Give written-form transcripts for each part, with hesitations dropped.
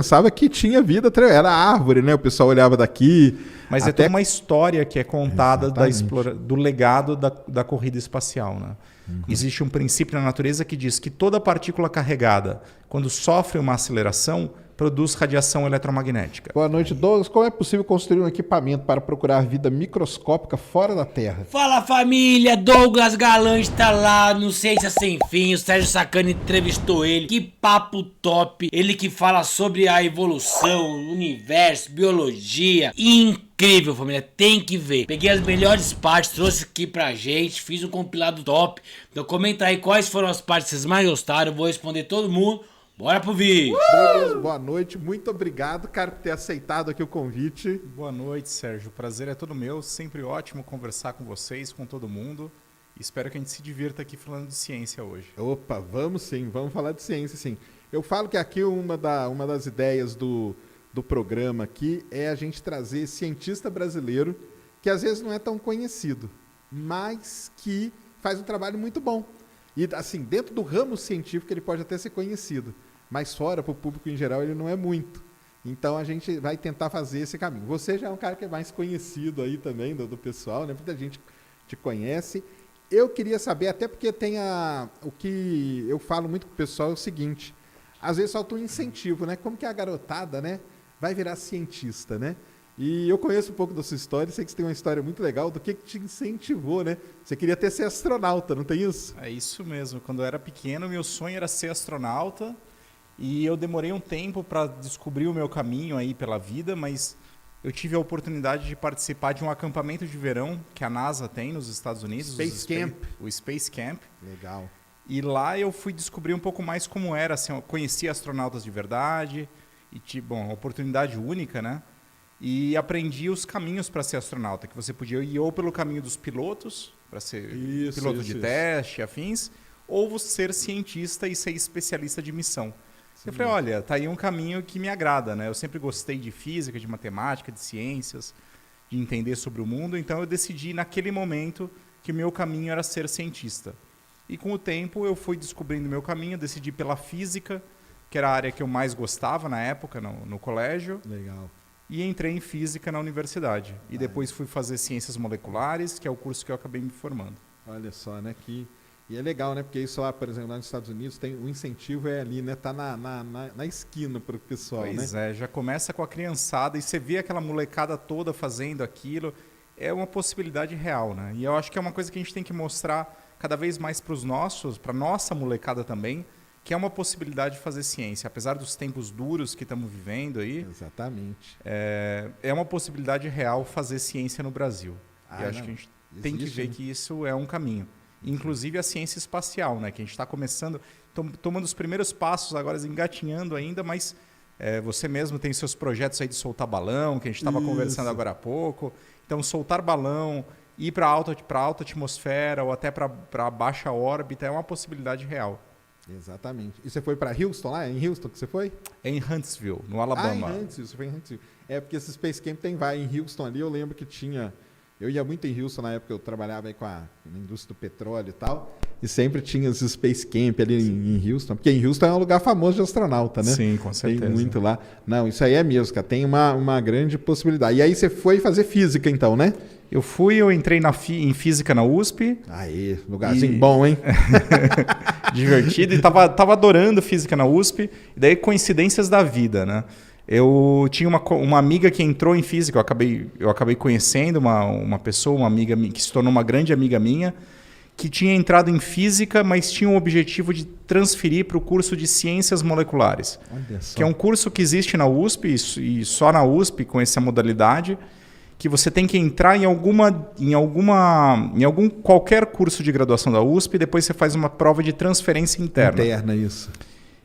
pensava que tinha vida, era árvore, né? O pessoal olhava daqui. Mas é toda uma história que é contada do legado da corrida espacial, né? Existe um princípio na natureza que diz que toda partícula carregada, quando sofre uma aceleração, produz radiação eletromagnética. Boa noite, Douglas. Como é possível construir um equipamento para procurar vida microscópica fora da Terra? Fala, família! Douglas Galante tá lá no Ciência Sem Fim. O Sérgio Sacani entrevistou ele. Que papo top! Ele que fala sobre a evolução, o universo, biologia. Incrível, família. Tem que ver. Peguei as melhores partes, trouxe aqui pra gente. Fiz um compilado top. Então comenta aí quais foram as partes que vocês mais gostaram. Eu vou responder todo mundo. Bora pro vídeo! Douglas, boa noite. Muito obrigado, cara, por ter aceitado aqui o convite. Boa noite, Sérgio. O prazer é todo meu. Sempre ótimo conversar com vocês, com todo mundo. Espero que a gente se divirta aqui falando de ciência hoje. Opa, vamos sim. Vamos falar de ciência, sim. Eu falo que aqui uma das ideias do programa aqui é a gente trazer cientista brasileiro que às vezes não é tão conhecido, mas que faz um trabalho muito bom. E, assim, dentro do ramo científico ele pode até ser conhecido, mas fora, para o público em geral, ele não é muito. Então, a gente vai tentar fazer esse caminho. Você já é um cara que é mais conhecido aí também do pessoal, né? Muita gente te conhece. Eu queria saber, até porque tem o que eu falo muito com o pessoal é o seguinte, às vezes falta um incentivo, né? Como que a garotada, né, vai virar cientista, né? E eu conheço um pouco da sua história, sei que você tem uma história muito legal, do que te incentivou, né? Você queria até ser astronauta, não tem isso? É isso mesmo. Quando eu era pequeno, meu sonho era ser astronauta e eu demorei um tempo para descobrir o meu caminho aí pela vida, mas eu tive a oportunidade de participar de um acampamento de verão que a NASA tem nos Estados Unidos. O Space Camp. Legal. E lá eu fui descobrir um pouco mais como era, assim, eu conheci astronautas de verdade e tive, uma oportunidade única, né? E aprendi os caminhos para ser astronauta, que você podia ir ou pelo caminho dos pilotos, para ser piloto de teste, afins, ou ser cientista e ser especialista de missão. Sim. Eu falei, olha, tá aí um caminho que me agrada, né? Eu sempre gostei de física, de matemática, de ciências, de entender sobre o mundo, então eu decidi naquele momento que o meu caminho era ser cientista. E com o tempo eu fui descobrindo o meu caminho, decidi pela física, que era a área que eu mais gostava na época, no colégio. Legal. E entrei em física na universidade. E depois fui fazer ciências moleculares, que é o curso que eu acabei me formando. Olha só, né? E é legal, né? Porque isso lá, por exemplo, lá nos Estados Unidos, o incentivo é ali, né? Tá na esquina para o pessoal, pois né? É, já começa com a criançada e você vê aquela molecada toda fazendo aquilo. É uma possibilidade real, né? E eu acho que é uma coisa que a gente tem que mostrar cada vez mais para nossa molecada também, que é uma possibilidade de fazer ciência. Apesar dos tempos duros que estamos vivendo aí, exatamente. É uma possibilidade real fazer ciência no Brasil. E acho que a gente tem que ver que isso é um caminho. Inclusive a ciência espacial, né? Que a gente está começando, tomando os primeiros passos agora, engatinhando ainda, mas você mesmo tem seus projetos aí de soltar balão, que a gente estava conversando agora há pouco. Então, soltar balão, ir para alta atmosfera ou até para baixa órbita é uma possibilidade real. Exatamente. E você foi para Houston lá? É em Houston que você foi? É em Huntsville, no Alabama. Em Huntsville, você foi em Huntsville. É porque esse Space Camp em Houston ali, eu lembro que tinha... Eu ia muito em Houston na época, eu trabalhava aí na indústria do petróleo e tal, e sempre tinha os Space Camp ali em Houston, porque em Houston é um lugar famoso de astronauta, né? Sim, com certeza. Tem muito lá. Não, isso aí é mesmo, cara, tem uma grande possibilidade. E aí você foi fazer física então, né? Eu entrei em física na USP. Aí, lugarzinho bom, hein? Divertido, e tava adorando física na USP, e daí coincidências da vida, né? Eu tinha uma amiga que entrou em física, eu acabei conhecendo uma pessoa, uma amiga que se tornou uma grande amiga minha, que tinha entrado em física, mas tinha o objetivo de transferir para o curso de ciências moleculares. Olha só. Que é um curso que existe na USP, e só na USP com essa modalidade, que você tem que entrar em qualquer curso de graduação da USP, e depois você faz uma prova de transferência interna. Interna, isso.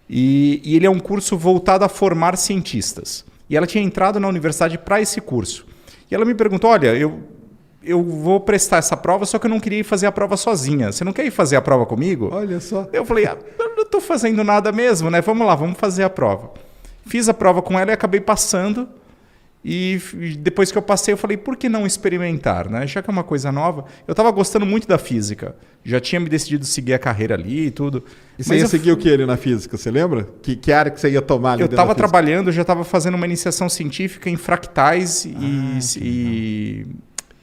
E ele é um curso voltado a formar cientistas. E ela tinha entrado na universidade para esse curso. E ela me perguntou, olha, eu vou prestar essa prova, só que eu não queria ir fazer a prova sozinha. Você não quer ir fazer a prova comigo? Olha só. Eu falei, eu não estou fazendo nada mesmo, né? Vamos lá, vamos fazer a prova. Fiz a prova com ela e acabei passando. E depois que eu passei, eu falei, por que não experimentar, né? Já que é uma coisa nova. Eu estava gostando muito da física. Já tinha me decidido seguir a carreira ali e tudo. E você ia seguir o que ali na física, você lembra? Que área que você ia tomar ali Eu dentro da estava física? trabalhando, já estava fazendo uma iniciação científica em fractais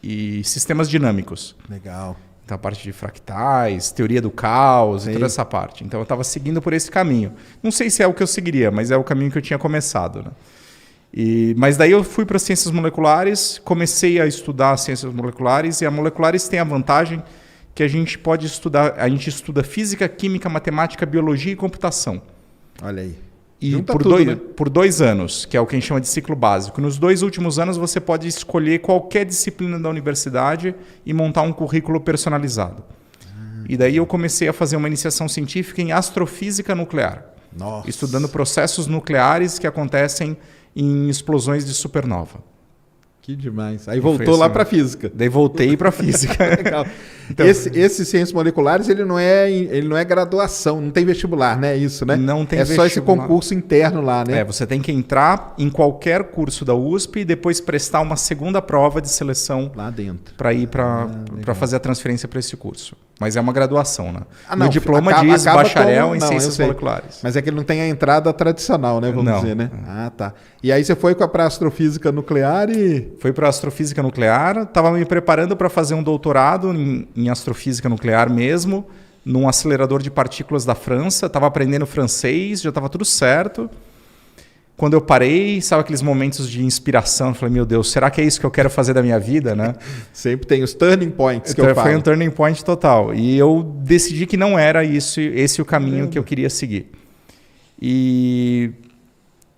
e sistemas dinâmicos. Legal. Então, a parte de fractais, teoria do caos Sei. e toda essa parte. Então, eu estava seguindo por esse caminho. Não sei se é o que eu seguiria, mas é o caminho que eu tinha começado, né? Mas daí eu fui para ciências moleculares, comecei a estudar ciências moleculares, e a moleculares tem a vantagem que a gente pode estudar, a gente estuda física, química, matemática, biologia e computação. Olha aí. E Junta por, tudo, dois, né? por 2 anos, que é o que a gente chama de ciclo básico. Nos 2 últimos anos você pode escolher qualquer disciplina da universidade e montar um currículo personalizado. E daí eu comecei a fazer uma iniciação científica em astrofísica nuclear, Nossa. estudando processos nucleares que acontecem em explosões de supernova. Que demais. Aí foi voltou assim, lá para física. Daí voltei para física. Legal. Então- Esse Ciências Moleculares, ele não é graduação, não tem vestibular, né? Isso, né? Não tem É só esse vestibular. concurso interno lá, né? Você tem que entrar em qualquer curso da USP e depois prestar uma segunda prova de seleção Lá dentro. para ir para legal. fazer a transferência para esse curso. Mas é uma graduação, né? Ah, não, No diploma acaba- diz acaba bacharel como- em não, eu ciências sei. moleculares. Mas é que ele não tem a entrada tradicional, né? Vamos Não. dizer, né? Ah, tá. E aí você foi para astrofísica nuclear e... Fui para astrofísica nuclear, estava me preparando para fazer um doutorado em astrofísica nuclear mesmo, num acelerador de partículas da França. Estava aprendendo francês, já estava tudo certo. Quando eu parei, sabe aqueles momentos de inspiração? Eu falei, meu Deus, será que é isso que eu quero fazer da minha vida, né? Sempre tem os turning points que Então, eu falo. foi um turning point total. E eu decidi que não era esse o caminho que eu queria seguir. E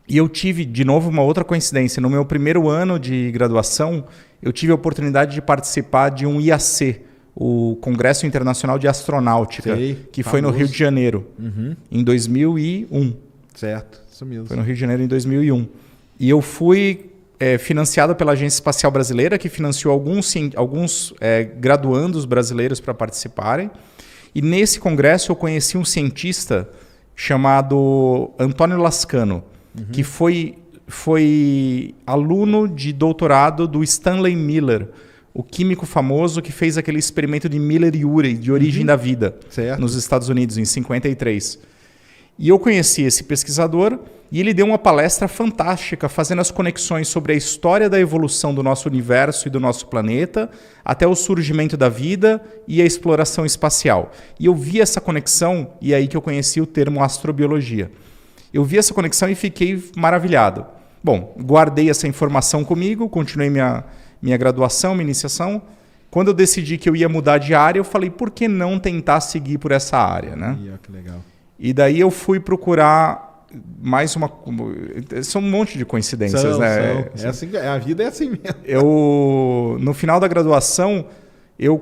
eu tive, de novo, uma outra coincidência. No meu primeiro ano de graduação, eu tive a oportunidade de participar de um IAC, o Congresso Internacional de Astronáutica, Sei, que foi no famoso. Rio de Janeiro, em 2001. Certo, isso mesmo. Foi no Rio de Janeiro em 2001. E eu fui financiado pela Agência Espacial Brasileira, que financiou alguns graduandos brasileiros para participarem. E nesse congresso eu conheci um cientista chamado Antônio Lascano, que foi aluno de doutorado do Stanley Miller, o químico famoso que fez aquele experimento de Miller e Urey, de origem da vida, Certo. nos Estados Unidos, em 53. E eu conheci esse pesquisador e ele deu uma palestra fantástica, fazendo as conexões sobre a história da evolução do nosso universo e do nosso planeta, até o surgimento da vida e a exploração espacial. E eu vi essa conexão, e é aí que eu conheci o termo astrobiologia. Eu vi essa conexão e fiquei maravilhado. Bom, guardei essa informação comigo, continuei minha graduação, minha iniciação. Quando eu decidi que eu ia mudar de área, eu falei, por que não tentar seguir por essa área, né? Ih, ó, que legal. E daí eu fui procurar mais uma... São um monte de coincidências, né? É assim, a vida é assim mesmo. No final da graduação,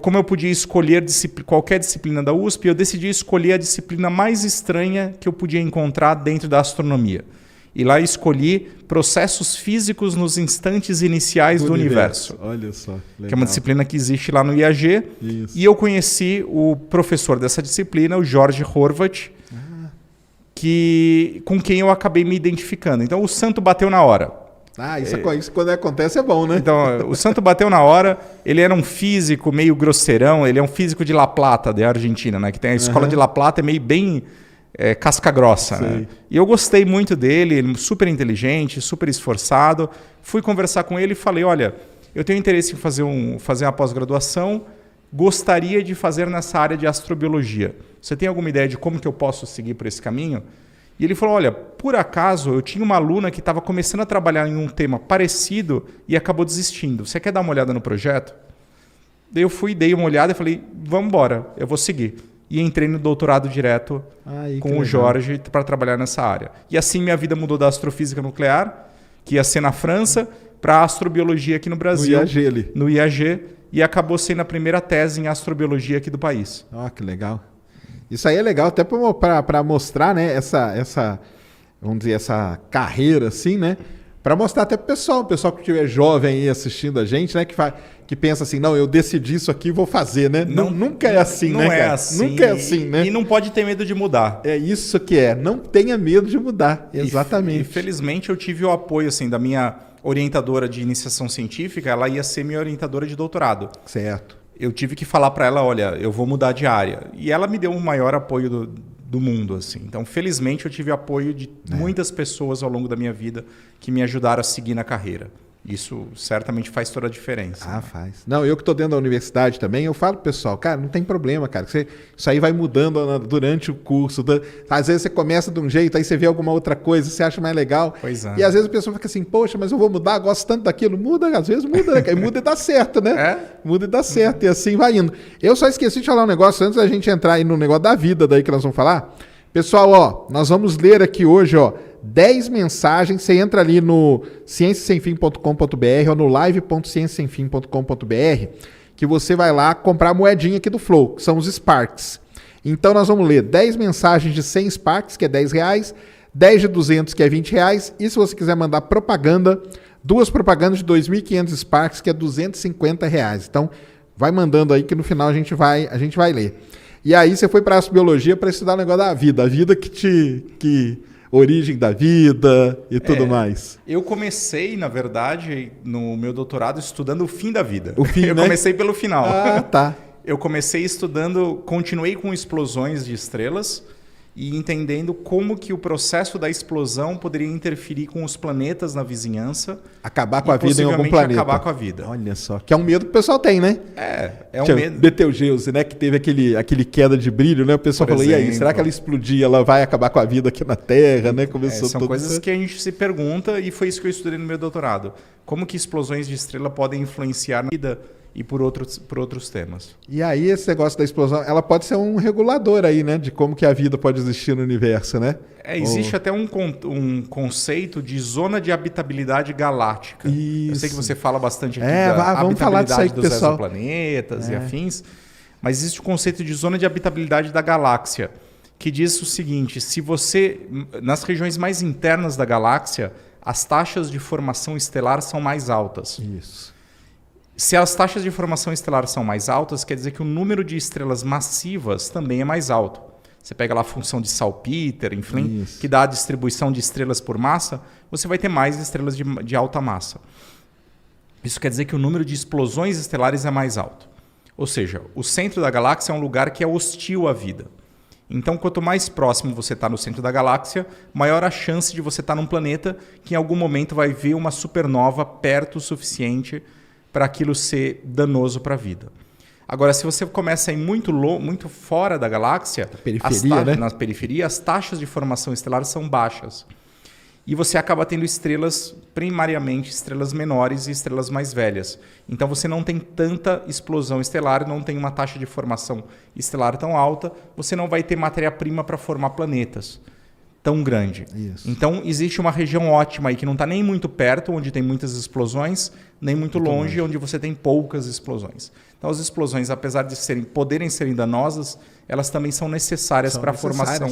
como eu podia escolher qualquer disciplina da USP, eu decidi escolher a disciplina mais estranha que eu podia encontrar dentro da astronomia. E lá escolhi processos físicos nos instantes iniciais do universo. Olha só. Legal. Que é uma disciplina que existe lá no IAG. Isso. E eu conheci o professor dessa disciplina, o Jorge Horvat, com quem eu acabei me identificando. Então, o santo bateu na hora. Ah, isso quando acontece é bom, né? Então, o santo bateu na hora. Ele era um físico meio grosseirão. Ele é um físico de La Plata, da Argentina, né? Que tem a escola de La Plata, é meio bem casca grossa. Né? E eu gostei muito dele, ele super inteligente, super esforçado. Fui conversar com ele e falei, olha, eu tenho interesse em fazer uma pós-graduação, gostaria de fazer nessa área de astrobiologia. Você tem alguma ideia de como que eu posso seguir por esse caminho? E ele falou, olha, por acaso eu tinha uma aluna que estava começando a trabalhar em um tema parecido e acabou desistindo. Você quer dar uma olhada no projeto? Daí eu fui, dei uma olhada e falei, vamos embora, eu vou seguir. E entrei no doutorado direto com o Jorge para trabalhar nessa área. E assim minha vida mudou da astrofísica nuclear, que ia ser na França, para a astrobiologia aqui no Brasil. No IAG ali. No IAG. E acabou sendo a primeira tese em astrobiologia aqui do país. Ó, que legal. Isso aí é legal até para mostrar, né, vamos dizer, essa carreira assim, né? Para mostrar até pro pessoal, o pessoal que estiver jovem aí assistindo a gente, né? Que pensa assim, não, eu decidi isso aqui e vou fazer, né? Nunca é assim, não né, é cara? assim, Nunca é assim, né? E não pode ter medo de mudar. É isso que é. Não tenha medo de mudar. Exatamente. E felizmente eu tive o apoio assim, da minha orientadora de iniciação científica, ela ia ser minha orientadora de doutorado. Certo. Eu tive que falar para ela, olha, eu vou mudar de área. E ela me deu o maior apoio do mundo, assim. Então, felizmente, eu tive apoio de muitas pessoas ao longo da minha vida que me ajudaram a seguir na carreira. Isso certamente faz toda a diferença. Ah, faz. Não, eu que estou dentro da universidade também, eu falo pro pessoal, cara, não tem problema, cara. Isso aí vai mudando durante o curso. Às vezes você começa de um jeito, aí você vê alguma outra coisa, você acha mais legal. Pois é. E às vezes a pessoa fica assim, poxa, mas eu vou mudar, gosto tanto daquilo. Muda, às vezes muda, né? Muda e dá certo, né? Muda e dá certo, e assim vai indo. Eu só esqueci de falar um negócio antes da gente entrar aí no negócio da vida daí que nós vamos falar. Pessoal, ó, nós vamos ler aqui hoje, ó, 10 mensagens. Você entra ali no cienciasemfim.com.br ou no live.cienciasemfim.com.br que você vai lá comprar a moedinha aqui do Flow, que são os Sparks. Então nós vamos ler 10 mensagens de 100 Sparks, que é R$10, 10 de 200, que é R$20, e se você quiser mandar propaganda, 2 propagandas de 2.500 Sparks, que é R$250. Então vai mandando aí que no final a gente vai ler. E aí você foi para a astrobiologia para estudar o negócio da vida, a vida origem da vida e tudo mais. Eu comecei, na verdade, no meu doutorado estudando o fim da vida. O fim, eu comecei pelo final. Ah, tá. Eu comecei continuei com explosões de estrelas e entendendo como que o processo da explosão poderia interferir com os planetas na vizinhança. Acabar com a vida em algum planeta. Acabar com a vida. Olha só, que é um medo que o pessoal tem, né? É um medo. Betelgeuse, né, que teve aquele queda de brilho, né? O pessoal falou, e aí, será que ela explodir, ela vai acabar com a vida aqui na Terra, né? São coisas que a gente se pergunta e foi isso que eu estudei no meu doutorado. Como que explosões de estrela podem influenciar na vida e por outros temas. E aí esse negócio da explosão, ela pode ser um regulador aí, né? De como que a vida pode existir no universo, né? Existe até um conceito de zona de habitabilidade galáctica. Isso. Eu sei que você fala bastante aqui da vamos falar disso aí, dos pessoal. Exoplanetas e afins, mas existe o conceito de zona de habitabilidade da galáxia, que diz o seguinte, se você, nas regiões mais internas da galáxia, as taxas de formação estelar são mais altas. Isso. Se as taxas de formação estelar são mais altas, quer dizer que o número de estrelas massivas também é mais alto. Você pega lá a função de Salpeter, enfim, que dá a distribuição de estrelas por massa, você vai ter mais estrelas de alta massa. Isso quer dizer que o número de explosões estelares é mais alto. Ou seja, o centro da galáxia é um lugar que é hostil à vida. Então, quanto mais próximo você está no centro da galáxia, maior a chance de você estar num planeta que em algum momento vai ver uma supernova perto o suficiente para aquilo ser danoso para a vida. Agora, se você começa a ir muito fora da galáxia, na periferia, as taxas de formação estelar são baixas. E você acaba tendo estrelas, primariamente estrelas menores e estrelas mais velhas. Então você não tem tanta explosão estelar, não tem uma taxa de formação estelar tão alta, você não vai ter matéria-prima para formar planetas tão grande. Isso. Então existe uma região ótima aí que não está nem muito perto, onde tem muitas explosões, nem muito longe, onde você tem poucas explosões. Então as explosões, apesar de poderem ser danosas, elas também são necessárias para a formação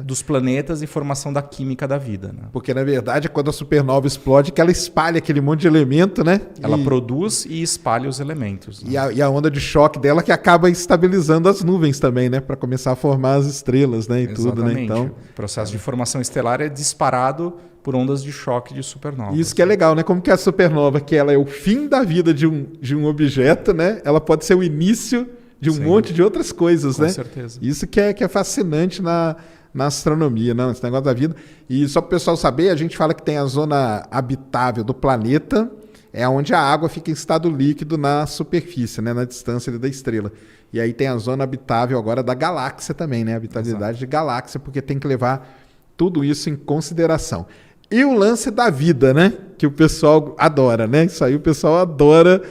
dos planetas e formação da química da vida. Né? Porque, na verdade, é quando a supernova explode que ela espalha aquele monte de elemento, né? Ela produz e espalha os elementos. Né? E a onda de choque dela que acaba estabilizando as nuvens também, né? Para começar a formar as estrelas, né? E tudo, né? Então, o processo de formação estelar é disparado por ondas de choque de supernova. Isso que é legal, né? Como que a supernova, que ela é o fim da vida de um objeto, né? Ela pode ser o início de um monte de outras coisas, né? Com certeza. Isso que é fascinante na astronomia, não? Esse negócio da vida. E só para o pessoal saber, a gente fala que tem a zona habitável do planeta, é onde a água fica em estado líquido na superfície, né? Na distância da estrela. E aí tem a zona habitável agora da galáxia também, né? Habitabilidade de galáxia, porque tem que levar tudo isso em consideração. E o lance da vida, né? Que o pessoal adora, né? Isso aí o pessoal adora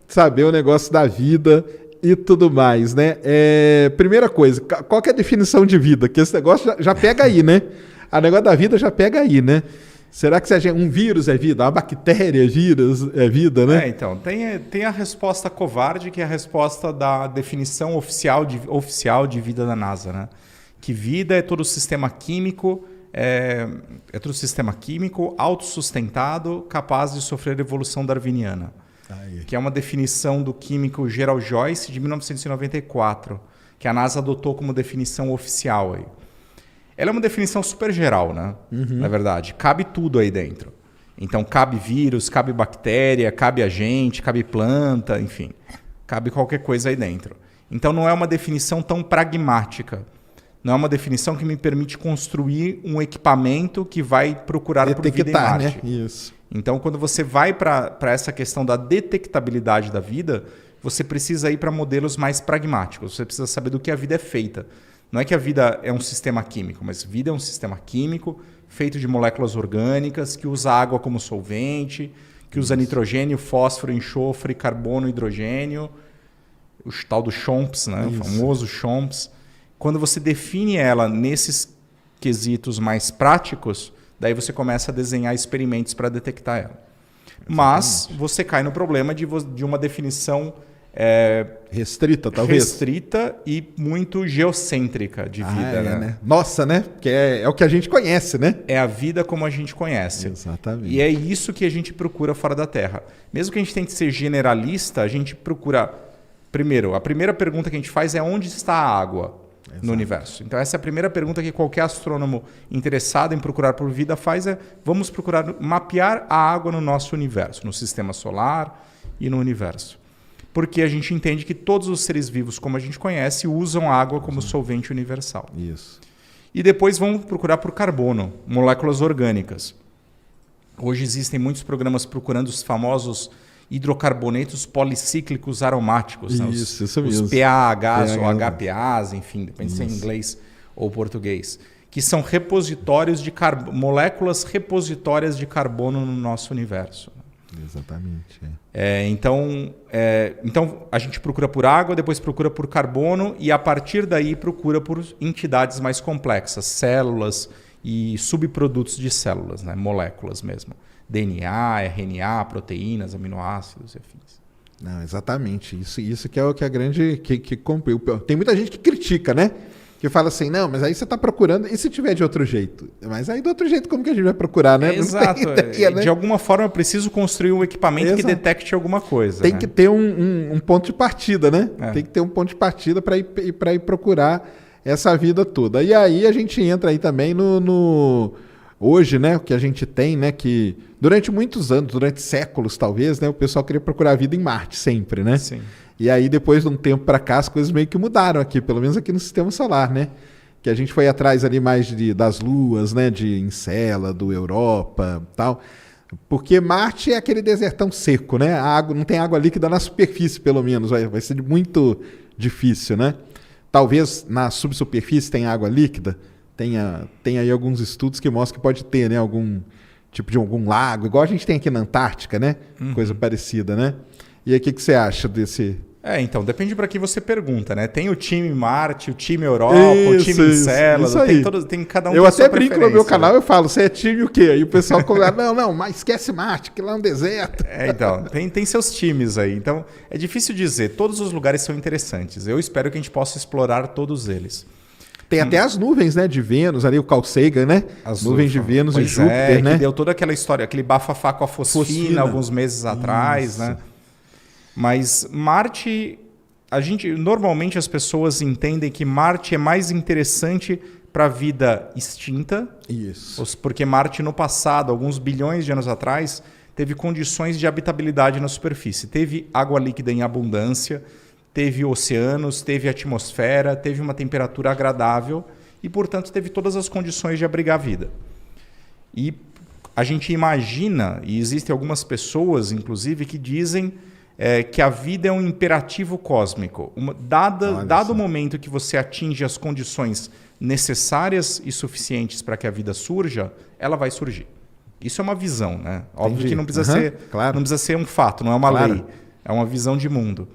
saber o negócio da vida e tudo mais, né? Primeira coisa, qual que é a definição de vida? Que esse negócio já pega aí, né? O negócio da vida já pega aí, né? Será que um vírus é vida? Uma bactéria é vida, né? Então, tem a resposta covarde, que é a resposta da definição oficial de vida da NASA, né? Que vida é todo o sistema químico é tudo sistema químico, autossustentado, capaz de sofrer evolução darwiniana. Aí. Que é uma definição do químico Gerald Joyce de 1994, que a NASA adotou como definição oficial. Aí. Ela é uma definição super geral, né? Na verdade. Cabe tudo aí dentro. Então, cabe vírus, cabe bactéria, cabe agente, cabe planta, enfim. Cabe qualquer coisa aí dentro. Então, não é uma definição tão pragmática. Não é uma definição que me permite construir um equipamento que vai procurar por vida em Marte. Né? Isso. Então, quando você vai para essa questão da detectabilidade da vida, você precisa ir para modelos mais pragmáticos. Você precisa saber do que a vida é feita. Não é que a vida é um sistema químico, mas vida é um sistema químico feito de moléculas orgânicas, que usa água como solvente, que usa nitrogênio, fósforo, enxofre, carbono, hidrogênio, o tal do CHOMPS, né? O famoso CHOMPS. Quando você define ela nesses quesitos mais práticos, daí você começa a desenhar experimentos para detectar ela. Mas você cai no problema de uma definição restrita, talvez. Restrita e muito geocêntrica de vida. Né? Nossa, né? Porque é o que a gente conhece, né? É a vida como a gente conhece. Exatamente. E é isso que a gente procura fora da Terra. Mesmo que a gente tente ser generalista, a gente procura... Primeiro, a primeira pergunta que a gente faz é onde está a água no universo. Então, essa é a primeira pergunta que qualquer astrônomo interessado em procurar por vida faz, vamos procurar mapear a água no nosso universo, no sistema solar e no universo. Porque a gente entende que todos os seres vivos, como a gente conhece, usam água como solvente universal. Isso. E depois vamos procurar por carbono, moléculas orgânicas. Hoje existem muitos programas procurando os famosos hidrocarbonetos policíclicos aromáticos. Isso mesmo. Os PAHs ou HPAs, enfim, depende se é em inglês ou português. Que são repositórios de moléculas repositórias de carbono no nosso universo. Exatamente. Então, a gente procura por água, depois procura por carbono e a partir daí procura por entidades mais complexas, células e subprodutos de células, né? Moléculas mesmo. DNA, RNA, proteínas, aminoácidos e afins. Não, exatamente. Isso que é o que a grande... Tem muita gente que critica, né? Que fala assim, não, mas aí você está procurando... E se tiver de outro jeito? Mas aí do outro jeito, como que a gente vai procurar, né? Exato. Ideia, né? De alguma forma, eu preciso construir um equipamento que detecte alguma coisa. Tem que ter um ponto de partida, né? Tem que ter um ponto de partida para ir procurar essa vida toda. E aí a gente entra aí também no hoje, né? O que a gente tem, né? Que durante muitos anos, durante séculos talvez, né? O pessoal queria procurar vida em Marte sempre, né? Sim. E aí, depois de um tempo para cá, as coisas meio que mudaram aqui, pelo menos aqui no Sistema Solar, né? Que a gente foi atrás ali mais das luas, né? De Encélado, Europa e tal. Porque Marte é aquele desertão seco, né? A água, não tem água líquida na superfície, pelo menos. Vai ser muito difícil, né? Talvez na subsuperfície tenha água líquida. Tem aí alguns estudos que mostram que pode ter, né? Algum tipo de algum lago, igual a gente tem aqui na Antártica, né? Coisa parecida, né? E aí, o que você acha desse... Então, depende para quem você pergunta, né? Tem o time Marte, o time Europa, o time Encélado, tem cada um. Eu até brinco no meu canal, eu falo, você é time o quê? Aí o pessoal começa, não, mas esquece Marte, que lá é um deserto. Então, tem seus times aí. Então, é difícil dizer, todos os lugares são interessantes. Eu espero que a gente possa explorar todos eles. Tem até as nuvens, né, de Vênus, ali o Carl Sagan, né? As nuvens de Vênus e Júpiter, né? Que deu toda aquela história, aquele bafafá com a fosfina alguns meses atrás, né? Mas Marte, normalmente as pessoas entendem que Marte é mais interessante para a vida extinta. Isso. Porque Marte no passado, alguns bilhões de anos atrás, teve condições de habitabilidade na superfície. Teve água líquida em abundância, teve oceanos, teve atmosfera, teve uma temperatura agradável e, portanto, teve todas as condições de abrigar a vida. E a gente imagina, e existem algumas pessoas, inclusive, que dizem que a vida é um imperativo cósmico. Dado o momento que você atinge as condições necessárias e suficientes para que a vida surja, ela vai surgir. Isso é uma visão, né? Óbvio que não precisa não precisa ser um fato, não é uma lei. É uma visão de mundo.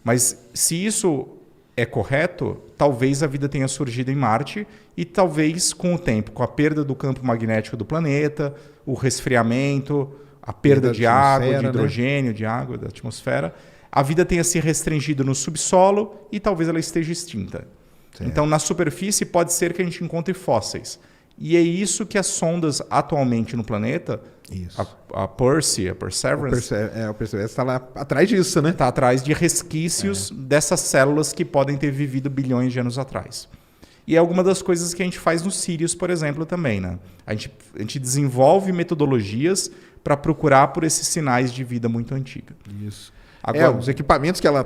Mas se isso é correto, talvez a vida tenha surgido em Marte e talvez com o tempo, com a perda do campo magnético do planeta, o resfriamento, a perda de água, de hidrogênio, né? De água, da atmosfera, a vida tenha se restringido no subsolo e talvez ela esteja extinta. Certo. Então, na superfície, pode ser que a gente encontre fósseis. E é isso que as sondas atualmente no planeta, Isso. a Percy, a Perseverance, O Perseverance está lá atrás disso, né? está atrás de resquícios dessas células que podem ter vivido bilhões de anos atrás. E é alguma das coisas que a gente faz no Sirius, por exemplo, também, né? A gente desenvolve metodologias para procurar por esses sinais de vida muito antiga. Isso. Agora, Os equipamentos que ela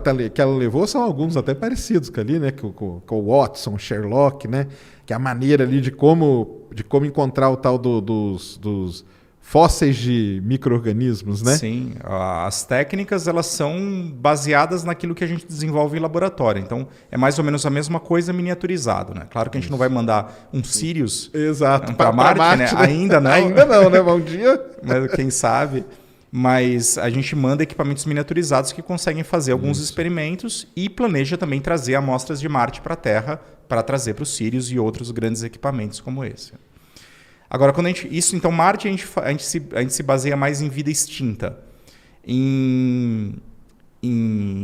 levou são alguns até parecidos com ali, né? Com o Watson, o Sherlock, né? Que é a maneira ali de como encontrar o tal dos fósseis de micro-organismos, né? Sim, as técnicas elas são baseadas naquilo que a gente desenvolve em laboratório. Então, é mais ou menos a mesma coisa miniaturizado, né? Claro que a gente não vai mandar um Sirius para Marte, né? Ainda não. Ainda não, né? Um dia... Mas quem sabe... Mas a gente manda equipamentos miniaturizados que conseguem fazer alguns experimentos e planeja também trazer amostras de Marte para a Terra para trazer para o Sirius e outros grandes equipamentos como esse. Agora, então Marte a gente se baseia mais em vida extinta. Em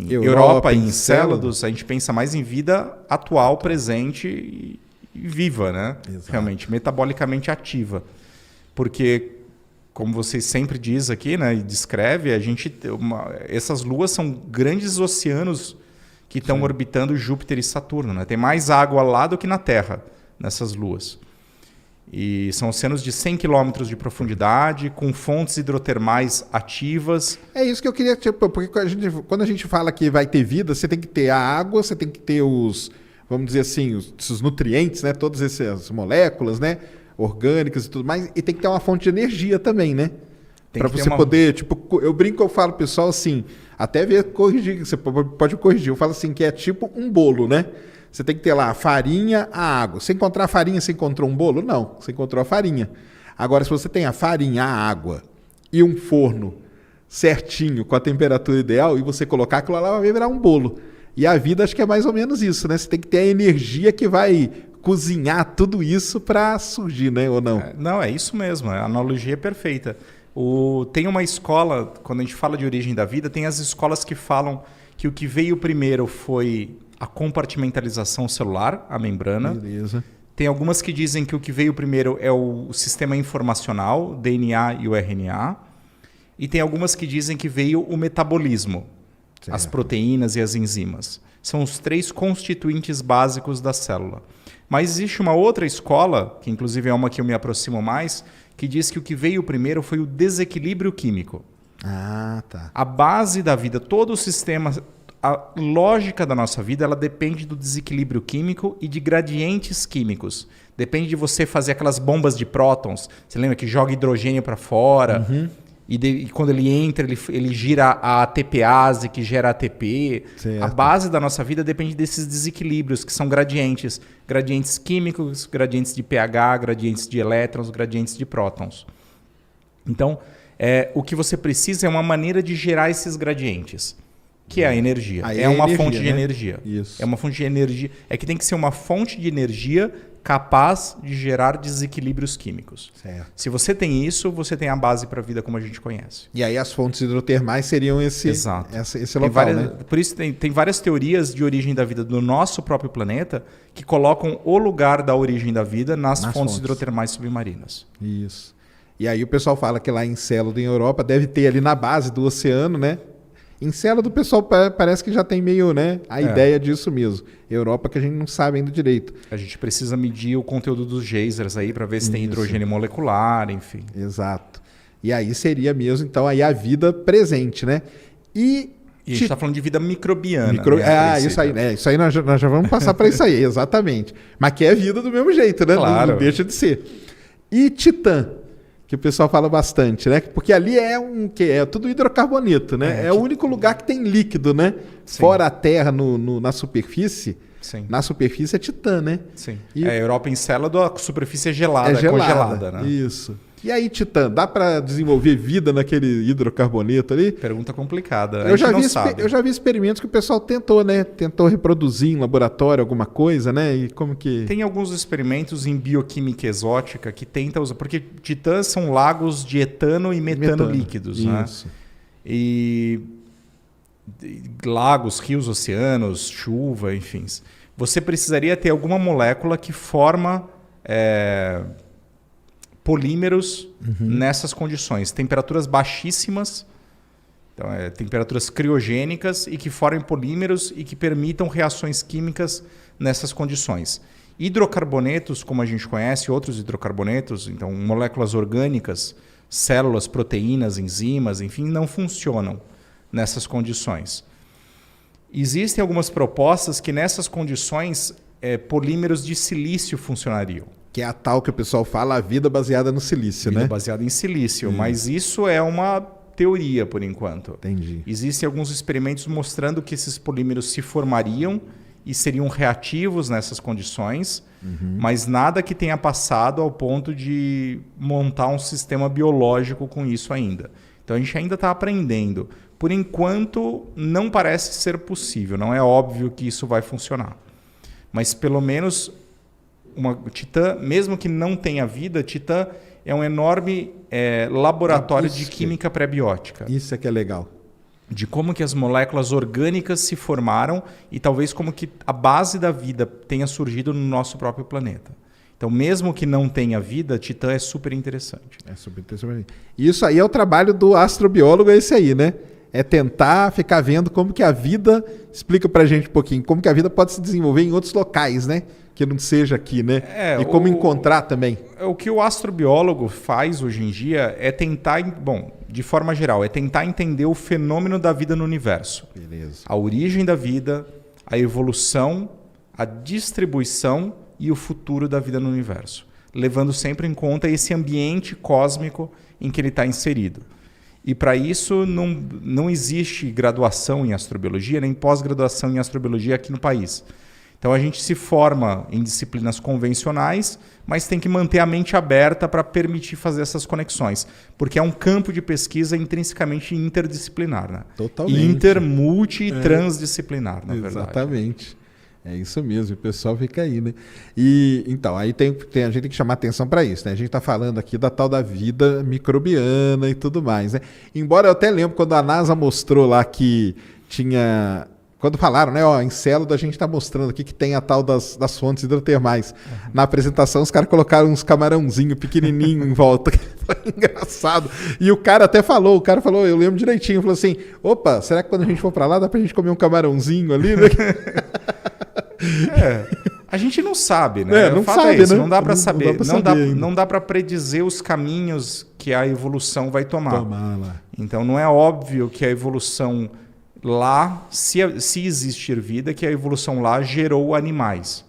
Europa e em Encélados, a gente pensa mais em vida atual, presente e viva, né? Exato. Realmente, metabolicamente ativa. Porque como você sempre diz aqui, né, e descreve, essas luas são grandes oceanos que estão orbitando Júpiter e Saturno, né? Tem mais água lá do que na Terra, nessas luas. E são oceanos de 100 quilômetros de profundidade, com fontes hidrotermais ativas. É isso que eu queria... porque quando a gente fala que vai ter vida, você tem que ter a água, você tem que ter vamos dizer assim, os nutrientes, né? Todas essas moléculas, né? Orgânicas e tudo mais, e tem que ter uma fonte de energia também, né? Para você poder, eu brinco, eu falo pessoal assim, até ver corrigir, você pode corrigir, eu falo assim que é tipo um bolo, né? Você tem que ter lá a farinha, a água. Você encontrar a farinha, você encontrou um bolo? Não, você encontrou a farinha. Agora, se você tem a farinha, a água e um forno certinho, com a temperatura ideal, e você colocar aquilo lá, vai virar um bolo. E a vida acho que é mais ou menos isso, né? Você tem que ter a energia que vai cozinhar tudo isso para surgir, né? Ou não? Não, é isso mesmo. A analogia é perfeita. Tem uma escola, quando a gente fala de origem da vida, tem as escolas que falam que o que veio primeiro foi a compartimentalização celular, a membrana. Beleza. Tem algumas que dizem que o que veio primeiro é o sistema informacional, o DNA e o RNA. E tem algumas que dizem que veio o metabolismo, certo. As proteínas e as enzimas. São os 3 constituintes básicos da célula. Mas existe uma outra escola, que inclusive é uma que eu me aproximo mais, que diz que o que veio primeiro foi o desequilíbrio químico. Ah, tá. A base da vida, todo o sistema, a lógica da nossa vida, ela depende do desequilíbrio químico e de gradientes químicos. Depende de você fazer aquelas bombas de prótons. Você lembra que joga hidrogênio para fora? Uhum. E quando ele entra, ele gira a ATPase, que gera ATP. Certo. A base da nossa vida depende desses desequilíbrios, que são gradientes. Gradientes químicos, gradientes de pH, gradientes de elétrons, gradientes de prótons. Então, o que você precisa é uma maneira de gerar esses gradientes, que é a energia. Aí é uma energia, fonte de né? energia. Isso. É uma fonte de energia. É que tem que ser uma fonte de energia capaz de gerar desequilíbrios químicos. Certo. Se você tem isso, você tem a base para a vida como a gente conhece. E aí as fontes hidrotermais seriam esse local, né? Por isso tem várias teorias de origem da vida do nosso próprio planeta que colocam o lugar da origem da vida nas fontes hidrotermais submarinas. Isso. E aí o pessoal fala que lá em Encélado, em Europa, deve ter ali na base do oceano, né? Encélado, o pessoal parece que já tem meio, né, a ideia disso mesmo. Europa que a gente não sabe ainda direito. A gente precisa medir o conteúdo dos geysers aí para ver se tem hidrogênio molecular, enfim. Exato. E aí seria mesmo, então, aí a vida presente, né? E a gente está falando de vida microbiana. Isso aí, né? Isso aí nós já vamos passar para isso aí, exatamente. Mas que é vida do mesmo jeito, né? Claro. Não deixa de ser. E Titã, que o pessoal fala bastante, né? Porque ali é tudo hidrocarboneto, né? É o único lugar que tem líquido, né? Sim. Fora a Terra na superfície. Sim. Na superfície é Titã, né? Sim. A Europa Encélado, a superfície é gelada, congelada, né? Isso. E aí, Titã, dá para desenvolver vida naquele hidrocarboneto ali? Pergunta complicada. Eu já vi experimentos que o pessoal tentou, né? Tentou reproduzir em laboratório alguma coisa, né? E como que... Tem alguns experimentos em bioquímica exótica que tentam usar... Porque Titã são lagos de etano e metano líquidos, isso. Né? E lagos, rios, oceanos, chuva, enfim. Você precisaria ter alguma molécula que forma polímeros nessas condições. Temperaturas baixíssimas, então, temperaturas criogênicas e que formem polímeros e que permitam reações químicas nessas condições. Hidrocarbonetos, como a gente conhece, outros hidrocarbonetos, então moléculas orgânicas, células, proteínas, enzimas, enfim, não funcionam nessas condições. Existem algumas propostas que nessas condições polímeros de silício funcionariam. Que é a tal que o pessoal fala, a vida baseada no silício, Vida né? baseada em silício, mas isso é uma teoria por enquanto. Entendi. Existem alguns experimentos mostrando que esses polímeros se formariam e seriam reativos nessas condições, mas nada que tenha passado ao ponto de montar um sistema biológico com isso ainda. Então a gente ainda está aprendendo. Por enquanto, não parece ser possível, não é óbvio que isso vai funcionar. Mas pelo menos Titã, mesmo que não tenha vida, Titã é um enorme laboratório de química pré-biótica. Isso é que é legal. De como que as moléculas orgânicas se formaram e talvez como que a base da vida tenha surgido no nosso próprio planeta. Então, mesmo que não tenha vida, Titã é super interessante. É super interessante. Isso aí é o trabalho do astrobiólogo, é esse aí, né? É tentar ficar vendo como que a vida... Explica pra gente um pouquinho. Como que a vida pode se desenvolver em outros locais, né? Que não seja aqui, né? E como encontrar também. O que o astrobiólogo faz hoje em dia é tentar... Bom, de forma geral, é tentar entender o fenômeno da vida no universo. Beleza. A origem da vida, a evolução, a distribuição e o futuro da vida no universo. Levando sempre em conta esse ambiente cósmico em que ele está inserido. E para isso não existe graduação em astrobiologia, nem pós-graduação em astrobiologia aqui no país. Então a gente se forma em disciplinas convencionais, mas tem que manter a mente aberta para permitir fazer essas conexões. Porque é um campo de pesquisa intrinsecamente interdisciplinar. Né? Totalmente. Inter, multi e transdisciplinar, na verdade. Exatamente. É isso mesmo, o pessoal fica aí, né? E então, aí a gente tem que chamar atenção para isso, né? A gente está falando aqui da tal da vida microbiana e tudo mais, né? Embora eu até lembro quando a NASA mostrou lá que tinha... Quando falaram, né? Ó, em Célula a gente está mostrando aqui que tem a tal das fontes hidrotermais. Na apresentação os caras colocaram uns camarãozinhos pequenininhos em volta. Foi engraçado. E o cara falou, eu lembro direitinho, falou assim, opa, será que quando a gente for para lá dá pra gente comer um camarãozinho ali, né? A gente não sabe, né? Não o fato sabe, é esse, né? não dá para saber. Não Dá para predizer os caminhos que a evolução vai tomar. Lá. Então não é óbvio que a evolução lá, se existir vida, que a evolução lá gerou animais.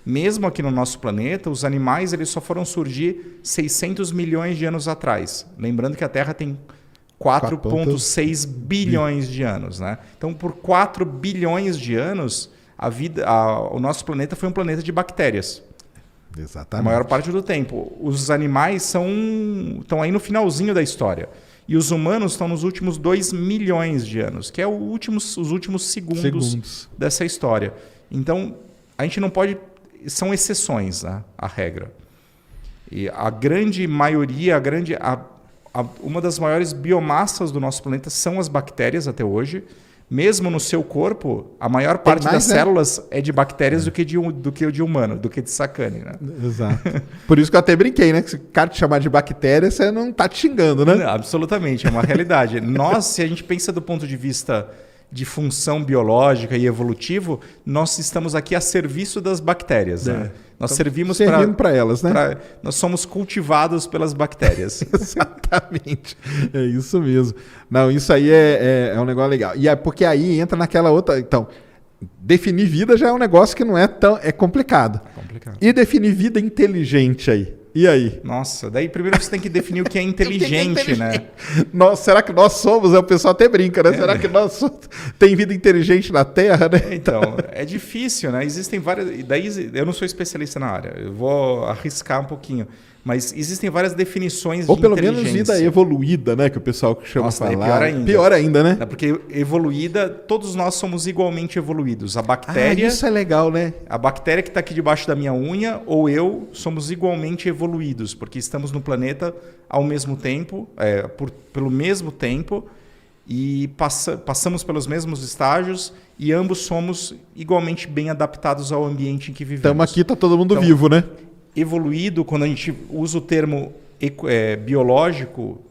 Mesmo aqui no nosso planeta, os animais eles só foram surgir 600 milhões de anos atrás. Lembrando que a Terra tem 4,6 bilhões de anos. Né? Então, por 4 bilhões de anos, o nosso planeta foi um planeta de bactérias. Exatamente. A maior parte do tempo. Os animais estão aí no finalzinho da história. E os humanos estão nos últimos 2 milhões de anos, que é os últimos segundos dessa história. Então, a gente não pode... São exceções, né, a regra. E a grande maioria, uma das maiores biomassas do nosso planeta são as bactérias até hoje. Mesmo no seu corpo, a maior parte das células é de bactérias do que de humano, do que de sacane. Né? Exato. Por isso que eu até brinquei, né? Que se o cara te chamar de bactéria, você não está te xingando, né? Não, absolutamente, é uma realidade. Se a gente pensa do ponto de vista de função biológica e evolutivo, nós estamos aqui a serviço das bactérias. Né? Nós servimos para elas, né? Nós somos cultivados pelas bactérias. Exatamente. É isso mesmo. Não, isso aí é um negócio legal. E é porque aí entra naquela outra... Então, definir vida já é um negócio que não é tão... É complicado. E definir vida inteligente aí? E aí? Nossa, daí primeiro você tem que definir o que é inteligente, né? Será que nós somos? O pessoal até brinca, né? Será que nós tem vida inteligente na Terra, né? Então, é difícil, né? Existem várias... Daí eu não sou especialista na área, eu vou arriscar um pouquinho. Mas existem várias definições de inteligência. Ou pelo menos vida evoluída, né? Que o pessoal chama de falar. Pior ainda. Pior ainda, né? Porque evoluída, todos nós somos igualmente evoluídos. A bactéria... isso é legal, né? A bactéria que está aqui debaixo da minha unha, ou eu, somos igualmente evoluídos. Porque estamos no planeta ao mesmo tempo, pelo mesmo tempo, e passamos pelos mesmos estágios, e ambos somos igualmente bem adaptados ao ambiente em que vivemos. Estamos aqui, está todo mundo vivo, né? Evoluído, quando a gente usa o termo biológico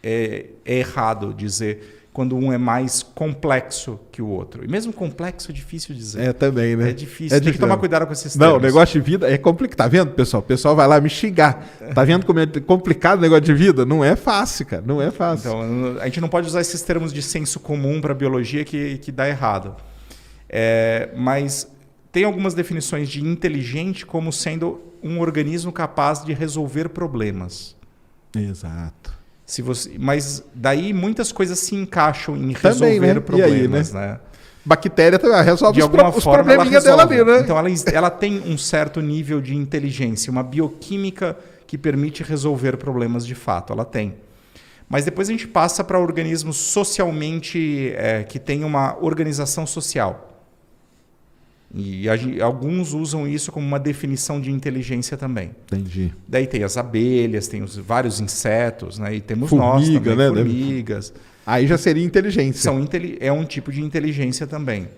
é errado dizer quando um é mais complexo que o outro. E mesmo complexo é difícil dizer. Também, né? É difícil. Tem que tomar cuidado com esses termos. Não, o negócio de vida é complicado. Tá vendo, pessoal? O pessoal vai lá me xingar. Tá vendo como é complicado o negócio de vida? Não é fácil, cara. Não é fácil. Então, a gente não pode usar esses termos de senso comum para biologia que dá errado. Mas tem algumas definições de inteligente como sendo um organismo capaz de resolver problemas. Exato. Mas daí muitas coisas se encaixam em resolver também, né? problemas, E aí, né? Bactéria também resolve de alguma os forma probleminhas dela ali, né? Então ela tem um certo nível de inteligência, uma bioquímica que permite resolver problemas de fato. Ela tem. Mas depois a gente passa para organismos socialmente que têm uma organização social. E alguns usam isso como uma definição de inteligência também. Entendi. Daí tem as abelhas, tem os vários insetos, né? E temos Formiga, nós também, né? formigas. Aí já seria inteligência. É um tipo de inteligência também.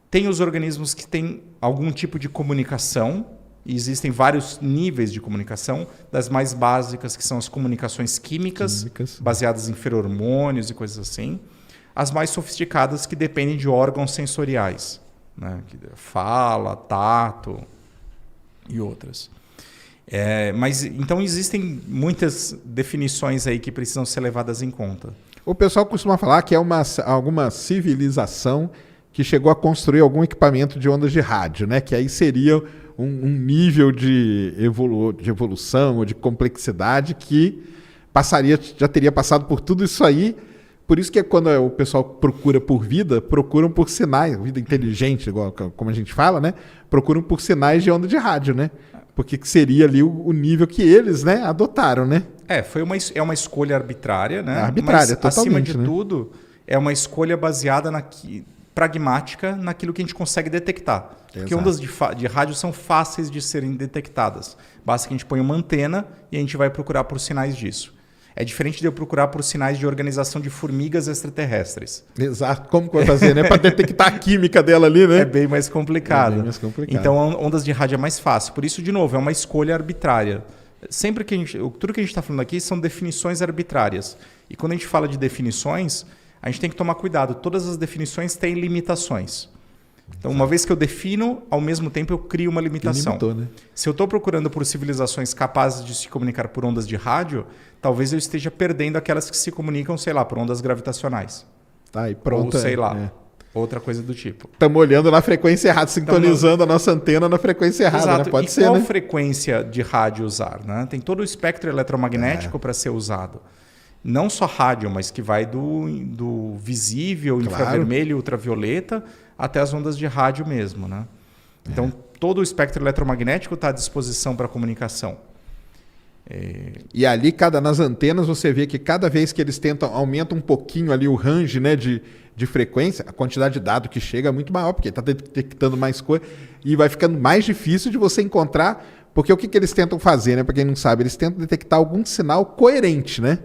Tem os organismos que têm algum tipo de comunicação, e existem vários níveis de comunicação, das mais básicas, que são as comunicações químicas. Baseadas em feromônios e coisas assim. As mais sofisticadas, que dependem de órgãos sensoriais. Né? Fala, tato e outras. Então existem muitas definições aí que precisam ser levadas em conta. O pessoal costuma falar que é alguma civilização que chegou a construir algum equipamento de ondas de rádio, né? Que aí seria um nível de evolução ou de complexidade que já teria passado por tudo isso aí. Por isso que quando o pessoal procura por vida, procuram por sinais, vida inteligente, igual como a gente fala, né? Procuram por sinais de onda de rádio, né? Porque seria ali o nível que eles, né, adotaram, né? É uma escolha arbitrária, né? Arbitrária, mas, acima totalmente, de tudo, é uma escolha baseada pragmática naquilo que a gente consegue detectar. Porque ondas de rádio são fáceis de serem detectadas. Basta que a gente ponha uma antena e a gente vai procurar por sinais disso. É diferente de eu procurar por sinais de organização de formigas extraterrestres. Exato. Como que vai fazer, né? Para detectar a química dela ali, né? É bem mais complicado. Então, ondas de rádio é mais fácil. Por isso, de novo, é uma escolha arbitrária. Tudo que a gente está falando aqui são definições arbitrárias. E quando a gente fala de definições, a gente tem que tomar cuidado. Todas as definições têm limitações. Então, uma vez que eu defino, ao mesmo tempo eu crio uma limitação. Né? Se eu estou procurando por civilizações capazes de se comunicar por ondas de rádio, talvez eu esteja perdendo aquelas que se comunicam, sei lá, por ondas gravitacionais. Tá, e pronto. Ou sei lá, outra coisa do tipo. Estamos olhando na frequência errada, sintonizando a nossa antena na frequência errada, exato. Né? Pode e ser, qual né? frequência de rádio usar? Né? Tem todo o espectro eletromagnético para ser usado. Não só rádio, mas que vai do visível, infravermelho, ultravioleta, até as ondas de rádio mesmo. Né? Então, todo o espectro eletromagnético está à disposição para comunicação. E ali, nas antenas, você vê que cada vez que eles aumentam um pouquinho ali o range, né, de frequência, a quantidade de dado que chega é muito maior, porque está detectando mais coisa e vai ficando mais difícil de você encontrar, porque o que eles tentam fazer, né, para quem não sabe, eles tentam detectar algum sinal coerente, né?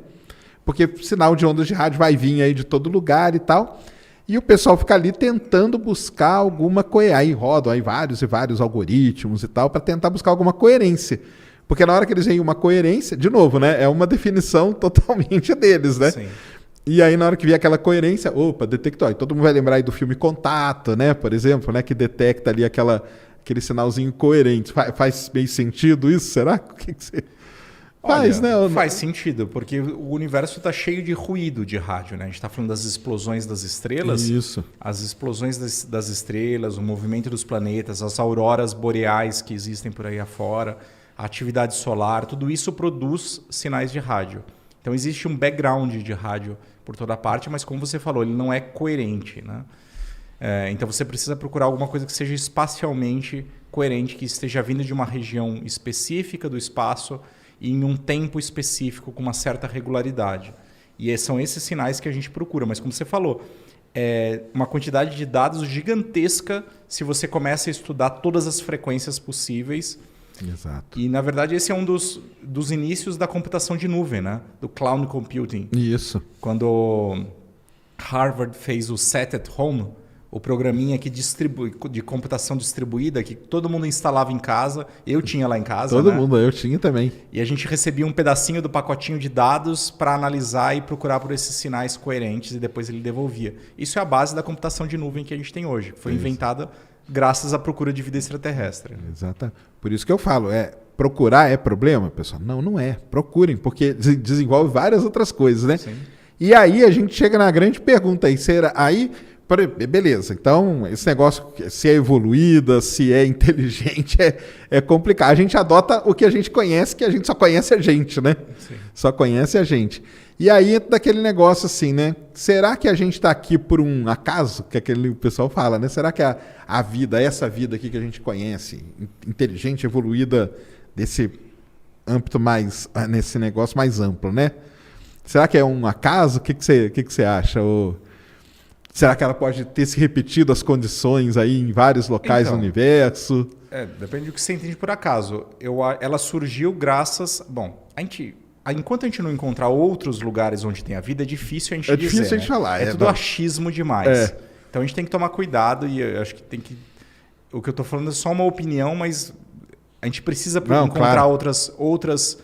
Porque sinal de ondas de rádio vai vir aí de todo lugar e tal. E o pessoal fica ali tentando buscar alguma coerência. Aí rodam aí vários e vários algoritmos e tal para tentar buscar alguma coerência. Porque na hora que eles veem uma coerência, de novo, né? É uma definição totalmente deles, né? Sim. E aí na hora que vier aquela coerência, detectou. E todo mundo vai lembrar aí do filme Contato, né? Por exemplo, né? Que detecta ali aquele sinalzinho coerente. Faz meio sentido isso? Será? O que você... Faz, né? Faz sentido, porque o universo está cheio de ruído de rádio, né? A gente está falando das explosões das estrelas. Isso. As explosões das estrelas, o movimento dos planetas, as auroras boreais que existem por aí afora, a atividade solar, tudo isso produz sinais de rádio. Então existe um background de rádio por toda parte, mas como você falou, ele não é coerente, né? Então você precisa procurar alguma coisa que seja espacialmente coerente, que esteja vindo de uma região específica do espaço e em um tempo específico com uma certa regularidade. E são esses sinais que a gente procura. Mas como você falou, é uma quantidade de dados gigantesca se você começa a estudar todas as frequências possíveis. Exato. E, na verdade, esse é um dos inícios da computação de nuvem, né? Do cloud computing. Isso. Quando Harvard fez o Sat at Home, o programinha que distribui, de computação distribuída, que todo mundo instalava em casa. Eu tinha lá em casa. Todo né? mundo, eu tinha também. E a gente recebia um pedacinho do pacotinho de dados para analisar e procurar por esses sinais coerentes e depois ele devolvia. Isso é a base da computação de nuvem que a gente tem hoje, que foi inventada graças à procura de vida extraterrestre. Exato. Por isso que eu falo, procurar é problema, pessoal? Não, não é. Procurem, porque desenvolve várias outras coisas, né? Sim. E aí a gente chega na grande pergunta aí, beleza, então esse negócio, se é evoluída, se é inteligente, é complicado. A gente adota o que a gente conhece, que a gente só conhece a gente, né? Sim. Só conhece a gente. E aí entra daquele negócio assim, né? Será que a gente está aqui por um acaso? Que o pessoal fala, né? Será que a vida, essa vida aqui que a gente conhece, inteligente, evoluída, desse âmbito mais, nesse negócio mais amplo, né? Será que é um acaso? O que você acha? Ou será que ela pode ter se repetido as condições aí em vários locais do universo? Depende do que você entende por acaso. Ela surgiu graças... Bom, enquanto a gente não encontrar outros lugares onde tem a vida, é difícil a gente dizer. É difícil a gente falar. É tudo achismo demais. Então a gente tem que tomar cuidado e eu acho que tem que... O que eu estou falando é só uma opinião, mas a gente precisa encontrar outras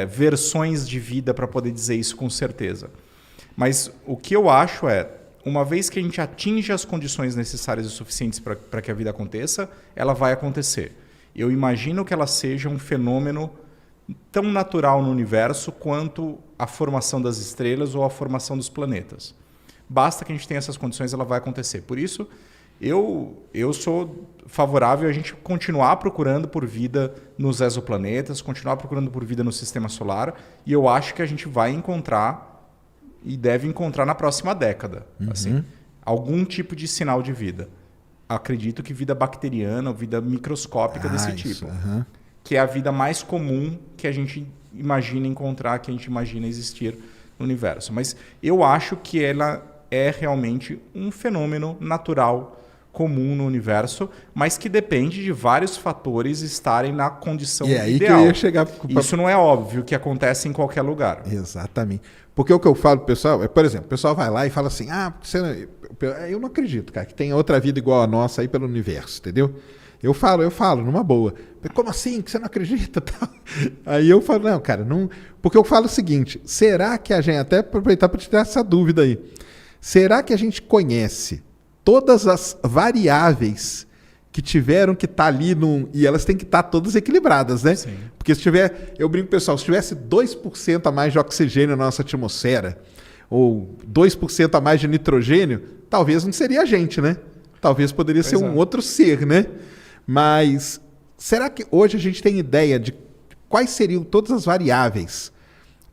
versões de vida para poder dizer isso com certeza. Mas o que eu acho uma vez que a gente atinge as condições necessárias e suficientes para que a vida aconteça, ela vai acontecer. Eu imagino que ela seja um fenômeno tão natural no universo quanto a formação das estrelas ou a formação dos planetas. Basta que a gente tenha essas condições, ela vai acontecer. Por isso, eu sou favorável a gente continuar procurando por vida nos exoplanetas, continuar procurando por vida no sistema solar, e eu acho que a gente vai encontrar e deve encontrar na próxima década, assim, algum tipo de sinal de vida. Acredito que vida bacteriana, vida microscópica desse tipo, que é a vida mais comum que a gente imagina encontrar, que a gente imagina existir no universo. Mas eu acho que ela é realmente um fenômeno natural comum no universo, mas que depende de vários fatores estarem na condição ideal. Que eu ia chegar... Isso não é óbvio que acontece em qualquer lugar. Exatamente. Porque o que eu falo pro pessoal, por exemplo, o pessoal vai lá e fala assim, eu não acredito, cara, que tenha outra vida igual a nossa aí pelo universo, entendeu? Eu falo, numa boa. Como assim? Que você não acredita? Aí eu falo, não, cara, não... Porque eu falo o seguinte, será que a gente, até aproveitar para te dar essa dúvida aí, será que a gente conhece todas as variáveis que tiveram que estar ali e elas têm que estar todas equilibradas, né? Sim. Porque se tiver, eu brinco, pessoal, se tivesse 2% a mais de oxigênio na nossa atmosfera, ou 2% a mais de nitrogênio, talvez não seria a gente, né? Talvez poderia ser um outro ser, né? Mas será que hoje a gente tem ideia de quais seriam todas as variáveis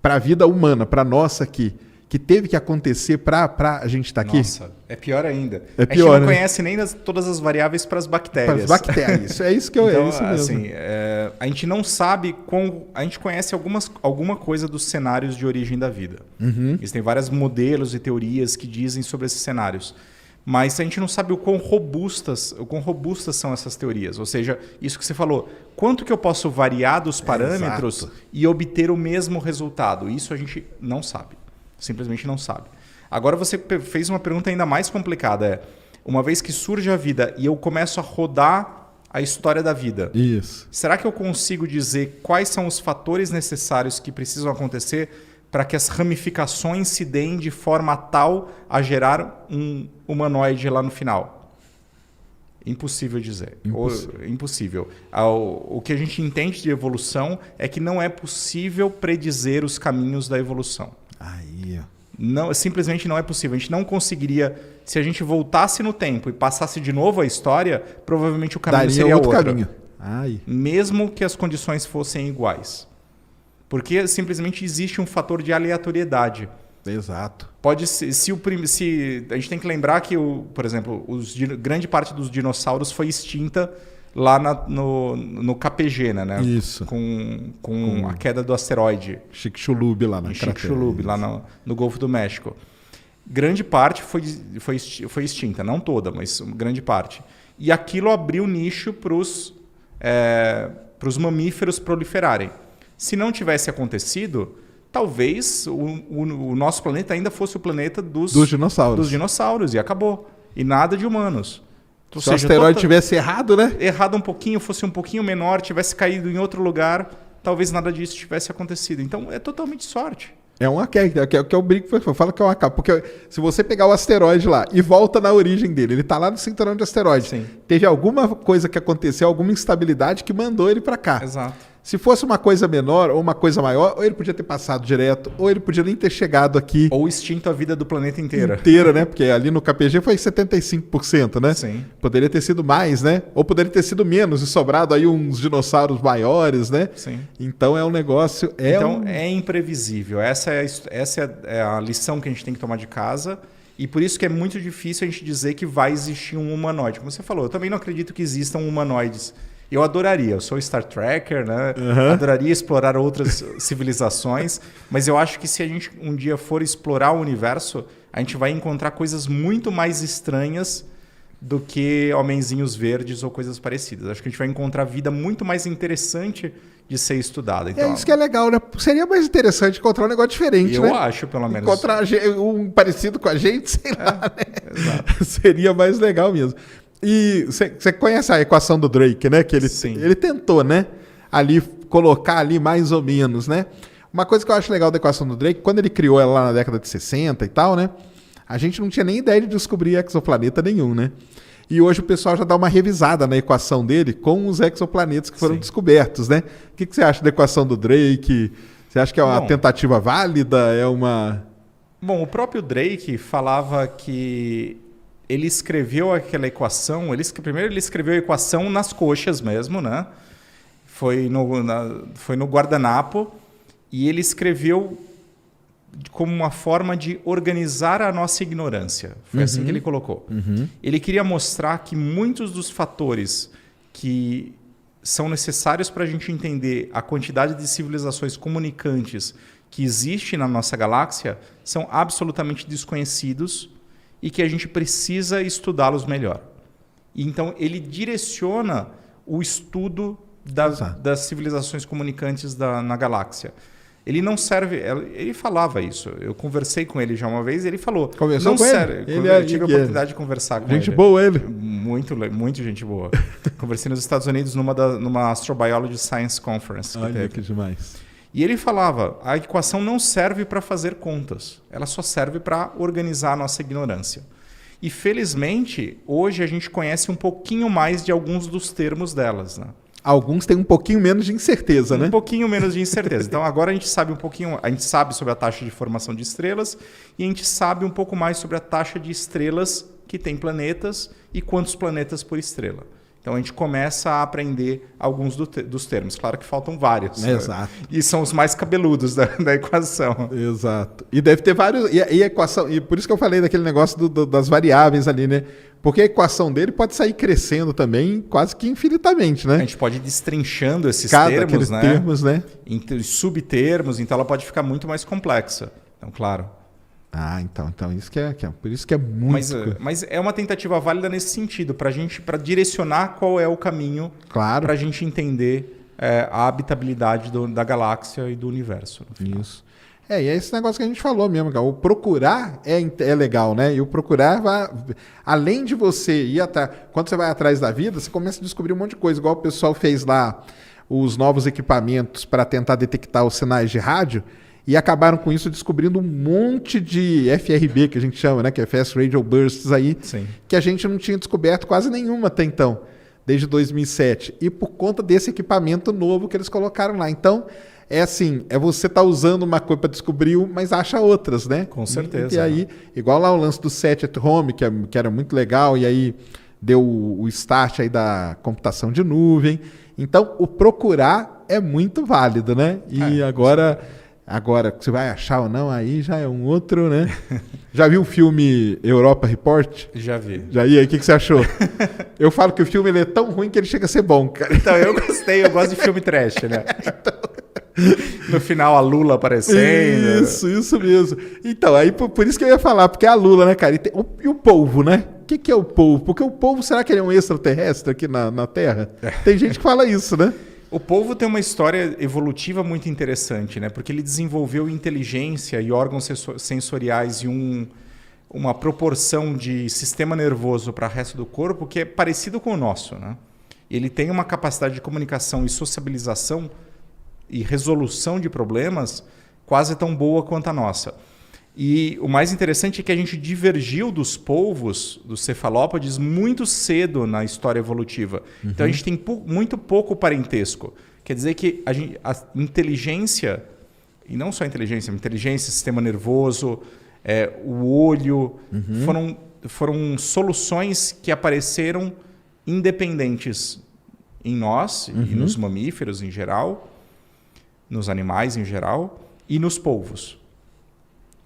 para a vida humana, para a nossa aqui, que teve que acontecer para a gente estar aqui? Nossa, é pior ainda. É pior, a gente não né? conhece nem todas as variáveis para as bactérias. Para as bactérias, é isso que eu... Então, é isso mesmo. assim, a gente não sabe a gente conhece alguma coisa dos cenários de origem da vida. Existem vários modelos e teorias que dizem sobre esses cenários. Mas a gente não sabe o quão robustas são essas teorias. Ou seja, isso que você falou, quanto que eu posso variar dos parâmetros e obter o mesmo resultado? Isso a gente não sabe. Simplesmente não sabe. Agora você fez uma pergunta ainda mais complicada. Uma vez que surge a vida e eu começo a rodar a história da vida, será que eu consigo dizer quais são os fatores necessários que precisam acontecer para que as ramificações se deem de forma tal a gerar um humanoide lá no final? Impossível dizer. Impossível. O que a gente entende de evolução é que não é possível predizer os caminhos da evolução. Aí, ó. Não, simplesmente não é possível. A gente não conseguiria... Se a gente voltasse no tempo e passasse de novo a história, provavelmente o caminho seria outro. Caminho. Mesmo que as condições fossem iguais. Porque simplesmente existe um fator de aleatoriedade. Exato. Pode ser, se a gente tem que lembrar que, por exemplo, grande parte dos dinossauros foi extinta lá no KPG, né? Isso. Com a queda do asteroide. Chicxulub lá na Chicxulub, lá no Golfo do México. Grande parte foi extinta, não toda, mas grande parte. E aquilo abriu nicho para os mamíferos proliferarem. Se não tivesse acontecido, talvez o nosso planeta ainda fosse o planeta dos dinossauros. E acabou. e nada de humanos. Ou Se o asteroide tota- tivesse errado, né? errado um pouquinho, fosse um pouquinho menor, tivesse caído em outro lugar, talvez nada disso tivesse acontecido. Então é totalmente sorte. É uma que é o brinco, eu falo que é uma capa. Porque se você pegar o asteroide lá e volta na origem dele, ele tá lá no cinturão de asteroide. Sim. Teve alguma coisa que aconteceu, alguma instabilidade que mandou ele para cá. Exato. Se fosse uma coisa menor ou uma coisa maior, ou ele podia ter passado direto, ou ele podia nem ter chegado aqui Ou extinto a vida do planeta inteira. inteira, né? Porque ali no KPG foi 75%, né? Sim. Poderia ter sido mais, né? Ou poderia ter sido menos e sobrado aí uns dinossauros maiores, né? Sim. Então é um negócio... É imprevisível. Essa é a lição que a gente tem que tomar de casa. E por isso que é muito difícil a gente dizer que vai existir um humanoide. Como você falou, eu também não acredito que existam humanoides. Eu adoraria, eu sou Star Trekker, né? Adoraria explorar outras civilizações, mas eu acho que se a gente um dia for explorar o universo, a gente vai encontrar coisas muito mais estranhas do que homenzinhos verdes ou coisas parecidas. Acho que a gente vai encontrar vida muito mais interessante de ser estudada. Então, É isso que é legal, né? Seria mais interessante encontrar um negócio diferente, né? eu acho, pelo menos. Encontrar um parecido com a gente, sei lá, né? Exato. Seria mais legal mesmo. E você conhece a equação do Drake, né? Que Sim. ele tentou, né? Ali, colocar ali mais ou menos, né? Uma coisa que eu acho legal da equação do Drake, quando ele criou ela lá na década de 60 e tal, né? A gente não tinha nem ideia de descobrir exoplaneta nenhum, né? E hoje o pessoal já dá uma revisada na equação dele com os exoplanetas que foram Sim. descobertos, né? O que você acha da equação do Drake? Você acha que é uma Bom, tentativa válida? É uma... Bom, o próprio Drake falava que ele escreveu aquela equação. Primeiro ele escreveu a equação nas coxas mesmo, né? Foi no guardanapo. E ele escreveu como uma forma de organizar a nossa ignorância. Foi assim que ele colocou. Ele queria mostrar que muitos dos fatores que são necessários para a gente entender a quantidade de civilizações comunicantes que existe na nossa galáxia são absolutamente desconhecidos e que a gente precisa estudá-los melhor. E então ele direciona o estudo das civilizações comunicantes na galáxia. Ele não serve... Ele falava isso. Eu conversei com ele já uma vez e ele falou... Conversou não com serve. ele? Eu tive a oportunidade de conversar com ele. Gente boa ele. Muito gente boa. Conversei nos Estados Unidos numa Astrobiology Science Conference. Olha que demais. E ele falava, a equação não serve para fazer contas. Ela só serve para organizar a nossa ignorância. E, felizmente, hoje a gente conhece um pouquinho mais de alguns dos termos delas, né? Alguns têm um pouquinho menos de incerteza, né? Um pouquinho menos de incerteza. Então, agora a gente sabe um pouquinho... A gente sabe sobre a taxa de formação de estrelas e a gente sabe um pouco mais sobre a taxa de estrelas que tem planetas e quantos planetas por estrela. Então, a gente começa a aprender alguns dos termos. Claro que faltam vários. Né? Exato. E são os mais cabeludos da equação. Exato. E deve ter vários... E a equação... E por isso que eu falei daquele negócio das variáveis ali, né? Porque a equação dele pode sair crescendo também quase que infinitamente, né? A gente pode ir destrinchando esses Aqueles termos, né? termos, né? Em subtermos, então ela pode ficar muito mais complexa. Então, claro. Ah, então isso que é por isso que é muito... Mas é uma tentativa válida nesse sentido, para direcionar qual é o caminho Claro. para a gente entender a habitabilidade da galáxia e do universo. No final. Isso. E é esse negócio que a gente falou mesmo, cara. O procurar é legal, né? E o procurar vai... Além de você ir atrás... Quando você vai atrás da vida, você começa a descobrir um monte de coisa. Igual o pessoal fez lá os novos equipamentos para tentar detectar os sinais de rádio e acabaram com isso descobrindo um monte de FRB, que a gente chama, né? Que é Fast Radio Bursts aí. Sim. Que a gente não tinha descoberto quase nenhuma até então, desde 2007. E por conta desse equipamento novo que eles colocaram lá. Então... É assim, você tá usando uma coisa para descobrir, mas acha outras, né? Com certeza. E aí, igual lá o lance do Set at Home, que era muito legal, e aí deu o start aí da computação de nuvem. Então, o procurar é muito válido, né? E agora, você vai achar ou não, aí já é um outro, né? Já viu o filme Europa Report? Já vi. Já ia? O que você achou? Eu falo que o filme ele é tão ruim que ele chega a ser bom, cara. Então, eu gostei, eu gosto de filme trash, né? No final, a Lula aparecendo. Isso mesmo. Então, aí por isso que eu ia falar, porque é a Lula, né, cara? E o polvo, né? O que é o polvo? Porque o polvo, será que ele é um extraterrestre aqui na Terra? Tem gente que fala isso, né? O polvo tem uma história evolutiva muito interessante, né? Porque ele desenvolveu inteligência e órgãos sensoriais uma proporção de sistema nervoso para o resto do corpo que é parecido com o nosso, né? Ele tem uma capacidade de comunicação e sociabilização e resolução de problemas quase tão boa quanto a nossa. E o mais interessante é que a gente divergiu dos polvos, dos cefalópodes, muito cedo na história evolutiva. Então a gente tem muito pouco parentesco. Quer dizer que a inteligência, e não só a inteligência, sistema nervoso, o olho, foram soluções que apareceram independentes em nós e nos mamíferos em geral, nos animais em geral e nos polvos.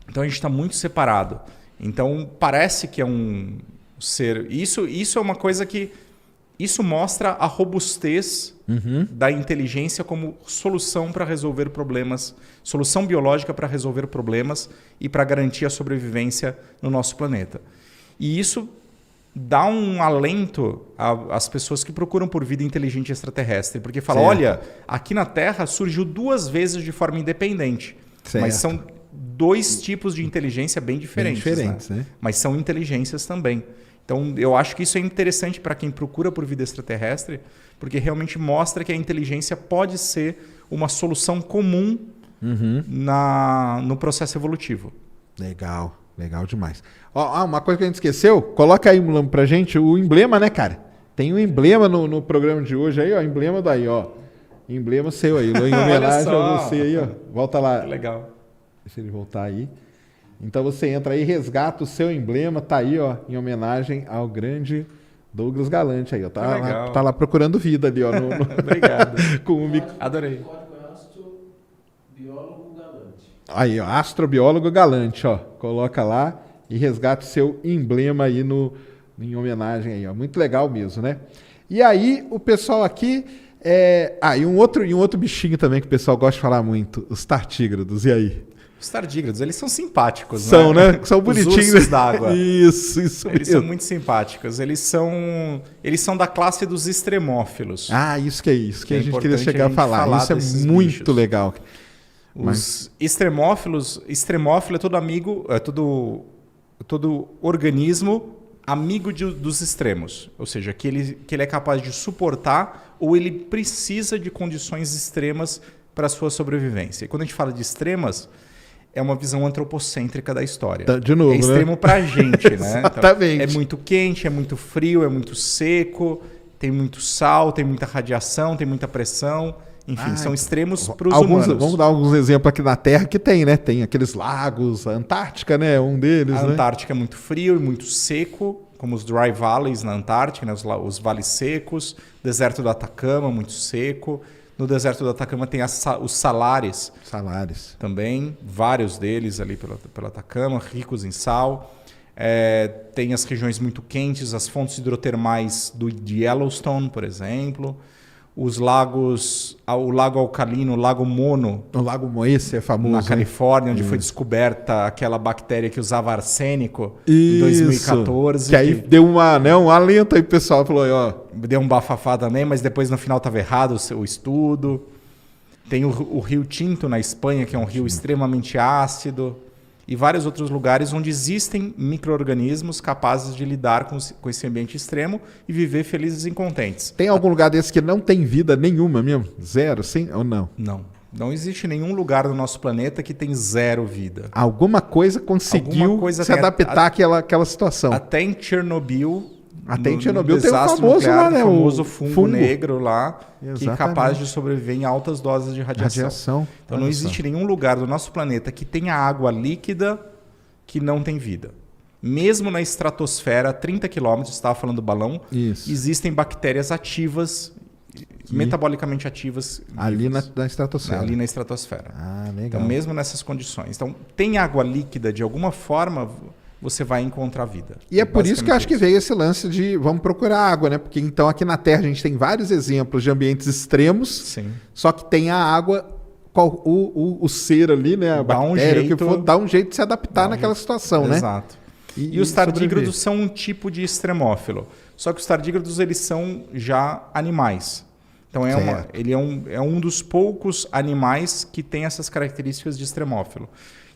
Então a gente está muito separado. Então parece que é um ser... Isso é uma coisa que... Isso mostra a robustez da inteligência como solução para resolver problemas, solução biológica para resolver problemas e para garantir a sobrevivência no nosso planeta. E isso dá um alento às pessoas que procuram por vida inteligente extraterrestre, porque fala, olha, aqui na Terra surgiu 2 vezes de forma independente, mas são 2 tipos de inteligência bem diferentes, né? Mas são inteligências também. Então, eu acho que isso é interessante para quem procura por vida extraterrestre, porque realmente mostra que a inteligência pode ser uma solução comum no processo evolutivo. Legal, legal demais. Uma coisa que a gente esqueceu, coloca aí pra gente o emblema, né, cara? Tem um emblema no programa de hoje aí, ó, emblema daí, ó. Emblema seu aí, em homenagem a você aí, ó. Volta lá. Que legal. Deixa ele voltar aí. Então você entra aí, resgata o seu emblema, tá aí, ó, em homenagem ao grande Douglas Galante aí, ó. Tá lá procurando vida ali, ó. Obrigado. Adorei. Astrobiólogo Galante. Aí, ó, astrobiólogo Galante, ó. Coloca lá e resgata o seu emblema aí em homenagem aí, ó. Muito legal mesmo, né? E aí, o pessoal aqui... e um outro bichinho também que o pessoal gosta de falar muito, os tartígrados. E aí? Os tardígrados, eles são simpáticos, são, né? São bonitinhos. Os ursos d'água. Isso Eles mesmo. são muito simpáticos. Eles são da classe dos extremófilos. Isso que a gente queria chegar a falar. Isso é muito legal. Os extremófilos, extremófilo é todo amigo, todo organismo amigo dos extremos. Ou seja, que ele é capaz de suportar ou ele precisa de condições extremas para a sua sobrevivência. E quando a gente fala de extremas, é uma visão antropocêntrica da história. De novo, é extremo para a gente, né? Exatamente. Então, é muito quente, é muito frio, é muito seco, tem muito sal, tem muita radiação, tem muita pressão. Enfim, são extremos para os humanos. Vamos dar alguns exemplos aqui na Terra que tem, né? Tem aqueles lagos, a Antártica, né? Um deles, A Antártica é muito frio e muito seco, como os dry valleys na Antártica, né? Os vales secos. Deserto do Atacama, muito seco. No deserto do Atacama tem os salares. Salares. Também, vários deles ali pelo Atacama, ricos em sal. Tem as regiões muito quentes, as fontes hidrotermais de Yellowstone, por exemplo. Os lagos, o Lago Alcalino, o Lago Mono. O Lago Mono, esse é famoso. Na Califórnia, onde foi descoberta aquela bactéria que usava arsênico em 2014. Que aí deu um alento aí, o pessoal falou, ó. Deu um bafafá também, mas depois no final estava errado o estudo. Tem o Rio Tinto na Espanha, que é um rio extremamente ácido. E vários outros lugares onde existem micro-organismos capazes de lidar com esse ambiente extremo e viver felizes e contentes. Tem algum lugar desse que não tem vida nenhuma mesmo? Zero, sim ou não? Não. Não existe nenhum lugar no nosso planeta que tem zero vida. Alguma coisa conseguiu se adaptar àquela situação. Até em Chernobyl... Até em Chernobyl tem o famoso lá, né? O famoso fungo negro lá, Exatamente. que é capaz de sobreviver em altas doses de radiação. Então não existe nenhum lugar do nosso planeta que tenha água líquida que não tem vida. Mesmo na estratosfera, 30 quilômetros, você estava falando do balão, existem bactérias ativas, metabolicamente ativas. Ali na estratosfera. Ali na estratosfera. Legal. Então mesmo nessas condições. Então tem água líquida de alguma forma... você vai encontrar vida. E é por isso que eu acho que veio esse lance de vamos procurar água, né? Porque então aqui na Terra a gente tem vários exemplos de ambientes extremos, sim, só que tem a água, o ser ali, né? A bactéria, o que for, dá um jeito de se adaptar naquela situação, né? Exato. E os tardígrados são um tipo de extremófilo. Só que os tardígrados, eles são já animais. Então ele é um dos poucos animais que tem essas características de extremófilo.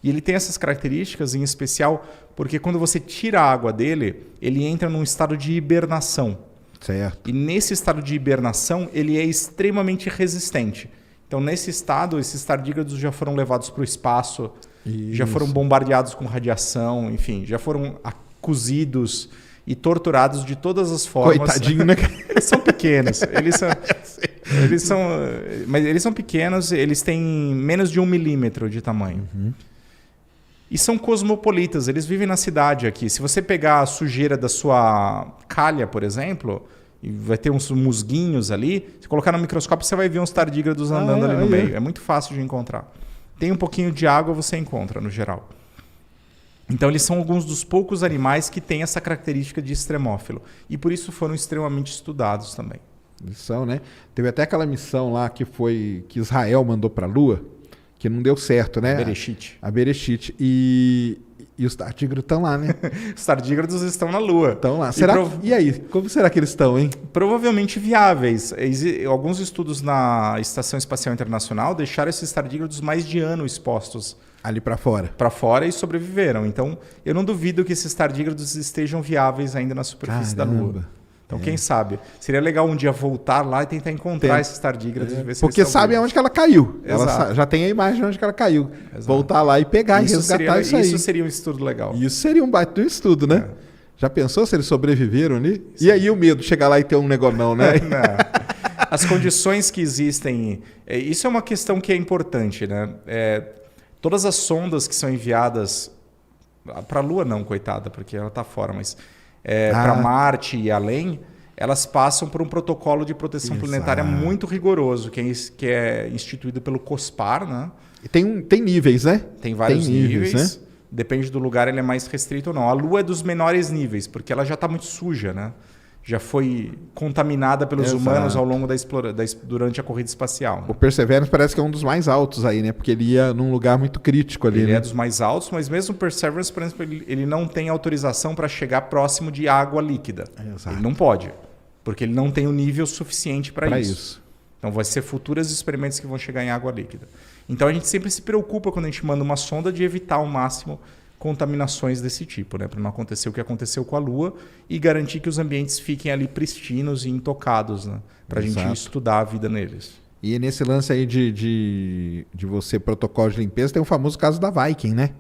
E ele tem essas características, em especial, porque quando você tira a água dele, ele entra num estado de hibernação. Certo. E nesse estado de hibernação, ele é extremamente resistente. Então, nesse estado, esses tardígrados já foram levados para o espaço, já foram bombardeados com radiação, enfim, já foram cozidos e torturados de todas as formas. Coitadinho, né? Eles são pequenos. Mas eles são pequenos, eles têm menos de 1 milímetro de tamanho. E são cosmopolitas, eles vivem na cidade aqui. Se você pegar a sujeira da sua calha, por exemplo, e vai ter uns musguinhos ali, se colocar no microscópio, você vai ver uns tardígrados andando ali no meio. É muito fácil de encontrar. Tem um pouquinho de água, você encontra, no geral. Então, eles são alguns dos poucos animais que têm essa característica de extremófilo. E por isso foram extremamente estudados também. Missão, né? Teve até aquela missão lá que Israel mandou para a Lua, que não deu certo, né? A Bereshit. E os tardígrados estão lá, né? Os tardígrados estão na Lua. Estão lá. E aí? Como será que eles estão, hein? Provavelmente viáveis. Alguns estudos na Estação Espacial Internacional deixaram esses tardígrados mais de ano expostos. Ali para fora. Para fora e sobreviveram. Então, eu não duvido que esses tardígrados estejam viáveis ainda na superfície da Lua. Então, quem sabe? Seria legal um dia voltar lá e tentar encontrar esses tardígrados. Ver se porque sabe onde que ela caiu. Ela já tem a imagem de onde que ela caiu. Exato. Voltar lá e pegar e resgatar isso aí. Isso seria um estudo legal. Isso seria um baita estudo, né? Já pensou se eles sobreviveram ali? Sim. E aí o medo de chegar lá e ter um negócio não, né? Não. As condições que existem... Isso é uma questão que é importante, né? Todas as sondas que são enviadas... Para a Lua não, coitada, porque ela está fora, mas... para Marte e além, elas passam por um protocolo de proteção planetária muito rigoroso, que é instituído pelo COSPAR, né? E tem níveis, né? Tem vários níveis. Né? Depende do lugar, ele é mais restrito ou não. A Lua é dos menores níveis, porque ela já está muito suja, né? Já foi contaminada pelos humanos ao longo durante a corrida espacial. Né? O Perseverance parece que é um dos mais altos aí, né? Porque ele ia num lugar muito crítico ali. Ele é dos mais altos, mas mesmo o Perseverance, por exemplo, ele não tem autorização para chegar próximo de água líquida. Exato. Ele não pode, porque ele não tem o nível suficiente para isso. Então, vai ser futuros experimentos que vão chegar em água líquida. Então, a gente sempre se preocupa quando a gente manda uma sonda de evitar ao máximo contaminações desse tipo, né? Para não acontecer o que aconteceu com a Lua e garantir que os ambientes fiquem ali pristinos e intocados, né? Para a gente estudar a vida neles. E nesse lance aí de você, protocolo de limpeza, tem o famoso caso da Viking, né?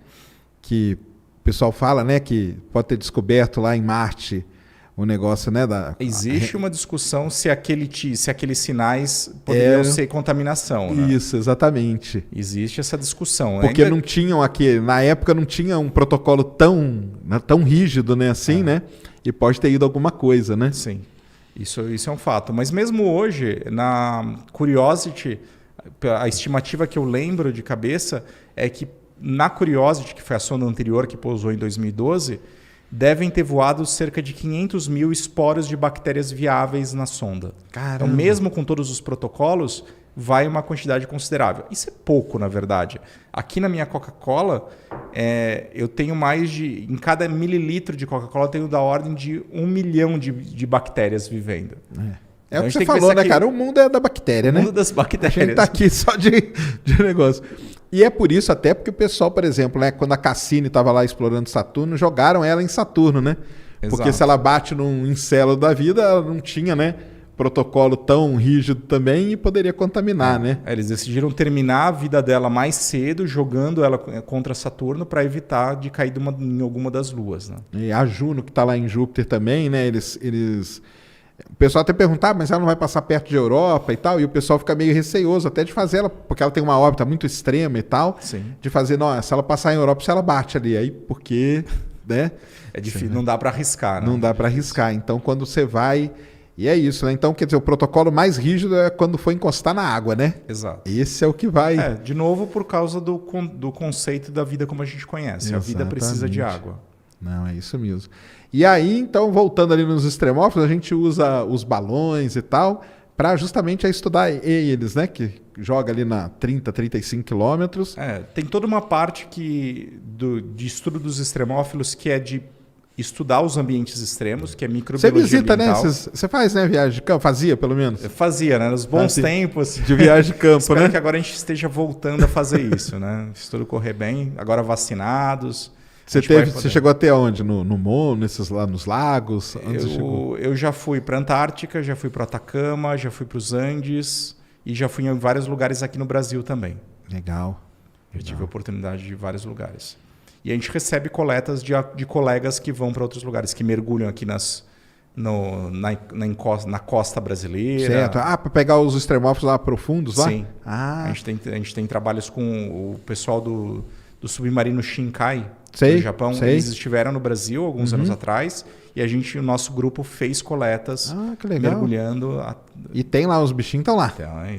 Que o pessoal fala, né, que pode ter descoberto lá em Marte o negócio, né? Existe uma discussão se aqueles sinais poderiam ser contaminação. Né? Isso, exatamente. Existe essa discussão. Porque não tinham na época não tinha um protocolo tão rígido, né, assim, né? E pode ter ido alguma coisa, né? Sim, isso é um fato. Mas mesmo hoje, na Curiosity, a estimativa que eu lembro de cabeça é que na Curiosity, que foi a sonda anterior que pousou em 2012, devem ter voado cerca de 500 mil esporos de bactérias viáveis na sonda. Caramba. Então, mesmo com todos os protocolos, vai uma quantidade considerável. Isso é pouco, na verdade. Aqui na minha Coca-Cola, eu tenho em cada mililitro de Coca-Cola, eu tenho da ordem de 1 milhão de bactérias vivendo. É o que você falou, né, cara? O mundo é da bactéria, né? O mundo das bactérias. A gente tá aqui só de negócio. E é por isso até porque o pessoal, por exemplo, né, quando a Cassini estava lá explorando Saturno, jogaram ela em Saturno, né? Exato. Porque se ela bate num encéfalo da vida, ela não tinha, né, protocolo tão rígido também e poderia contaminar, né? Eles decidiram terminar a vida dela mais cedo, jogando ela contra Saturno para evitar de cair em alguma das luas, né? E a Juno, que está lá em Júpiter também, né? O pessoal até pergunta, mas ela não vai passar perto de Europa e tal, e o pessoal fica meio receoso até de fazer ela, porque ela tem uma órbita muito extrema e tal, Sim. De fazer, não, se ela passar em Europa, se ela bate ali, aí porque, né? É difícil, não dá para arriscar, né? Não dá para arriscar, então quando você vai, e é isso, né? Então, quer dizer, o protocolo mais rígido é quando for encostar na água, né? Exato. Esse é o que vai... de novo, por causa do conceito da vida como a gente conhece, Exatamente. A vida precisa de água. Não, é isso mesmo. E aí, então, voltando ali nos extremófilos, a gente usa os balões e tal para justamente estudar eles, né? Que joga ali na 35 quilômetros. Tem toda uma parte de estudo dos extremófilos que é de estudar os ambientes extremos, que é Você microbiologia visita, né? ambiental. Você faz, né, viagem de campo? Fazia, pelo menos? Eu fazia, né? Nos bons Fazia. tempos. De viagem de campo, Espero né? que agora a gente esteja voltando a fazer isso, né? Se tudo correr bem, agora vacinados. Você chegou até onde? No morro, lá nos lagos? Onde você chegou? Eu já fui para a Antártica, já fui para o Atacama, já fui para os Andes e já fui em vários lugares aqui no Brasil também. Legal. Eu tive a oportunidade de ir em vários lugares. E a gente recebe coletas de colegas que vão para outros lugares, que mergulham aqui na costa brasileira. Certo. Ah, para pegar os extremófilos lá profundos lá? Sim. Ah, A gente tem trabalhos com o pessoal do submarino Shinkai, sei, do Japão. sei. Eles estiveram no Brasil alguns anos atrás e o nosso grupo fez coletas que legal. mergulhando. E tem lá, os bichinhos estão lá?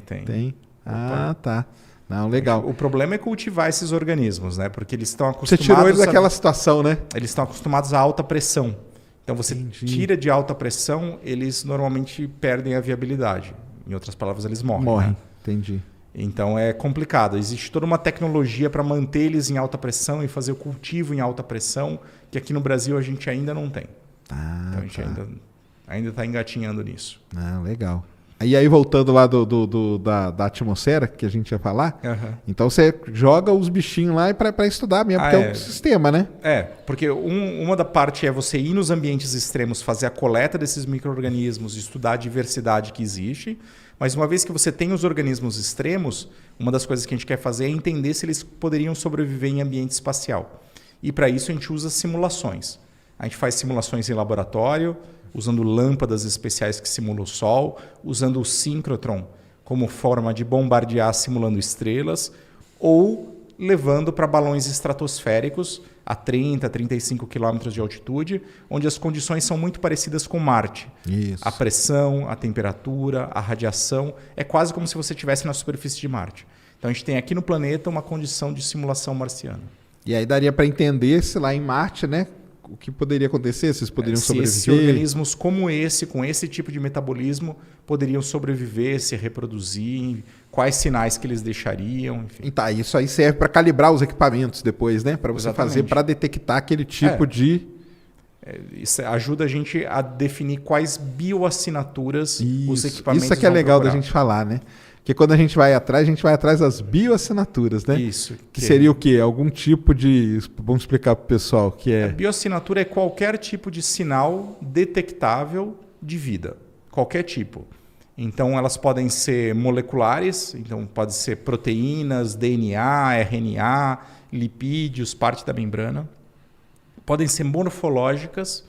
Tem. Ah, tá. Não, legal. O problema é cultivar esses organismos, né? Porque eles estão Você acostumados tirou eles daquela situação, né? Eles estão acostumados a alta pressão. Então você tira de alta pressão, eles normalmente perdem a viabilidade. Em outras palavras, eles morrem. Né? Entendi. Então é complicado. Existe toda uma tecnologia para manter eles em alta pressão e fazer o cultivo em alta pressão, que aqui no Brasil a gente ainda não tem. Então a gente ainda está engatinhando nisso. Ah, legal. E aí, voltando lá da atmosfera, que a gente ia falar, então você joga os bichinhos lá para estudar mesmo, porque é um sistema, né? Porque uma da parte é você ir nos ambientes extremos, fazer a coleta desses micro-organismos, estudar a diversidade que existe, mas uma vez que você tem os organismos extremos, uma das coisas que a gente quer fazer é entender se eles poderiam sobreviver em ambiente espacial. E para isso a gente usa simulações. A gente faz simulações em laboratório, usando lâmpadas especiais que simulam o Sol, usando o síncrotron como forma de bombardear simulando estrelas, ou levando para balões estratosféricos a 30, 35 quilômetros de altitude, onde as condições são muito parecidas com Marte. Isso. A pressão, a temperatura, a radiação, é quase como se você estivesse na superfície de Marte. Então a gente tem aqui no planeta uma condição de simulação marciana. E aí daria para entender se lá em Marte, né? O que poderia acontecer, se eles poderiam sobreviver. Se organismos como esse, com esse tipo de metabolismo, poderiam sobreviver, se reproduzir, quais sinais que eles deixariam, enfim. Tá, isso aí serve para calibrar os equipamentos depois, né? Para você fazer, para detectar aquele tipo de... Isso ajuda a gente a definir quais bioassinaturas os equipamentos Isso é que é legal procurar. da gente falar, né? Porque quando a gente vai atrás das bioassinaturas, né? Isso. Que seria o quê? Algum tipo de... Vamos explicar para o pessoal que é... A bioassinatura é qualquer tipo de sinal detectável de vida. Qualquer tipo. Então, elas podem ser moleculares, então pode ser proteínas, DNA, RNA, lipídios, parte da membrana. Podem ser morfológicas,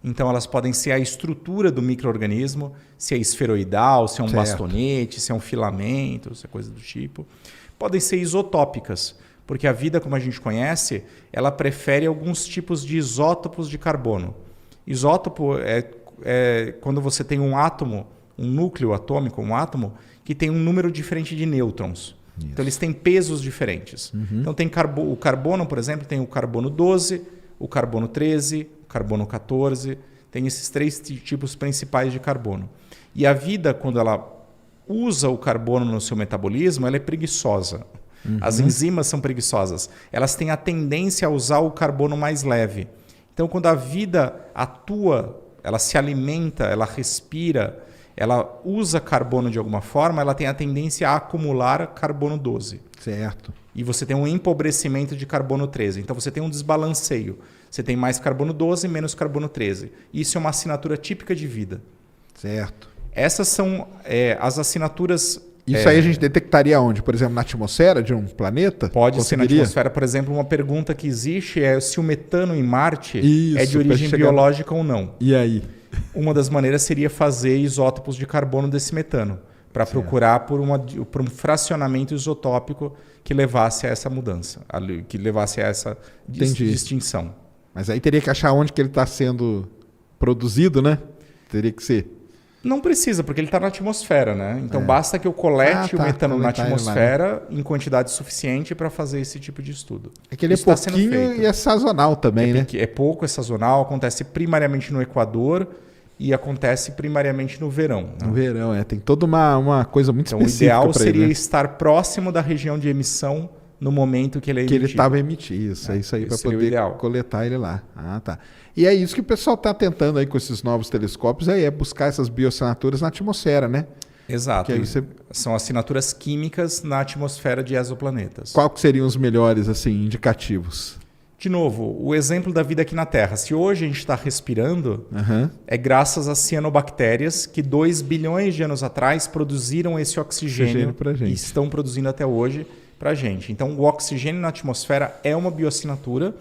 então elas podem ser a estrutura do micro-organismo, se é esferoidal, se é um bastonete, se é um filamento, se é coisa do tipo. Podem ser isotópicas, porque a vida, como a gente conhece, ela prefere alguns tipos de isótopos de carbono. Isótopo é quando você tem um átomo, um núcleo atômico, um átomo, que tem um número diferente de nêutrons. Isso. Então eles têm pesos diferentes. Então tem o carbono, por exemplo, tem o carbono 12, o carbono 13, o carbono 14, tem esses 3 tipos principais de carbono. E a vida, quando ela usa o carbono no seu metabolismo, ela é preguiçosa. As enzimas são preguiçosas. Elas têm a tendência a usar o carbono mais leve. Então, quando a vida atua, ela se alimenta, ela respira, ela usa carbono de alguma forma, ela tem a tendência a acumular carbono 12. Certo. E você tem um empobrecimento de carbono 13. Então você tem um desbalanceio. Você tem mais carbono 12 e menos carbono 13. Isso é uma assinatura típica de vida. Certo. Essas são as assinaturas... Isso aí a gente detectaria onde? Por exemplo, na atmosfera de um planeta? Pode ser na atmosfera. Por exemplo, uma pergunta que existe é se o metano em Marte é de origem biológica ou não. E aí? Uma das maneiras seria fazer isótopos de carbono desse metano, para procurar por um fracionamento isotópico que levasse a essa mudança, que levasse a essa distinção. Mas aí teria que achar onde que ele está sendo produzido, né? Teria que ser. Não precisa, porque ele está na atmosfera, né? Então basta que eu colete o metano na atmosfera em quantidade suficiente para fazer esse tipo de estudo. É que ele é pouquinho e é sazonal também, né? É pouco, é sazonal, acontece primariamente no Equador e acontece primariamente no verão. Né? No verão, tem toda uma coisa muito específica. O ideal pra seria ele, né? estar próximo da região de emissão no momento que ele é Que ele emitido. estava emitindo. Isso aí para esse seria o poder ideal. coletar ele lá. Ah, tá. E é isso que o pessoal está tentando aí com esses novos telescópios, aí é buscar essas bioassinaturas na atmosfera, né? Exato. Que aí você... São assinaturas químicas na atmosfera de exoplanetas. Qual que seriam os melhores assim indicativos? De novo, o exemplo da vida aqui na Terra. Se hoje a gente está respirando, Aham. é graças às cianobactérias que 2 bilhões de anos atrás produziram esse oxigênio Oxigênio pra gente. e estão produzindo até hoje para a gente. Então, o oxigênio na atmosfera é uma bioassinatura,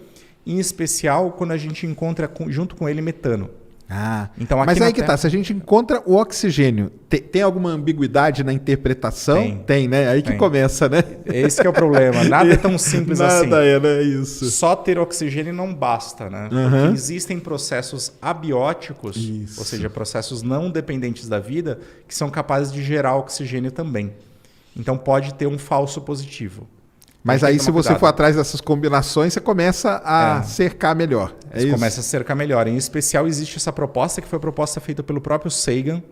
em especial quando a gente encontra junto com ele metano. Ah, Então, aqui mas na aí que Terra- tá, se a gente encontra o oxigênio, tem alguma ambiguidade na interpretação? Tem. Né? Aí que Tem. começa, né? Esse que é o problema. Nada é tão simples assim. Nada é, né? Isso. Só ter oxigênio não basta, né? Aham. Porque existem processos abióticos, Isso. ou seja, processos não dependentes da vida, que são capazes de gerar oxigênio também. Então pode ter um falso positivo. Mas Tem que aí, se tomar você cuidado. for atrás dessas combinações, você começa a É. cercar melhor. É Você isso? começa a cercar melhor. Em especial, existe essa proposta, que foi a proposta feita pelo próprio Sagan,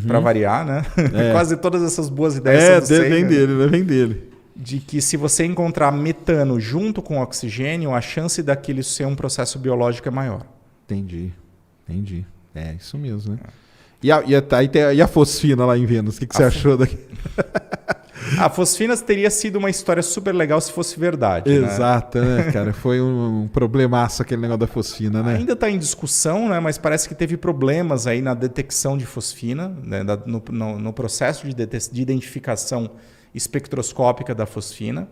para variar, né? Quase todas essas boas ideias são do Sagan. vem dele, né? Vem dele. De que se você encontrar metano junto com oxigênio, a chance daquele ser um processo biológico é maior. Entendi. É isso mesmo, né? E a fosfina lá em Vênus? O que você achou daqui? A fosfina teria sido uma história super legal se fosse verdade. Né? Exato, né, cara? Foi um problemaço aquele negócio da fosfina, né? Ainda está em discussão, né? Mas parece que teve problemas aí na detecção de fosfina, né? no processo de identificação espectroscópica da fosfina.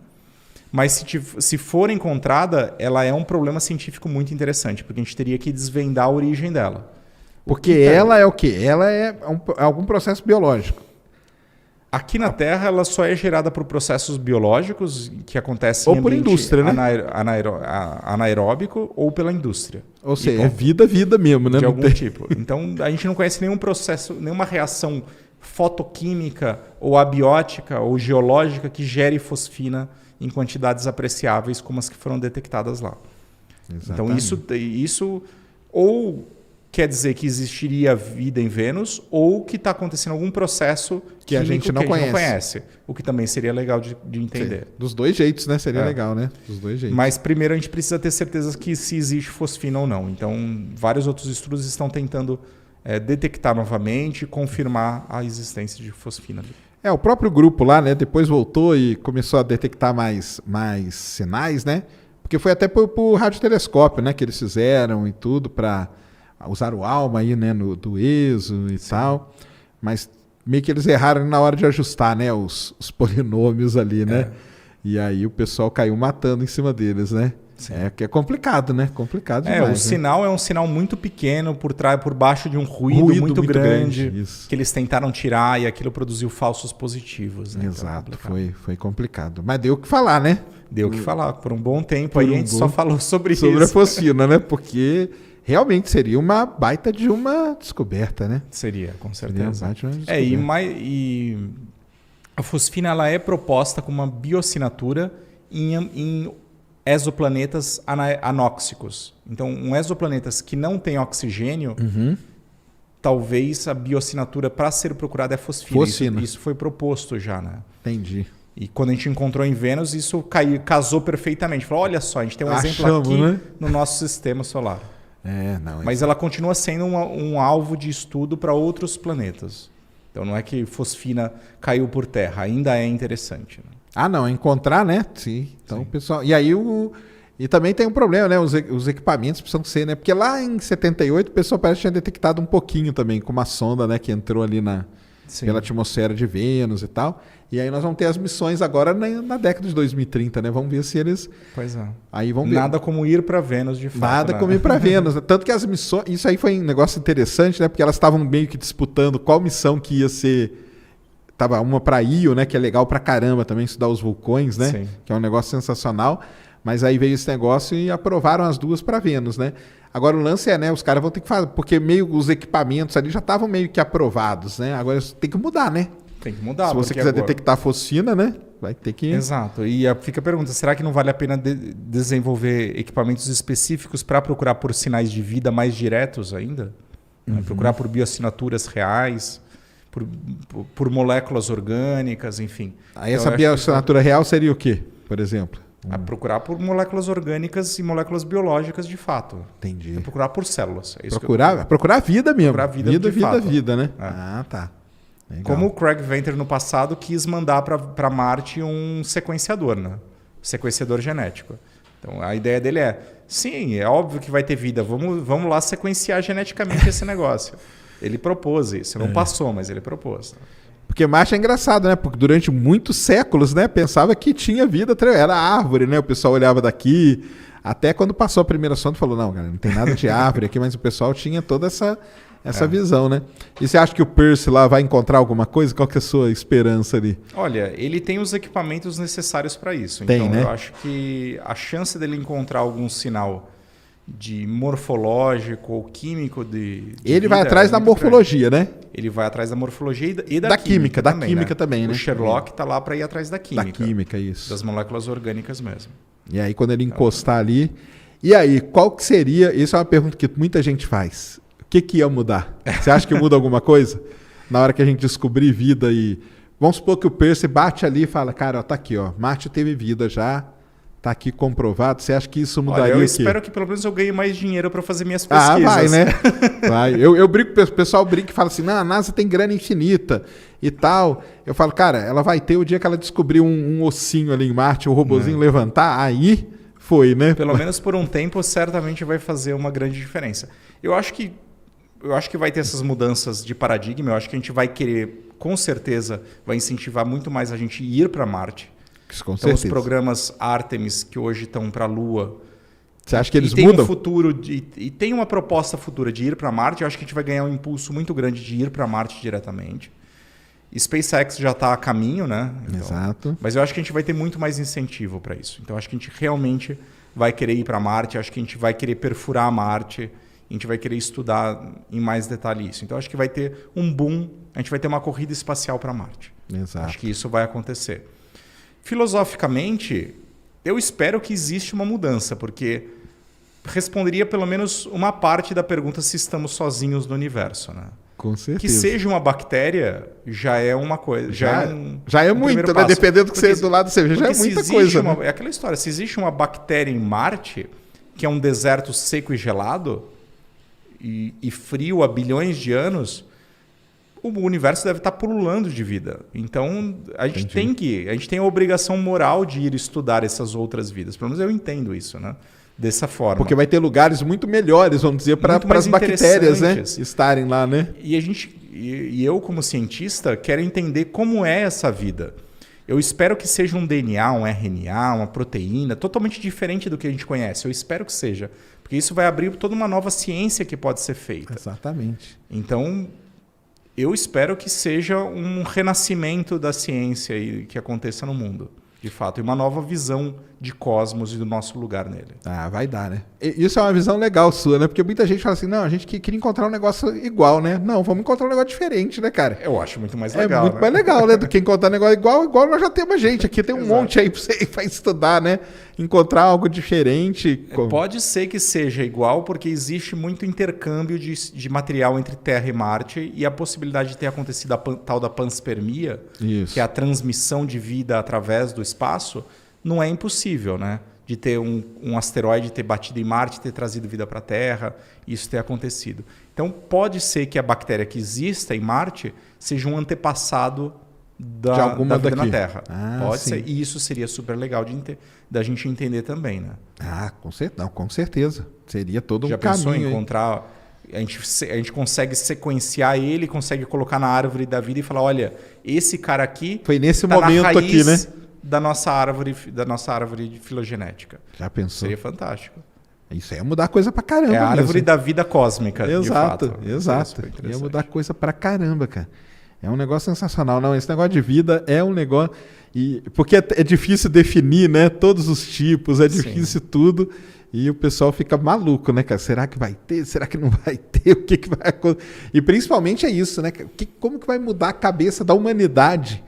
Mas se for encontrada, ela é um problema científico muito interessante, porque a gente teria que desvendar a origem dela. Porque ela é o quê? Ela é algum processo biológico. Aqui na Terra, ela só é gerada por processos biológicos que acontecem Ou em por ambiente indústria, né? anaeróbico ou pela indústria. Ou E seja, é ponto. vida mesmo, né? De Não algum tem- tipo. Então, a gente não conhece nenhum processo, nenhuma reação fotoquímica ou abiótica ou geológica que gere fosfina em quantidades apreciáveis como as que foram detectadas lá. Então, Exatamente. isso ou quer dizer que existiria vida em Vênus ou que está acontecendo algum processo Que a químico gente não que a gente não conhece. conhece. O que também seria legal de entender. Dos dois jeitos, né? Seria É. legal, né? Dos dois jeitos. Mas primeiro a gente precisa ter certeza que se existe fosfina ou não. Então, vários outros estudos estão tentando detectar novamente e confirmar a existência de fosfina. O próprio grupo lá, né? Depois voltou e começou a detectar mais sinais, né? Porque foi até por radiotelescópio, né? Que eles fizeram e tudo para usar o ALMA aí, né? Do ESO e tal. Mas meio que eles erraram na hora de ajustar, né? Os polinômios ali, né? E aí o pessoal caiu matando em cima deles, né? Sim. Que é complicado, né? Complicado demais. O né? sinal é um sinal muito pequeno por baixo de um ruído muito grande Isso. que eles tentaram tirar e aquilo produziu falsos positivos. Né? Então, é Exato, complicado. foi complicado. Mas deu o que falar, né? Deu o que falar. Por um bom tempo Por aí um a gente bom- só falou sobre Sobre a isso. fosfina, né? Porque realmente seria uma baita de uma descoberta, né? Seria, com Seria uma certeza. baita de uma E descoberta. a fosfina ela é proposta como uma bioassinatura em exoplanetas anóxicos. Então, exoplanetas que não têm oxigênio, Uhum. talvez a bioassinatura para ser procurada é fosfina. Fosfina. Isso foi proposto já, né? Entendi. E quando a gente encontrou em Vênus, isso casou perfeitamente. Falou, olha só, a gente tem um exemplo Achamos, aqui né? no nosso sistema solar. Não. Mas ela continua sendo um alvo de estudo para outros planetas. Então não é que fosfina caiu por terra, ainda é interessante. Né? Não, encontrar, né? Sim. Então, pessoal. E aí e também tem um problema, né? Os equipamentos precisam ser, né? Porque lá em 78 o pessoal parece que tinha detectado um pouquinho também, com uma sonda, né? Que entrou ali pela atmosfera de Vênus e tal. E aí nós vamos ter as missões agora na década de 2030, né? Vamos ver se eles... Pois é. Aí vamos ver. Nada como ir para Vênus de fato. Nada né? como ir para Vênus. Tanto que as missões... Isso aí foi um negócio interessante, né? Porque elas estavam meio que disputando qual missão que ia ser... Tava uma para Io, né? Que é legal pra caramba também, estudar os vulcões, né? Sim. Que é um negócio sensacional. Mas aí veio esse negócio e aprovaram as duas para Vênus, né? Agora o lance é, né? Os caras vão ter que fazer... Porque meio os equipamentos ali já estavam meio que aprovados, né? Agora tem que mudar, né? Tem que mudar. Se você porque quiser agora... detectar fosfina, né? Vai ter que... Exato. E fica a pergunta, será que não vale a pena desenvolver equipamentos específicos para procurar por sinais de vida mais diretos ainda? Né? Procurar por bioassinaturas reais, por moléculas orgânicas, enfim. Aí Eu essa acho bioassinatura real seria o quê? por exemplo? A procurar por moléculas orgânicas e moléculas biológicas de fato. Entendi. É procurar por células. É isso Procurar vida mesmo. Procurar vida, né? É. Ah, tá. Legal. Como o Craig Venter no passado quis mandar para Marte um sequenciador, né? Sequenciador genético. Então a ideia dele é, sim, é óbvio que vai ter vida, vamos lá sequenciar geneticamente esse negócio. Ele propôs isso, não passou, mas ele propôs. Porque Marte é engraçado, né? Porque durante muitos séculos, né, pensava que tinha vida, era árvore, né? O pessoal olhava daqui, até quando passou a primeira sonda, falou, não, cara, não tem nada de árvore aqui, mas o pessoal tinha toda essa visão, né? E você acha que o Percy lá vai encontrar alguma coisa? Qual que é a sua esperança ali? Olha, ele tem os equipamentos necessários para isso. Tem, então, né? eu acho que a chance dele encontrar algum sinal de morfológico ou químico de ele vai vida atrás é da muito morfologia, grande. né? Ele vai atrás da morfologia e da química também, também, né? O Sherlock está lá para ir atrás da química. Da química, isso. Das moléculas orgânicas mesmo. E aí, quando ele encostar ali... E aí, qual que seria... Isso é uma pergunta que muita gente faz. O que ia mudar? Você acha que muda alguma coisa? Na hora que a gente descobrir vida e... Vamos supor que o Percy bate ali e fala, cara, ó, tá aqui, ó. Marte teve vida já, tá aqui comprovado. Você acha que isso mudaria o quê? Eu espero que pelo menos eu ganhe mais dinheiro para fazer minhas pesquisas. Vai, né? Vai. Eu brinco, o pessoal brinca e fala assim, não, a NASA tem grana infinita e tal. Eu falo, cara, ela vai ter o dia que ela descobrir um ossinho ali em Marte, o robozinho levantar, aí foi, né? Pelo menos por um tempo, certamente vai fazer uma grande diferença. Eu acho que vai ter essas mudanças de paradigma. Eu acho que a gente vai querer, com certeza, vai incentivar muito mais a gente ir para Marte. Com então, os programas Artemis, que hoje estão para a Lua... Você acha que eles tem mudam? Um futuro e tem uma proposta futura de ir para Marte. Eu acho que a gente vai ganhar um impulso muito grande de ir para Marte diretamente. SpaceX já está a caminho, né? Então, exato. Mas eu acho que a gente vai ter muito mais incentivo para isso. Então, acho que a gente realmente vai querer ir para Marte. Acho que a gente vai querer perfurar Marte. A gente vai querer estudar em mais detalhe isso. Então, acho que vai ter um boom. A gente vai ter uma corrida espacial para Marte. Exato. Acho que isso vai acontecer. Filosoficamente, eu espero que exista uma mudança, porque responderia pelo menos uma parte da pergunta se estamos sozinhos no universo, né? Com certeza. Que seja uma bactéria já é uma coisa. Já é muito, né? Dependendo do que você do lado você vê, já é muita coisa. Né? É aquela história. Se existe uma bactéria em Marte, que é um deserto seco e gelado, e frio há bilhões de anos, o universo deve estar pululando de vida. Então, a gente tem a obrigação moral de ir estudar essas outras vidas. Pelo menos eu entendo isso, né? Dessa forma. Porque vai ter lugares muito melhores, vamos dizer, para as bactérias, né? Estarem lá, né? E eu, como cientista, quero entender como é essa vida. Eu espero que seja um DNA, um RNA, uma proteína, totalmente diferente do que a gente conhece. Eu espero que seja. Porque isso vai abrir toda uma nova ciência que pode ser feita. Exatamente. Então, eu espero que seja um renascimento da ciência e que aconteça no mundo, de fato, e uma nova visão de cosmos e do nosso lugar nele. Ah, vai dar, né? Isso é uma visão legal sua, né? Porque muita gente fala assim, não, a gente queria encontrar um negócio igual, né? Não, vamos encontrar um negócio diferente, né, cara? Eu acho muito mais legal. É muito mais legal, né? Do que encontrar um negócio igual nós já temos gente. Aqui tem um monte aí pra você vai estudar, né? Encontrar algo diferente. Pode ser que seja igual, porque existe muito intercâmbio de material entre Terra e Marte, e a possibilidade de ter acontecido a tal da panspermia, que é a transmissão de vida através do espaço, não é impossível, né? De ter um asteroide ter batido em Marte, ter trazido vida para a Terra, isso ter acontecido. Então, pode ser que a bactéria que exista em Marte seja um antepassado da vida na Terra. Pode ser. E isso seria super legal da gente entender também, né? Com certeza. Seria todo um caminho. Já pensou em encontrar... A gente consegue sequenciar ele, consegue colocar na árvore da vida e falar, olha, esse cara aqui... Foi nesse momento aqui, né? Da nossa árvore filogenética. Já pensou? Seria fantástico. Isso aí ia mudar coisa pra caramba. É a árvore da vida cósmica, de fato. Exato. Ia mudar coisa pra caramba, cara. É um negócio sensacional. Não, esse negócio de vida é um negócio... Porque é difícil definir, né? Todos os tipos, é difícil tudo. E o pessoal fica maluco, né, cara? Será que vai ter? Será que não vai ter? O que vai acontecer? E principalmente é isso, né? Como que vai mudar a cabeça da humanidade?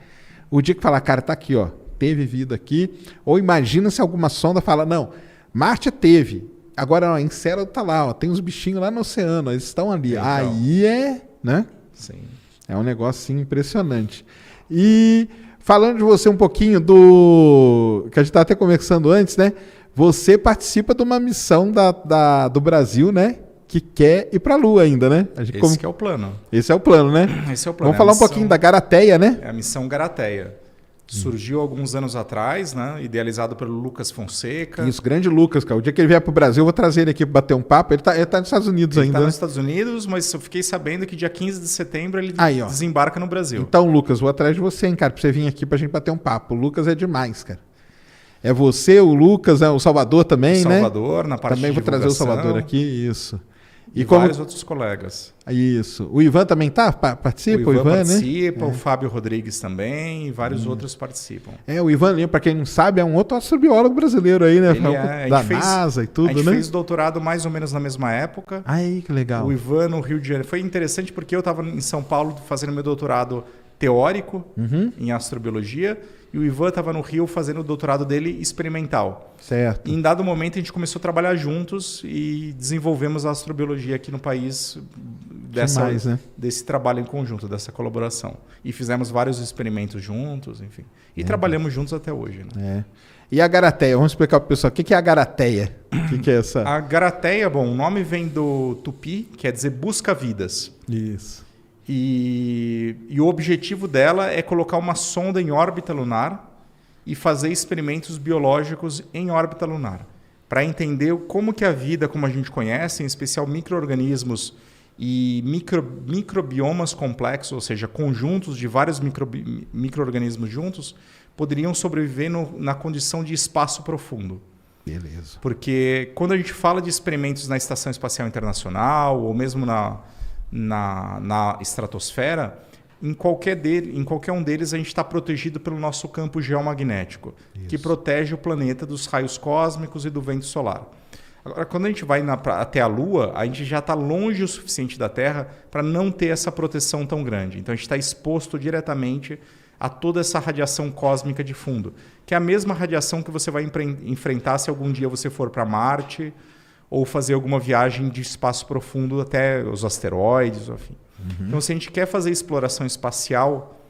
O dia que falar, cara, tá aqui, ó. Teve vida aqui. Ou imagina se alguma sonda fala, não, Marte teve. Agora, ó, Encélado tá lá, ó. Tem uns bichinhos lá no oceano, eles estão ali. Então, aí né? Sim. É um negócio, assim, impressionante. E Falando de você um pouquinho do... que a gente estava até conversando antes, né? Você participa de uma missão do Brasil, né? Que quer ir para a Lua ainda, né? Esse que é o plano. Esse é o plano, né? Esse é o plano. Vamos falar um pouquinho da Garateia, né? É a missão Garateia. Surgiu alguns anos atrás, né? Idealizado pelo Lucas Fonseca. Isso, grande Lucas, cara. O dia que ele vier para o Brasil, eu vou trazer ele aqui para bater um papo. Ele tá nos Estados Unidos ainda, Ele está né? nos Estados Unidos, mas eu fiquei sabendo que dia 15 de setembro ele Aí, ó. desembarca no Brasil. Então, Lucas, vou atrás de você, hein, cara, para você vir aqui para a gente bater um papo. O Lucas é demais, cara. É você, o Lucas, o Salvador também, né? Salvador, na parte também de vou trazer o divulgação. Salvador aqui, isso. E vários outros colegas. Isso. O Ivan também participa? O Ivan né? participa, o Fábio Rodrigues também, e vários outros participam. O Ivan, para quem não sabe, é um outro astrobiólogo brasileiro aí, né? Da NASA e tudo, né? A gente fez doutorado mais ou menos na mesma época. Aí, que legal. O Ivan no Rio de Janeiro. Foi interessante porque eu estava em São Paulo fazendo meu doutorado teórico em astrobiologia e o Ivan estava no Rio fazendo o doutorado dele experimental. Certo. E em dado momento a gente começou a trabalhar juntos e desenvolvemos a astrobiologia aqui no país desse trabalho em conjunto, dessa colaboração. E fizemos vários experimentos juntos, enfim. E trabalhamos juntos até hoje. Né? E a Garateia? Vamos explicar para o pessoal. O que é a Garateia? O que é essa? A Garateia, bom, o nome vem do tupi, quer dizer busca-vidas. Isso. E o objetivo dela é colocar uma sonda em órbita lunar e fazer experimentos biológicos em órbita lunar, para entender como que a vida, como a gente conhece, em especial micro-organismos e microbiomas complexos, ou seja, conjuntos de vários micro-organismos juntos, poderiam sobreviver na condição de espaço profundo. Beleza. Porque quando a gente fala de experimentos na Estação Espacial Internacional ou mesmo na estratosfera, em qualquer um deles a gente está protegido pelo nosso campo geomagnético, que protege o planeta dos raios cósmicos e do vento solar. Agora, quando a gente vai até a Lua, a gente já está longe o suficiente da Terra para não ter essa proteção tão grande. Então a gente está exposto diretamente a toda essa radiação cósmica de fundo, que é a mesma radiação que você vai enfrentar se algum dia você for para Marte ou fazer alguma viagem de espaço profundo até os asteroides, enfim. Então, se a gente quer fazer exploração espacial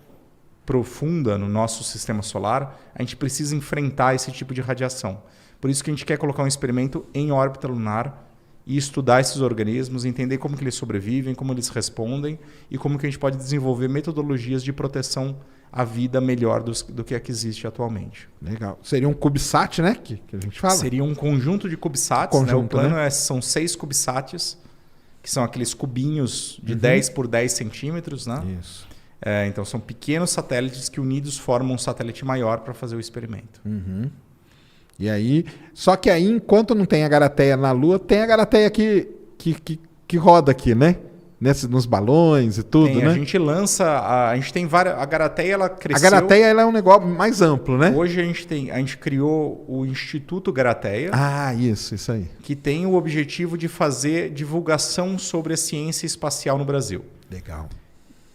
profunda no nosso sistema solar, a gente precisa enfrentar esse tipo de radiação. Por isso que a gente quer colocar um experimento em órbita lunar e estudar esses organismos, entender como que eles sobrevivem, como eles respondem e como que a gente pode desenvolver metodologias de proteção à vida melhor do que a que existe atualmente. Legal. Seria um CubeSat, né? Que a gente fala. Seria um conjunto de CubeSats. O plano são 6 CubeSats, que são aqueles cubinhos de 10 por 10 centímetros. Né? Isso. Então, são pequenos satélites que unidos formam um satélite maior para fazer o experimento. E aí, só que aí, enquanto não tem a Garateia na Lua, tem a Garateia que roda aqui, né? Nos balões e tudo, né? A gente lança, a gente tem várias. A Garateia, ela cresceu. A Garateia ela é um negócio mais amplo, né? Hoje a gente criou o Instituto Garateia. Ah, isso aí. Que tem o objetivo de fazer divulgação sobre a ciência espacial no Brasil. Legal.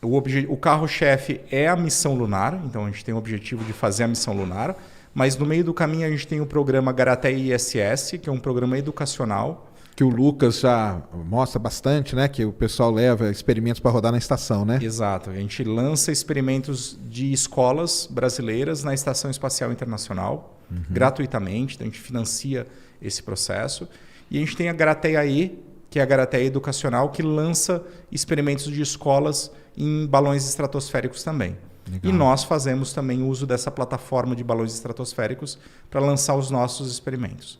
O carro-chefe é a missão lunar, então a gente tem o objetivo de fazer a missão lunar, mas no meio do caminho a gente tem o programa Garateia ISS, que é um programa educacional. Que o Lucas já mostra bastante, né? Que o pessoal leva experimentos para rodar na estação, né? Exato. A gente lança experimentos de escolas brasileiras na Estação Espacial Internacional, gratuitamente. Então, a gente financia esse processo. E a gente tem a Garateia E, que é a Garateia Educacional, que lança experimentos de escolas em balões estratosféricos também. Legal. E nós fazemos também uso dessa plataforma de balões estratosféricos para lançar os nossos experimentos.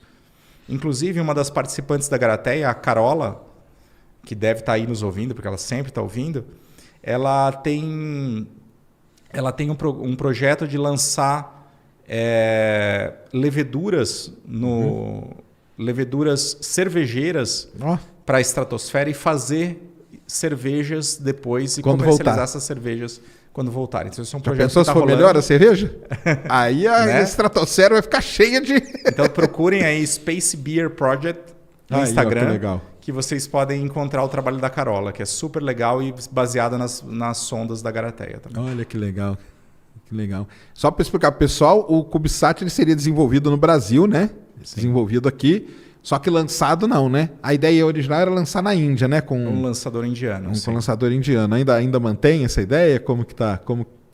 Inclusive, uma das participantes da Garateia, a Carola, que deve estar aí nos ouvindo, porque ela sempre está ouvindo, ela tem um projeto de lançar leveduras cervejeiras para a estratosfera e fazer cervejas depois e comercializar essas cervejas quando voltarem. Então, isso é um projeto pensou que tá se for rolando. melhor a cerveja? Aí a estratosfera vai ficar cheia de... Então procurem aí Space Beer Project no Instagram, que vocês podem encontrar o trabalho da Carola, que é super legal e baseada nas sondas da Garateia também. Olha que legal. Que legal. Só para explicar para o pessoal, o CubeSat ele seria desenvolvido no Brasil, né? Sim. Desenvolvido aqui. Só que lançado não, né? A ideia original era lançar na Índia, né? Com um lançador indiano. Com um lançador indiano. Ainda mantém essa ideia? Como que tá?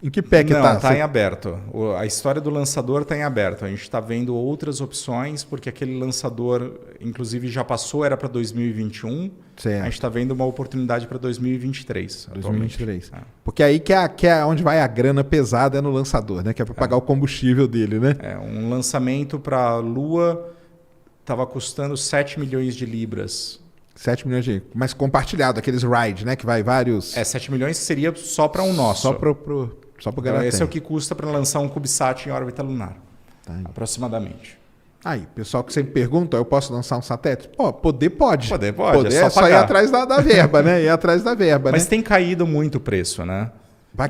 Em que pé que Não, tá? está em aberto. A história do lançador está em aberto. A gente está vendo outras opções, porque aquele lançador, inclusive, já passou, era para 2021. Certo. A gente está vendo uma oportunidade para 2023. 2023. atualmente. Porque aí que é onde vai a grana pesada é no lançador, né? Que é para pagar o combustível dele, né? Um lançamento para a Lua estava custando 7 milhões de libras. 7 milhões de... Mas compartilhado, aqueles ride, né? Que vai vários... 7 milhões seria só para um nosso. Só pro Então, Garatem. esse é o que custa para lançar um CubeSat em órbita lunar. Tá aí. Aproximadamente. Aí, pessoal que sempre pergunta, eu posso lançar um satélite? Pô, poder pode. Poder pode, é só ir atrás da verba, né? Ir atrás da verba, Mas né? tem caído muito o preço, né?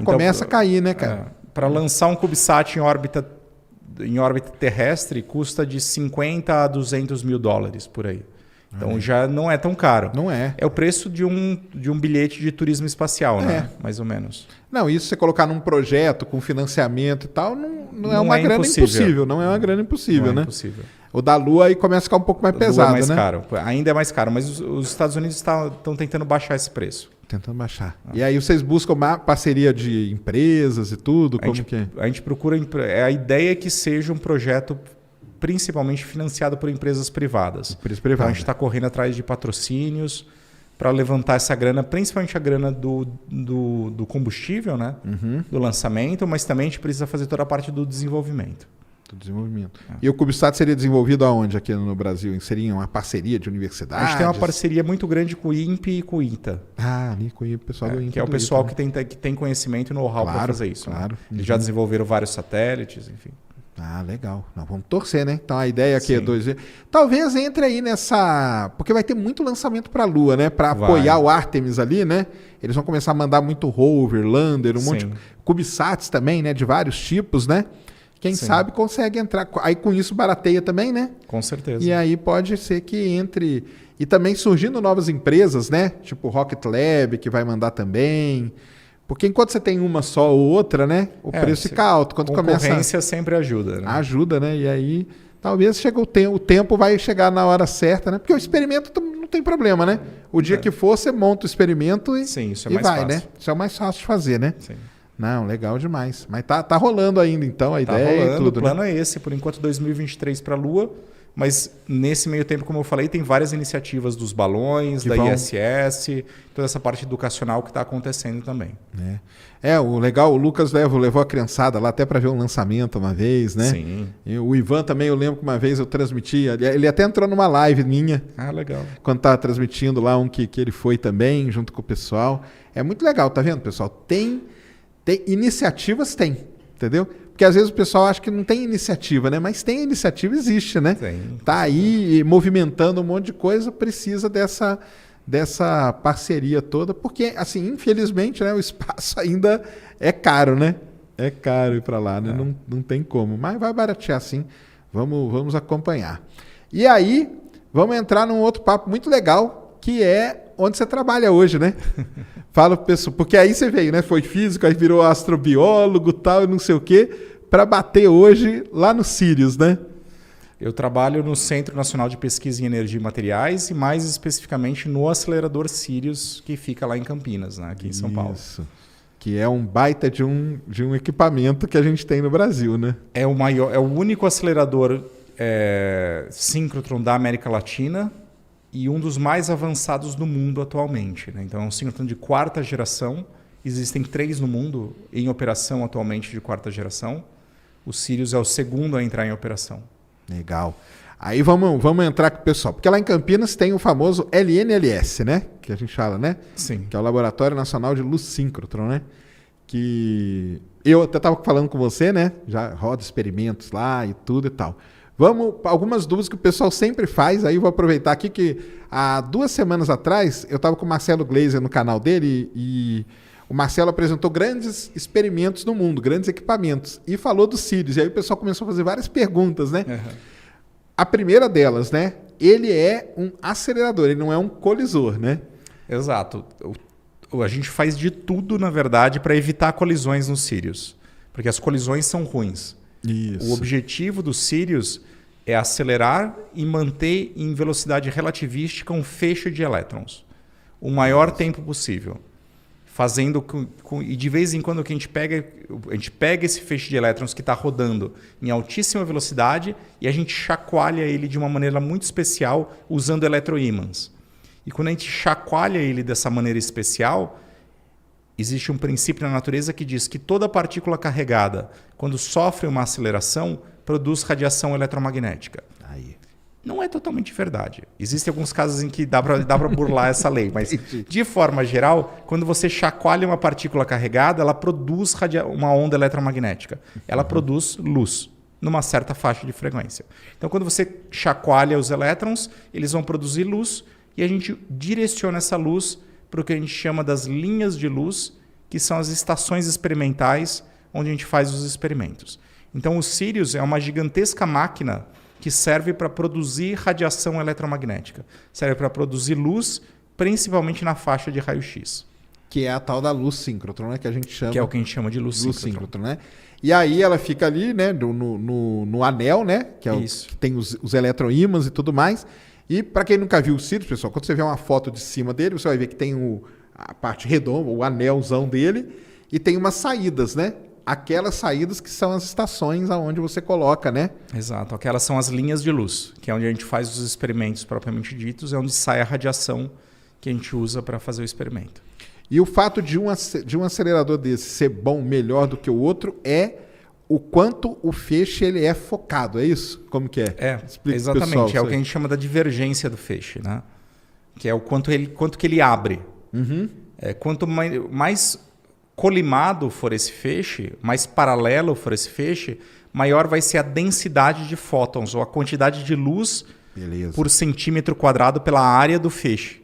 Começa a cair, né, cara? Para lançar um CubeSat em órbita terrestre, custa de 50 a 200 mil dólares por aí. Então já não é tão caro. Não é. É o preço de um bilhete de turismo espacial, né? Mais ou menos. Não, isso você colocar num projeto com financiamento e tal, não é uma grana impossível. Não é uma grana impossível, né? Impossível. O da Lua aí começa a ficar um pouco mais pesado, é mais né? caro. Ainda é mais caro, mas os Estados Unidos estão tentando baixar esse preço. Tentando baixar. E aí vocês buscam uma parceria de empresas e tudo? Como que é? A gente procura... A ideia é que seja um projeto principalmente financiado por empresas privadas. Então, a gente está correndo atrás de patrocínios para levantar essa grana, principalmente a grana do combustível, né? Do lançamento, mas também a gente precisa fazer toda a parte do desenvolvimento. Do desenvolvimento. E o CubeSat seria desenvolvido aonde aqui no Brasil? Seria uma parceria de universidades? A gente tem uma parceria muito grande com o INPE e com o INTA. Ali com o pessoal do INPE. Que é o pessoal que tem conhecimento e know-how para fazer isso. Claro. Né? Eles já desenvolveram vários satélites, enfim. Legal. Nós vamos torcer, né? Então a ideia aqui é 2 Talvez entre aí nessa... Porque vai ter muito lançamento para a Lua, né? Para apoiar o Artemis ali, né? Eles vão começar a mandar muito rover, lander, um monte de... CubeSats também, né? De vários tipos, né? Quem sabe consegue entrar. Aí com isso barateia também, né? Com certeza. E aí pode ser que entre... E também surgindo novas empresas, né? Tipo Rocket Lab, que vai mandar também... Porque enquanto você tem uma só ou outra, né? O preço fica alto. Quando concorrência sempre ajuda, né? Ajuda, né? E aí, talvez chegue o tempo vai chegar na hora certa, né? Porque o experimento não tem problema, né? O dia que for, você monta o experimento e, Sim, isso é e mais vai, fácil. né? Isso é o mais fácil de fazer, né? Sim. Não, legal demais. Mas tá rolando ainda, então, a ideia rolando, e tudo, o plano né? é esse, por enquanto 2023 para a Lua, mas nesse meio tempo, como eu falei, tem várias iniciativas dos balões, da ISS, toda essa parte educacional que está acontecendo também. O legal, o Lucas levou a criançada lá até para ver um lançamento uma vez, né? Sim. E o Ivan também, eu lembro que uma vez eu transmiti, ele até entrou numa live minha. Legal. Quando estava transmitindo lá um que ele foi também, junto com o pessoal. É muito legal, tá vendo, pessoal? Tem iniciativas, entendeu? Porque às vezes o pessoal acha que não tem iniciativa, né? Mas tem iniciativa, existe, né? Tá aí movimentando um monte de coisa, precisa dessa parceria toda, porque, assim, infelizmente, né, o espaço ainda é caro, né? É caro ir para lá, né? Não tem como. Mas vai baratear sim. Vamos acompanhar. E aí, vamos entrar num outro papo muito legal, que é onde você trabalha hoje, né? Fala pro pessoal, porque aí você veio, né? Foi físico, aí virou astrobiólogo, tal, e não sei o quê, para bater hoje lá no Sirius, né? Eu trabalho no Centro Nacional de Pesquisa em Energia e Materiais e mais especificamente no acelerador Sirius, que fica lá em Campinas, né? Aqui em São Paulo. Isso. Que é um baita de um equipamento que a gente tem no Brasil, né? É o único acelerador síncrotron da América Latina e um dos mais avançados do mundo atualmente, né? Então é um síncrotron de 4ª geração. Existem 3 no mundo em operação atualmente de 4ª geração. O Sirius é o segundo a entrar em operação. Legal. Aí vamos entrar com o pessoal. Porque lá em Campinas tem o famoso LNLS, né? Que a gente fala, né? Sim. Que é o Laboratório Nacional de Luz Síncrotron, né? Que eu até estava falando com você, né? Já roda experimentos lá e tudo e tal. Algumas dúvidas que o pessoal sempre faz, aí eu vou aproveitar aqui que há 2 semanas atrás eu estava com o Marcelo Gleiser no canal dele e o Marcelo apresentou grandes experimentos no mundo, grandes equipamentos, e falou do Sirius. E aí o pessoal começou a fazer várias perguntas, né? A primeira delas, né? Ele é um acelerador, ele não é um colisor, né? Exato. A gente faz de tudo, na verdade, para evitar colisões no Sirius, porque as colisões são ruins. Isso. O objetivo do Sirius é acelerar e manter em velocidade relativística um feixe de elétrons o maior tempo possível. fazendo e de vez em quando que a gente pega esse feixe de elétrons que está rodando em altíssima velocidade e a gente chacoalha ele de uma maneira muito especial usando eletroímãs. E quando a gente chacoalha ele dessa maneira especial, existe um princípio na natureza que diz que toda partícula carregada, quando sofre uma aceleração, produz radiação eletromagnética. Aí. Não é totalmente verdade. Existem alguns casos em que dá para burlar essa lei, mas de forma geral, quando você chacoalha uma partícula carregada, ela produz uma onda eletromagnética. Ela produz luz numa certa faixa de frequência. Então, quando você chacoalha os elétrons, eles vão produzir luz e a gente direciona essa luz para o que a gente chama das linhas de luz, que são as estações experimentais onde a gente faz os experimentos. Então, o Sirius é uma gigantesca máquina que serve para produzir radiação eletromagnética. Serve para produzir luz, principalmente na faixa de raio-x. Que é a tal da luz síncrotron, né? Que a gente chama. Que é o que a gente chama de luz síncrotron. Né? E aí ela fica ali, né? No anel, né? Que é Isso. Que tem os eletroímãs e tudo mais. E para quem nunca viu o Sirius, pessoal, quando você vê uma foto de cima dele, você vai ver que tem a parte redonda, o anelzão dele, e tem umas saídas, né? Aquelas saídas que são as estações aonde você coloca, né? Exato. Aquelas são as linhas de luz, que é onde a gente faz os experimentos propriamente ditos, é onde sai a radiação que a gente usa para fazer o experimento. E o fato de um acelerador desse ser bom, melhor do que o outro, é o quanto o feixe ele é focado, é isso? Como que é? Exatamente. Pessoal, é o que a gente chama da divergência do feixe, né? Que é o quanto que ele abre. Uhum. Quanto mais colimado for esse feixe, mais paralelo for esse feixe, maior vai ser a densidade de fótons, ou a quantidade de luz por centímetro quadrado pela área do feixe.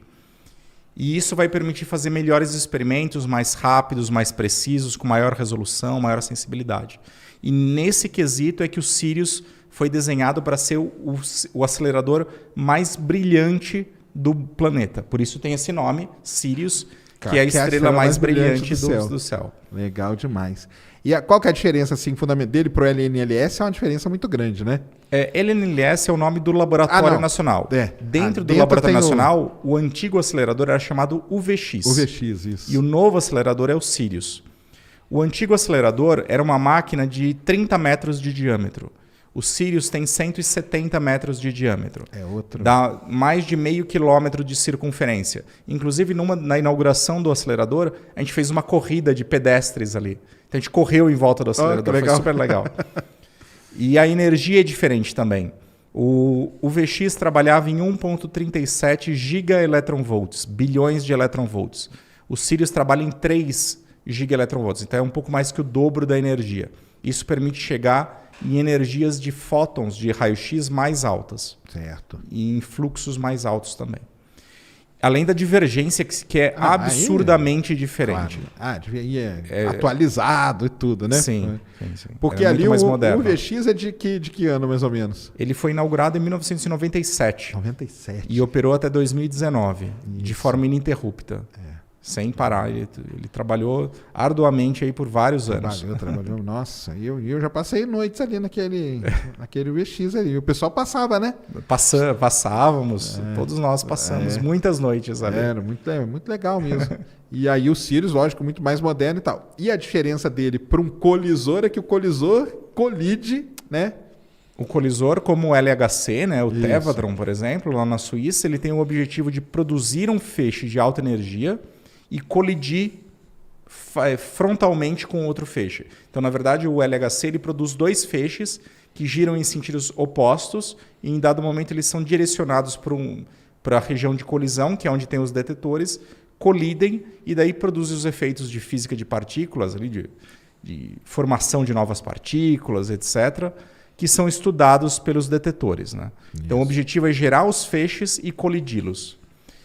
E isso vai permitir fazer melhores experimentos, mais rápidos, mais precisos, com maior resolução, maior sensibilidade. E nesse quesito é que o Sirius foi desenhado para ser o acelerador mais brilhante do planeta. Por isso tem esse nome, Sirius, que é a estrela mais brilhante do céu. Legal demais. E qual que é a diferença assim, fundamental dele para o LNLS? É uma diferença muito grande, né? LNLS é o nome do Laboratório Nacional. Dentro do Laboratório Nacional, o antigo acelerador era chamado UVX. UVX, isso. E o novo acelerador é o Sirius. O antigo acelerador era uma máquina de 30 metros de diâmetro. O Sirius tem 170 metros de diâmetro. É outro. Dá mais de meio quilômetro de circunferência. Inclusive, na inauguração do acelerador, a gente fez uma corrida de pedestres ali. Então, a gente correu em volta do acelerador. Foi super legal. E a energia é diferente também. O VX trabalhava em 1,37 gigaelectronvolts, bilhões de eletronvolts. O Sirius trabalha em 3 gigaelectronvolts. Então, é um pouco mais que o dobro da energia. Isso permite chegar em energias de fótons de raio-x mais altas. Certo. E em fluxos mais altos também. Além da divergência, que é absurdamente diferente. Claro. Atualizado e tudo, né? Sim. Porque ali o VX é de que ano, mais ou menos? Ele foi inaugurado em 1997. 97. E operou até 2019, de forma ininterrupta. Sem parar. Ele trabalhou arduamente aí por vários anos. Trabalhou. Nossa, eu já passei noites ali naquele VX ali. O pessoal passava, né? Passávamos, todos nós passamos muitas noites ali. Era muito legal mesmo. E aí o Sirius, lógico, muito mais moderno e tal. E a diferença dele para um colisor é que o colisor colide, né? O colisor, como o LHC, né, o Tevatron, por exemplo, lá na Suíça, ele tem o objetivo de produzir um feixe de alta energia e colidir frontalmente com outro feixe. Então, na verdade, o LHC ele produz 2 feixes que giram em sentidos opostos e, em dado momento, eles são direcionados para a região de colisão, que é onde tem os detetores, colidem e daí produzem os efeitos de física de partículas, ali, de formação de novas partículas, etc., que são estudados pelos detetores. Né? Então, o objetivo é gerar os feixes e colidi-los.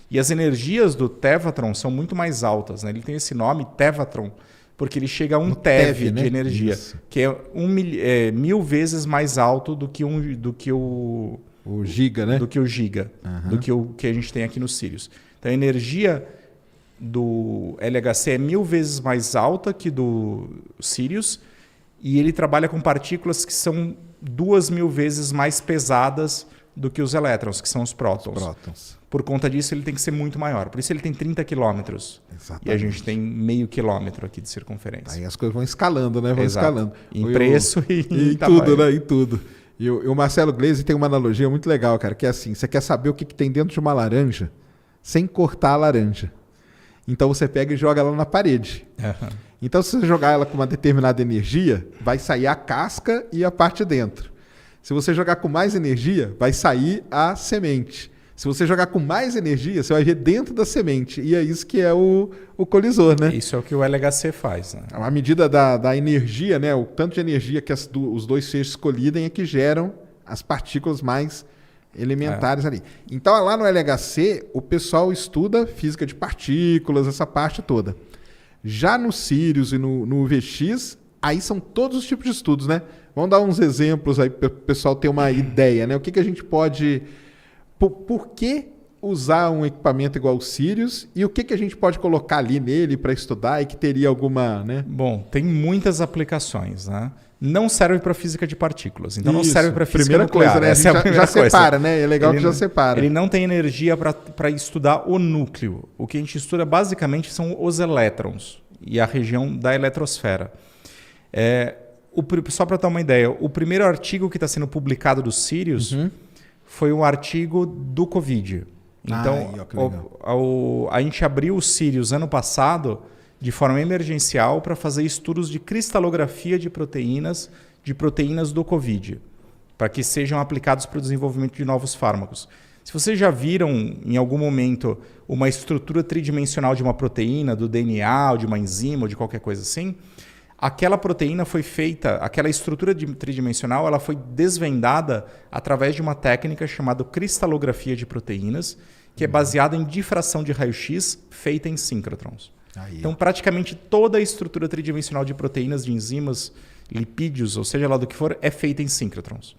E as energias do Tevatron são muito mais altas. Né? Ele tem esse nome, Tevatron, porque ele chega a 1 TeV de energia, que é 1000 vezes mais alto do que o giga, né? Do que o giga, do que o que a gente tem aqui no Sirius. Então, a energia do LHC é 1000 vezes mais alta que do Sirius e ele trabalha com partículas que são 2000 vezes mais pesadas do que os elétrons, que são os prótons. Prótons. Por conta disso, ele tem que ser muito maior. Por isso ele tem 30 quilômetros. E a gente tem meio quilômetro aqui de circunferência. Aí as coisas vão escalando, né? Exato. Em preço e em tudo, né? Em tudo. E o Marcelo Gleisi tem uma analogia muito legal, cara, que é assim, você quer saber o que tem dentro de uma laranja sem cortar a laranja. Então você pega e joga ela na parede. Uhum. Então se você jogar ela com uma determinada energia, vai sair a casca e a parte de dentro. Se você jogar com mais energia, vai sair a semente. Se você jogar com mais energia, você vai ver dentro da semente. E é isso que é o colisor, né? Isso é o que o LHC faz, né? A medida da energia, né? O tanto de energia que os dois feixes colidem é que geram as partículas mais elementares ali. Então, lá no LHC, o pessoal estuda física de partículas, essa parte toda. Já no Sirius e no UVX, aí são todos os tipos de estudos, né? Vamos dar uns exemplos aí para o pessoal ter uma ideia, né? O que a gente pode... Por que usar um equipamento igual o Sirius e o que a gente pode colocar ali nele para estudar e que teria alguma... né? Bom, tem muitas aplicações, né? Não serve para física de partículas, então não serve para física primeira nuclear. Coisa, né? Essa é a primeira já coisa. Separa, né? É legal que já separa. Ele não tem energia para estudar o núcleo. O que a gente estuda basicamente são os elétrons e a região da eletrosfera. Só para dar uma ideia, o primeiro artigo que está sendo publicado do Sirius foi um artigo do Covid. Então, a gente abriu o Sirius ano passado de forma emergencial para fazer estudos de cristalografia de proteínas do Covid, para que sejam aplicados para o desenvolvimento de novos fármacos. Se vocês já viram em algum momento uma estrutura tridimensional de uma proteína, do DNA, ou de uma enzima, ou de qualquer coisa assim, aquela proteína foi feita, aquela estrutura tridimensional, ela foi desvendada através de uma técnica chamada cristalografia de proteínas, que é baseada em difração de raio-x feita em síncrotrons. Então, praticamente toda a estrutura tridimensional de proteínas, de enzimas, lipídios, ou seja lá do que for, é feita em síncrotrons.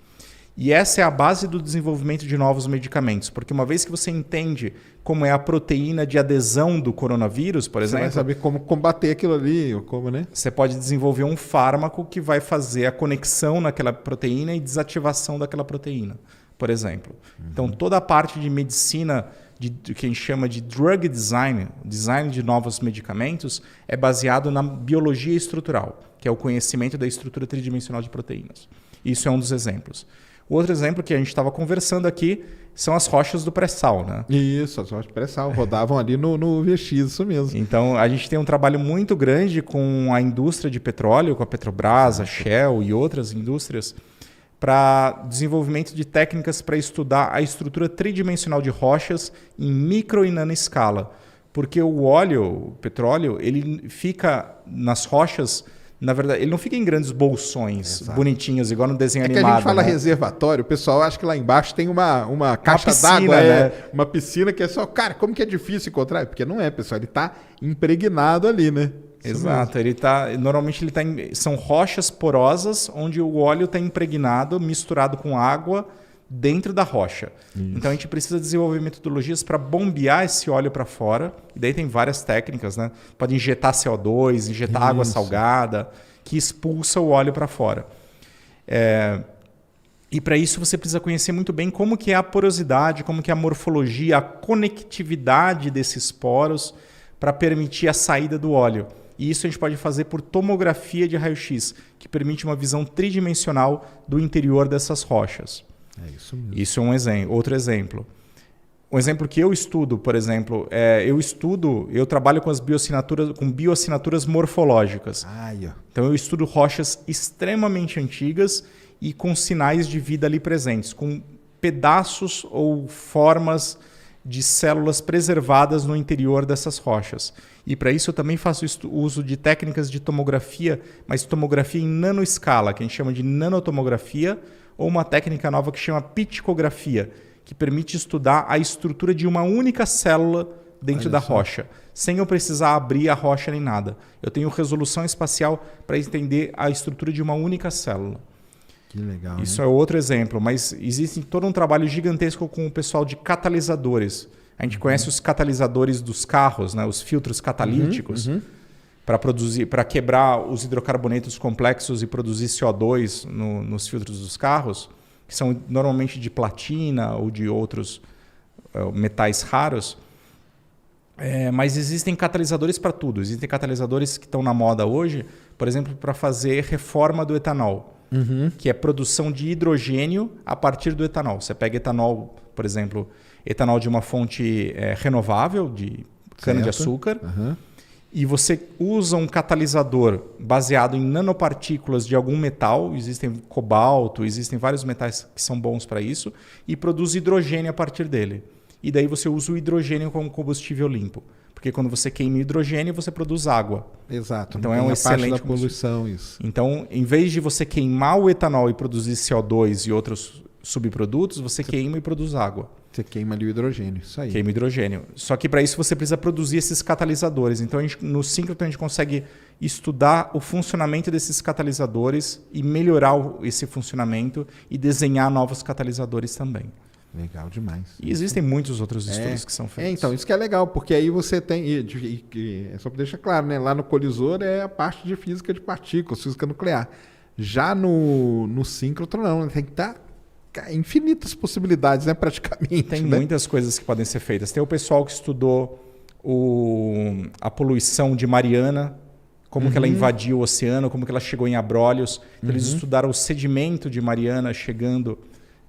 E essa é a base do desenvolvimento de novos medicamentos, porque uma vez que você entende como é a proteína de adesão do coronavírus, por exemplo... Você vai saber como combater aquilo ali, ou como, né? Você pode desenvolver um fármaco que vai fazer a conexão naquela proteína e desativação daquela proteína, por exemplo. Então, toda a parte de medicina, do que a gente chama de drug design, design de novos medicamentos, é baseado na biologia estrutural, que é o conhecimento da estrutura tridimensional de proteínas. Isso é um dos exemplos. O outro exemplo que a gente estava conversando aqui são as rochas do pré-sal, né? Isso, as rochas do pré-sal rodavam ali no VX, isso mesmo. Então, a gente tem um trabalho muito grande com a indústria de petróleo, com a Petrobras, a Shell e outras indústrias, para desenvolvimento de técnicas para estudar a estrutura tridimensional de rochas em micro e nanoescala. Porque o óleo, o petróleo, ele fica nas rochas... Na verdade, ele não fica em grandes bolsões bonitinhos, igual no desenho animado. Que a gente fala reservatório, o pessoal acha que lá embaixo tem uma caixa d'água, uma piscina que é só... Cara, como que é difícil encontrar? Porque não é, pessoal, ele está impregnado ali, né? Exato, normalmente são rochas porosas onde o óleo está impregnado, misturado com água dentro da rocha. Isso. Então a gente precisa desenvolver metodologias para bombear esse óleo para fora. E daí tem várias técnicas, né? Pode injetar CO2, injetar água salgada, que expulsa o óleo para fora. E para isso você precisa conhecer muito bem como que é a porosidade, como que é a morfologia, a conectividade desses poros para permitir a saída do óleo. E isso a gente pode fazer por tomografia de raio-x, que permite uma visão tridimensional do interior dessas rochas. É isso mesmo. Isso é um exemplo. Outro exemplo. Um exemplo que eu estudo, por exemplo, eu trabalho com bioassinaturas morfológicas. Então eu estudo rochas extremamente antigas e com sinais de vida ali presentes, com pedaços ou formas de células preservadas no interior dessas rochas. E para isso eu também faço uso de técnicas de tomografia, mas tomografia em nanoescala, que a gente chama de nanotomografia, ou uma técnica nova que chama pticografia, que permite estudar a estrutura de uma única célula dentro da rocha, sem eu precisar abrir a rocha nem nada. Eu tenho resolução espacial para entender a estrutura de uma única célula. Que legal. Isso é outro exemplo, mas existe todo um trabalho gigantesco com o pessoal de catalisadores. A gente conhece os catalisadores dos carros, né? Os filtros catalíticos, para quebrar os hidrocarbonetos complexos e produzir CO2 nos filtros dos carros. que são normalmente de platina ou de outros metais raros. Mas existem catalisadores para tudo. Existem catalisadores que estão na moda hoje, por exemplo, para fazer reforma do etanol, que é produção de hidrogênio a partir do etanol. Você pega etanol, por exemplo, etanol de uma fonte renovável, de cana-de-açúcar, e você usa um catalisador baseado em nanopartículas de algum metal, existem cobalto, existem vários metais que são bons para isso, e produz hidrogênio a partir dele. E daí você usa o hidrogênio como combustível limpo. Porque quando você queima hidrogênio, você produz água. Exato. Então é um excelente parte da poluição isso. Então, em vez de você queimar o etanol e produzir CO2 e outros subprodutos, você queima e produz água. Você queima ali o hidrogênio, isso aí. Queima hidrogênio. Só que para isso você precisa produzir esses catalisadores. Então, no Synchrotron a gente consegue estudar o funcionamento desses catalisadores e melhorar esse funcionamento e desenhar novos catalisadores também. Legal demais. E existem muitos outros estudos que são feitos. Então, isso que é legal, porque aí você tem... só para deixar claro, né? Lá no colisor é a parte de física de partículas, física nuclear. Já no síncrotron, não. Tem que estar infinitas possibilidades, né? Praticamente. Tem né? muitas coisas que podem ser feitas. Tem o pessoal que estudou a poluição de Mariana, como que ela invadiu o oceano, como que ela chegou em Abrolhos. Então, eles estudaram o sedimento de Mariana chegando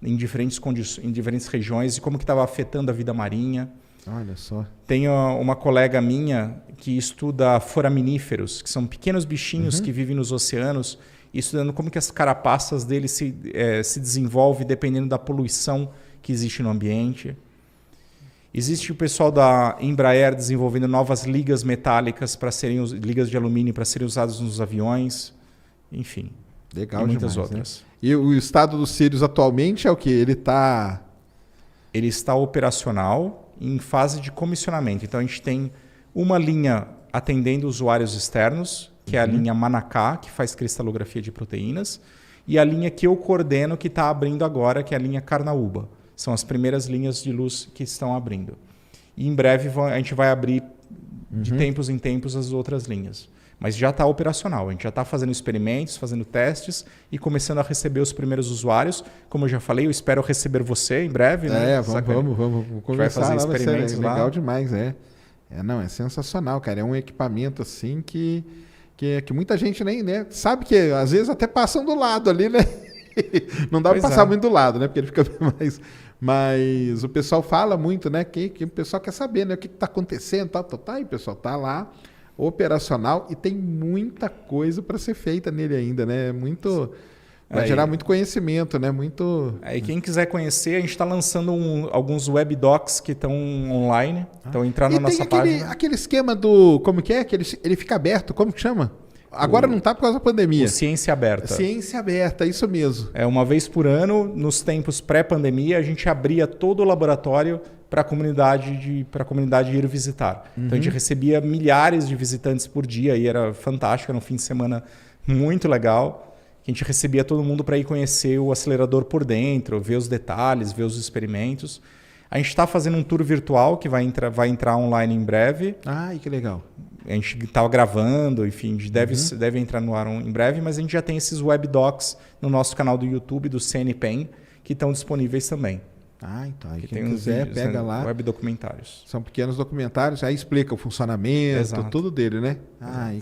em diferentes regiões e como que estava afetando a vida marinha. Olha só. Tem uma colega minha que estuda foraminíferos, que são pequenos bichinhos que vivem nos oceanos, e estudando como que as carapaças deles se desenvolvem dependendo da poluição que existe no ambiente. Existe o pessoal da Embraer desenvolvendo novas ligas metálicas ligas de alumínio para serem usadas nos aviões. Enfim. Legal e muitas demais, outras. Né? E o estado do Sirius atualmente é o quê? Ele está operacional em fase de comissionamento. Então, a gente tem uma linha atendendo usuários externos, que é a linha Manacá, que faz cristalografia de proteínas, e a linha que eu coordeno, que está abrindo agora, que é a linha Carnaúba. São as primeiras linhas de luz que estão abrindo. E em breve a gente vai abrir de tempos em tempos as outras linhas. Mas já está operacional. A gente já está fazendo experimentos, fazendo testes e começando a receber os primeiros usuários. Como eu já falei, eu espero receber você em breve. Né? Vamos conversar. Vai fazer lá, experimentos vai ser legal demais, é sensacional, cara. É um equipamento assim que muita gente nem sabe que às vezes até passam do lado ali, né? Não dá para passar muito do lado, né? Porque ele fica mais... Mas o pessoal fala muito, né? Que o pessoal quer saber, né? O que está acontecendo, e o pessoal tá lá operacional e tem muita coisa para ser feita nele ainda, né? Vai gerar muito conhecimento, né? E quem quiser conhecer, a gente está lançando alguns webdocs que estão online. Então, entrar na nossa página. Aquele esquema do... Como que é? Ele fica aberto, como que chama? Agora não está por causa da pandemia. Ciência Aberta. Ciência Aberta, isso mesmo. Uma vez por ano, nos tempos pré-pandemia, a gente abria todo o laboratório para a comunidade ir visitar. Então, a gente recebia milhares de visitantes por dia e era fantástico, era um fim de semana muito legal. A gente recebia todo mundo para ir conhecer o acelerador por dentro, ver os detalhes, ver os experimentos. A gente está fazendo um tour virtual que vai entrar online em breve. Que legal. A gente estava gravando, enfim, deve entrar no ar em breve, mas a gente já tem esses webdocs no nosso canal do YouTube, do CNPEN, que estão disponíveis também. Então. Aí quem quiser, vídeos, pega lá. Web documentários. São pequenos documentários, aí explica o funcionamento, Exato. Tudo dele, né?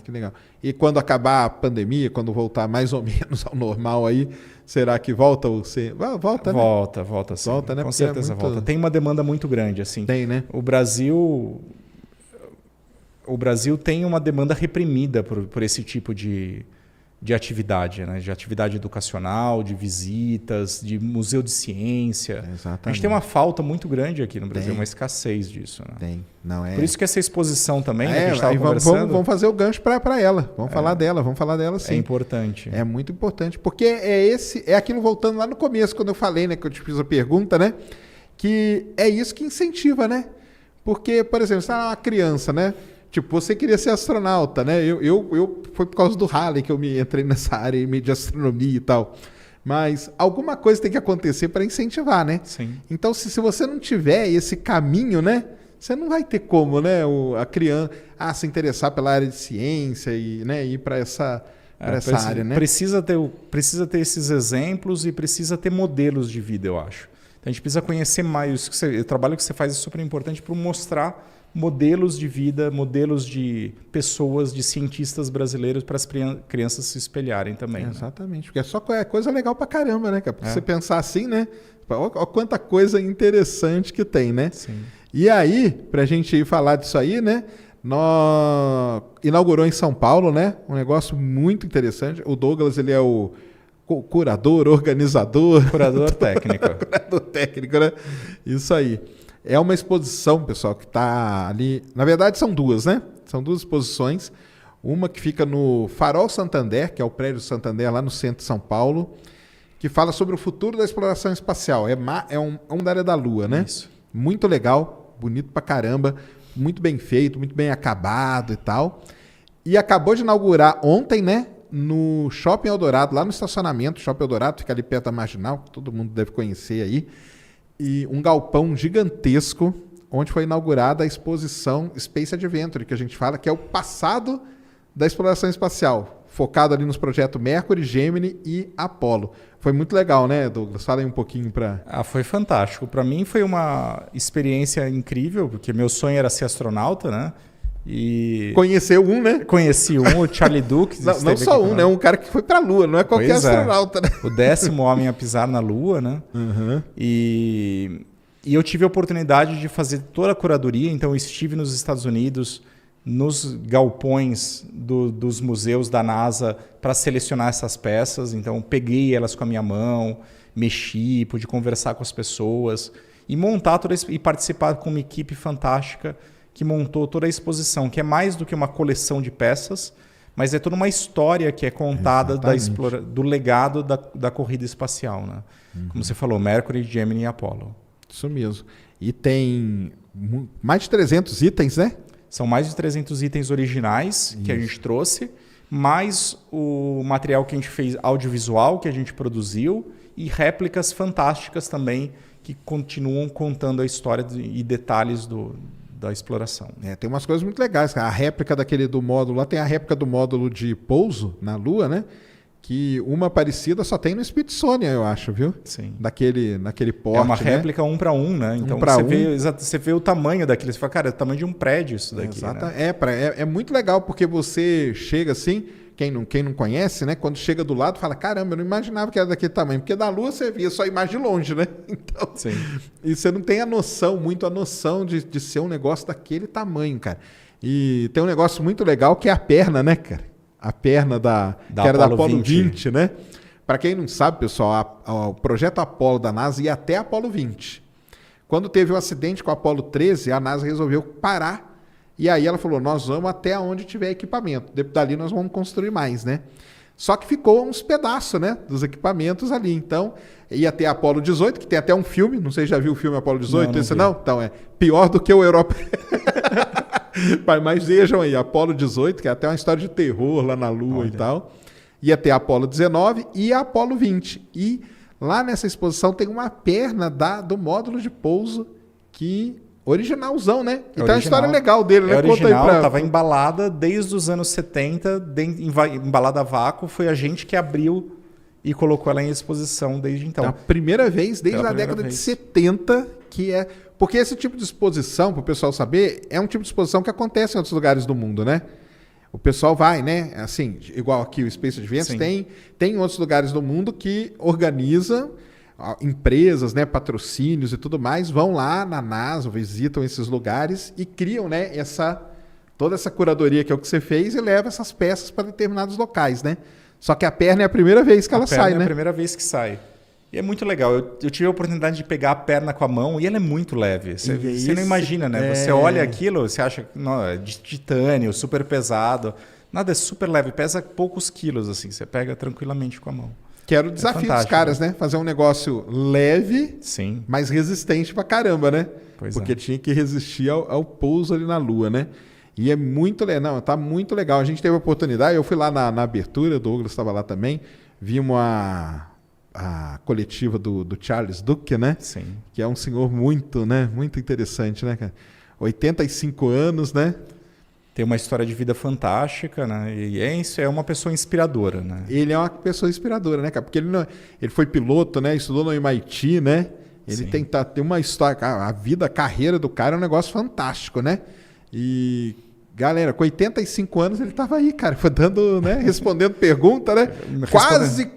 Que legal. E quando acabar a pandemia, quando voltar mais ou menos ao normal aí, será que volta o C? Volta, né? Volta sim. Volta, né? Com Porque certeza volta. Tem uma demanda muito grande, assim. Tem, né? O Brasil tem uma demanda reprimida por esse tipo de atividade, né? De atividade educacional, de visitas, de museu de ciência. Exatamente. A gente tem uma falta muito grande aqui no Brasil, uma escassez disso. Né? Tem. Não é. Por isso que essa exposição também, que a gente estava conversando... Vamos fazer o gancho para ela. Vamos falar dela sim. É importante. É muito importante, porque é aquilo voltando lá no começo, quando eu falei, né? Que eu te fiz a pergunta, né? Que é isso que incentiva, né? Porque, por exemplo, você é uma criança, né? Tipo, você queria ser astronauta, né? Foi por causa do Halley que eu me entrei nessa área de astronomia e tal. Mas alguma coisa tem que acontecer para incentivar, né? Sim. Então, se você não tiver esse caminho, né? Você não vai ter como, né? A criança se interessar pela área de ciência e, né, ir para para essa área, né? Precisa ter esses exemplos e precisa ter modelos de vida, eu acho. Então, a gente precisa conhecer mais. O trabalho que você faz é super importante para mostrar modelos de vida, modelos de pessoas, de cientistas brasileiros para as crianças se espelharem também. Exatamente, porque é só coisa legal pra caramba, né, cara? Porque você pensar assim, né? Olha quanta coisa interessante que tem, né? Sim. E aí, pra gente ir falar disso aí, né? Nós inaugurou em São Paulo, né? Um negócio muito interessante. O Douglas, ele é o curador, organizador. Curador técnico. Curador técnico, né? Isso aí. É uma exposição, pessoal, que está ali... Na verdade, são duas, né? São duas exposições. Uma que fica no Farol Santander, que é o prédio Santander, lá no centro de São Paulo, que fala sobre o futuro da exploração espacial. É um da área da Lua, né? Isso. Muito legal, bonito pra caramba, muito bem feito, muito bem acabado e tal. E acabou de inaugurar ontem, né? No Shopping Eldorado, lá no estacionamento. Shopping Eldorado fica ali perto da Marginal, que todo mundo deve conhecer aí. E um galpão gigantesco, onde foi inaugurada a exposição Space Adventure, que a gente fala que é o passado da exploração espacial, focado ali nos projetos Mercury, Gemini e Apollo. Foi muito legal, né, Douglas? Fala aí um pouquinho para... Foi fantástico. Para mim foi uma experiência incrível, porque meu sonho era ser astronauta, né? E conheceu um, né? Conheci um, o Charlie Duke. Não só um, né? Um cara que foi para a Lua, não é qualquer astronauta, né? O 10º homem a pisar na Lua, né? Uhum. E eu tive a oportunidade de fazer toda a curadoria, então eu estive nos Estados Unidos, nos galpões dos museus da NASA para selecionar essas peças. Então peguei elas com a minha mão, mexi, pude conversar com as pessoas e montar e participar com uma equipe fantástica que montou toda a exposição, que é mais do que uma coleção de peças, mas é toda uma história que é contada do legado da corrida espacial, né? Uhum. Como você falou, Mercury, Gemini e Apollo. Isso mesmo. E tem mais de 300 itens, né? São mais de 300 itens originais que a gente trouxe, mais o material que a gente fez audiovisual, que a gente produziu, e réplicas fantásticas também, que continuam contando a história e detalhes da exploração. Tem umas coisas muito legais. A réplica do módulo, lá tem a réplica do módulo de pouso na Lua, né? Que uma parecida só tem no Smithsonian, eu acho, viu? Sim. Naquele porte, é uma réplica 1 para 1, né? Então você vê o tamanho daquilo, você fala, cara, é o tamanho de um prédio isso daqui. Exato. Né? É muito legal, porque você chega assim, quem não conhece, né? Quando chega do lado, fala, caramba, eu não imaginava que era daquele tamanho. Porque da Lua você via só a imagem de longe, né? Então, sim. E você não tem a noção de ser um negócio daquele tamanho, cara. E tem um negócio muito legal que é a perna, né, cara? A perna que era da Apollo 20, né? Para quem não sabe, pessoal, o projeto Apollo da NASA ia até Apollo 20. Quando teve o acidente com o Apollo 13, a NASA resolveu parar. E aí ela falou, nós vamos até onde tiver equipamento. Dali nós vamos construir mais, né? Só que ficou uns pedaços, né? Dos equipamentos ali. Então, ia ter Apollo 18, que tem até um filme. Não sei se já viu o filme Apollo 18? Não? Então, é pior do que o Europa... Mas vejam aí, Apollo 18, que é até uma história de terror lá na Lua e tal. Ia ter Apollo 19 e Apollo 20. E lá nessa exposição tem uma perna do módulo de pouso originalzão, né? Então é uma história legal dele, né? Original, estava embalada desde os anos 70, embalada a vácuo. Foi a gente que abriu e colocou ela em exposição desde então. A primeira vez, desde a década de 70, que é... Porque esse tipo de exposição, para o pessoal saber, é um tipo de exposição que acontece em outros lugares do mundo, né? O pessoal vai, né? Assim, igual aqui o Space Adventure, tem outros lugares do mundo que organizam, empresas, né, patrocínios e tudo mais, vão lá na NASA, visitam esses lugares e criam, né, toda essa curadoria que é o que você fez e leva essas peças para determinados locais, né? Só que a perna é a primeira vez que ela sai, né? É a primeira vez que sai. E é muito legal. Eu tive a oportunidade de pegar a perna com a mão e ela é muito leve. Você não imagina, né? Você olha aquilo, você acha que é de titânio, super pesado. Nada, é super leve, pesa poucos quilos, assim. Você pega tranquilamente com a mão. Que era o desafio dos caras, né? Fazer um negócio leve, sim, mas resistente pra caramba, né? Pois porque tinha que resistir ao pouso ali na Lua, né? E é muito legal. Não, tá muito legal. A gente teve a oportunidade, eu fui lá na abertura, o Douglas estava lá também, vimos a coletiva do Charles Duke, né? Sim. Que é um senhor muito interessante, né, cara? 85 anos, né? tem uma história de vida fantástica, né? E isso é uma pessoa inspiradora, né? Ele é uma pessoa inspiradora, né, cara? Porque ele foi piloto, né? Estudou no MIT, né? Ele tem uma história... A vida, a carreira do cara é um negócio fantástico, né? E... Galera, com 85 anos ele estava aí, cara, foi dando, né, respondendo pergunta, né?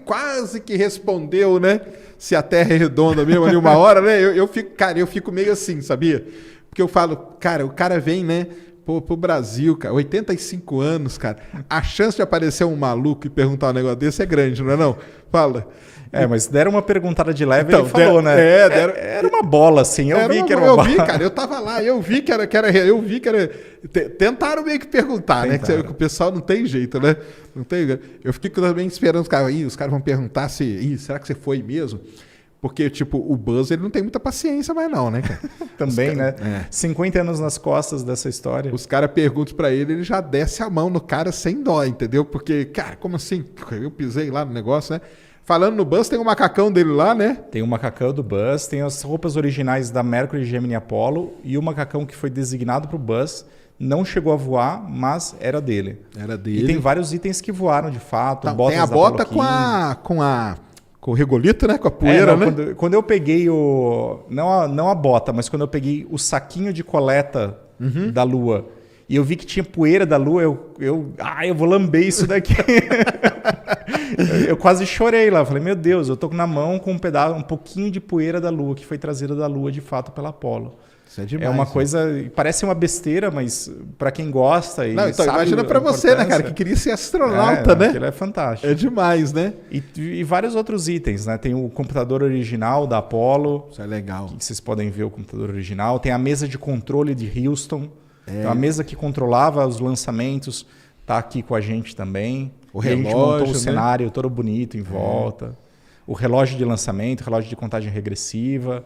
Quase que respondeu, né? Se a Terra é redonda mesmo ali uma hora, né? Eu fico meio assim, sabia? Porque eu falo, cara, o cara vem, né, pro Brasil, cara, 85 anos, cara. A chance de aparecer um maluco e perguntar um negócio desse é grande, não é não? Fala. Mas deram uma perguntada de leve, então, ele falou, né? Era uma bola, assim, eu vi que era uma bola. Eu vi, cara, eu tava lá, eu vi que era... Tentaram meio que perguntar, né? Que o pessoal não tem jeito, né? Não tem... Eu fico também esperando os caras vão perguntar será que você foi mesmo? Porque, tipo, o Buzz, ele não tem muita paciência mais não, né, cara? Também, né? 50 anos nas costas dessa história. Os caras perguntam pra ele já desce a mão no cara sem dó, entendeu? Porque, cara, como assim? Eu pisei lá no negócio, né? Falando no Buzz, tem um macacão dele lá, né? Tem o macacão do Buzz, tem as roupas originais da Mercury, Gemini e Apollo e o macacão que foi designado para o Buzz. Não chegou a voar, mas era dele. Era dele. E tem vários itens que voaram de fato. Não, tem a bota com o regolito, né? Com a poeira, né? Quando eu peguei não a bota, mas quando eu peguei o saquinho de coleta da Lua e eu vi que tinha poeira da Lua, eu vou lamber isso daqui. Eu quase chorei lá. Falei, meu Deus, eu tô na mão com um pouquinho de poeira da Lua, que foi trazida da Lua de fato pela Apollo. Isso é demais. É uma coisa, parece uma besteira, mas para quem gosta e então sabe imagina para você, né, cara, que queria ser astronauta, né? Aquilo é fantástico. É demais, né? E vários outros itens, né? Tem o computador original da Apollo. Isso é legal. Que vocês podem ver o computador original. Tem a mesa de controle de Houston. Então, a mesa que controlava os lançamentos está aqui com a gente também. O relógio, a gente montou o cenário todo bonito em volta. O relógio de lançamento, relógio de contagem regressiva.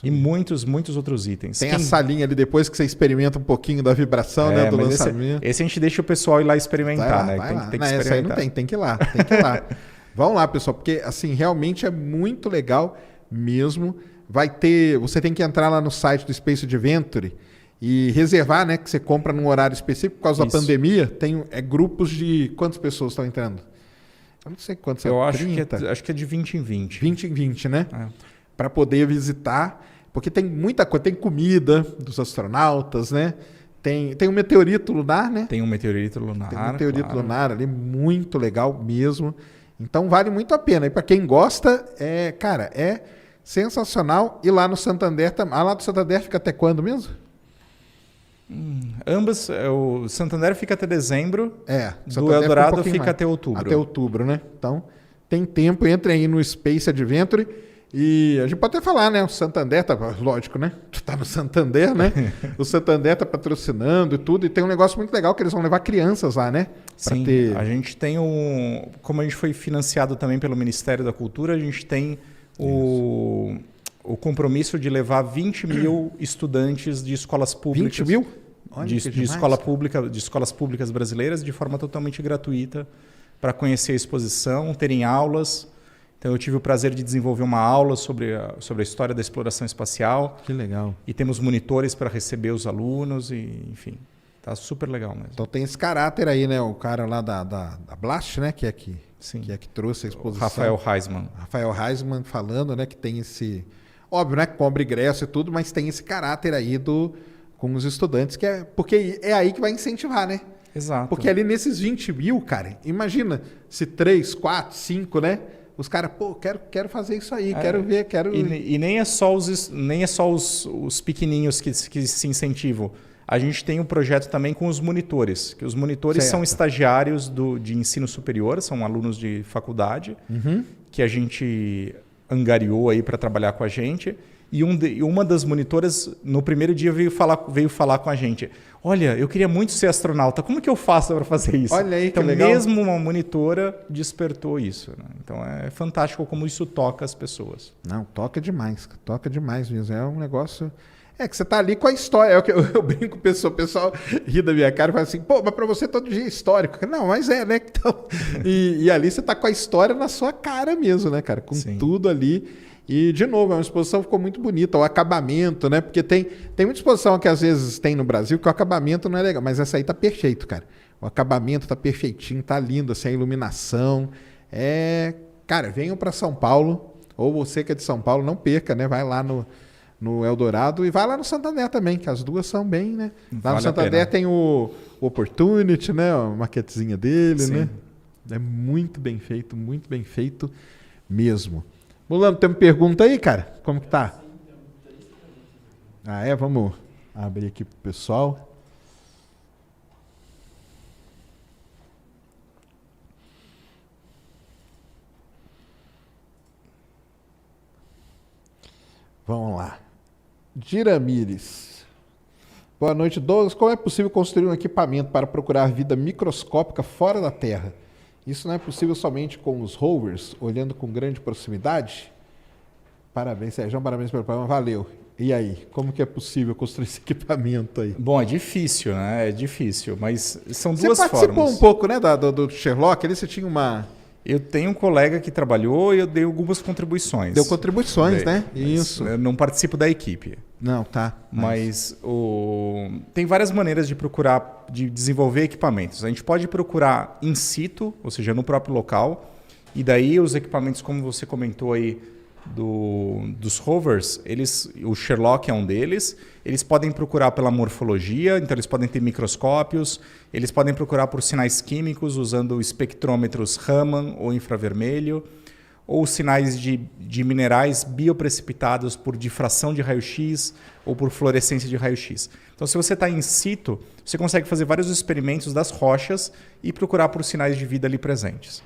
E muitos outros itens. Tem a salinha ali depois que você experimenta um pouquinho da vibração, né, do lançamento. Esse a gente deixa o pessoal ir lá experimentar, né? Tem que experimentar. Essa aí tem que ir lá, tem que ir lá. Vão lá, pessoal, porque assim, realmente é muito legal mesmo. Você tem que entrar lá no site do Space Adventure e reservar, né, que você compra num horário específico por causa da pandemia. Tem grupos de quantas pessoas estão entrando? Eu não sei quantos. Eu acho que é de 20 em 20. 20 em 20, né? Para poder visitar, porque tem muita coisa, tem comida dos astronautas, né? Tem um meteorito lunar, né? Tem um meteorito lunar. Tem um meteorito lunar ali, muito legal mesmo. Então vale muito a pena. E para quem gosta, cara, é sensacional. E lá no Santander, lá do Santander fica até quando mesmo? Ambas, o Santander fica até dezembro, do Santander Eldorado fica até outubro. Até outubro, né? Então, tem tempo, entrem aí no Space Adventure e a gente pode até falar, né? O Santander, lógico, né? Tu tá no Santander, né? O Santander tá patrocinando e tudo, e tem um negócio muito legal que eles vão levar crianças lá, né? Sim, a gente tem como a gente foi financiado também pelo Ministério da Cultura, a gente tem o compromisso de levar 20 mil estudantes de escolas públicas. 20 mil? De escolas públicas brasileiras de forma totalmente gratuita para conhecer a exposição, terem aulas. Então eu tive o prazer de desenvolver uma aula sobre a história da exploração espacial. Que legal. E temos monitores para receber os alunos e, enfim, tá super legal mesmo. Então tem esse caráter aí, né? O cara lá da Blast, né? Que trouxe a exposição. Rafael Heisman. Rafael Heisman falando, né? Que tem esse... Óbvio, né? Compra ingresso e tudo, mas tem esse caráter aí com os estudantes, porque é aí que vai incentivar, né? Exato. Porque ali nesses 20 mil, cara, imagina se 3, 4, 5, né? Os caras, quero fazer isso aí, quero ver, quero... E nem é só os pequenininhos que se incentivam. A gente tem um projeto também com os monitores, que os monitores são estagiários de ensino superior, são alunos de faculdade, que a gente angariou aí para trabalhar com a gente. E uma das monitoras, no primeiro dia, veio falar com a gente. Olha, eu queria muito ser astronauta. Como que eu faço para fazer isso? Olha aí, então, que legal. Mesmo uma monitora despertou isso. Né? Então, é fantástico como isso toca as pessoas. Não, toca demais mesmo. É um negócio... que você tá ali com a história. É o que eu brinco com o pessoal ri da minha cara e fala assim, mas para você todo dia é histórico. Não, mas né? Então, e ali você tá com a história na sua cara mesmo, né, cara? Com tudo ali. E, de novo, a exposição ficou muito bonita, o acabamento, né? Porque tem muita exposição que às vezes tem no Brasil que o acabamento não é legal, mas essa aí tá perfeito, cara. O acabamento tá perfeitinho, tá lindo, assim, a iluminação. Cara, venham para São Paulo, ou você que é de São Paulo, não perca, né? Vai lá no Eldorado e vai lá no Santander também, que as duas são bem, né? Lá no Santander tem o Opportunity, né? A maquetezinha dele, sim, né? É muito bem feito mesmo. Mulano, tem uma pergunta aí, cara? Como que tá? Vamos abrir aqui pro pessoal. Vamos lá. Diramires. Boa noite, Douglas. Como é possível construir um equipamento para procurar vida microscópica fora da Terra? Isso não é possível somente com os rovers, olhando com grande proximidade? Parabéns, Sérgio. Parabéns pelo programa. Valeu. E aí, como que é possível construir esse equipamento aí? Bom, é difícil, né? É difícil, mas são duas formas. Você participou um pouco, né, do Sherlock? Ali você tinha uma... Eu tenho um colega que trabalhou e eu dei algumas contribuições. Deu contribuições, né? Isso. Eu não participo da equipe. Não, tá. Mas tem várias maneiras de procurar, de desenvolver equipamentos. A gente pode procurar in situ, ou seja, no próprio local. E daí os equipamentos, como você comentou aí, dos rovers, o Sherlock é um deles. Eles podem procurar pela morfologia, então eles podem ter microscópios. Eles podem procurar por sinais químicos usando espectrômetros Raman ou infravermelho, ou sinais de minerais bioprecipitados por difração de raio-x ou por fluorescência de raio-x. Então, se você está in situ, você consegue fazer vários experimentos das rochas e procurar por sinais de vida ali presentes.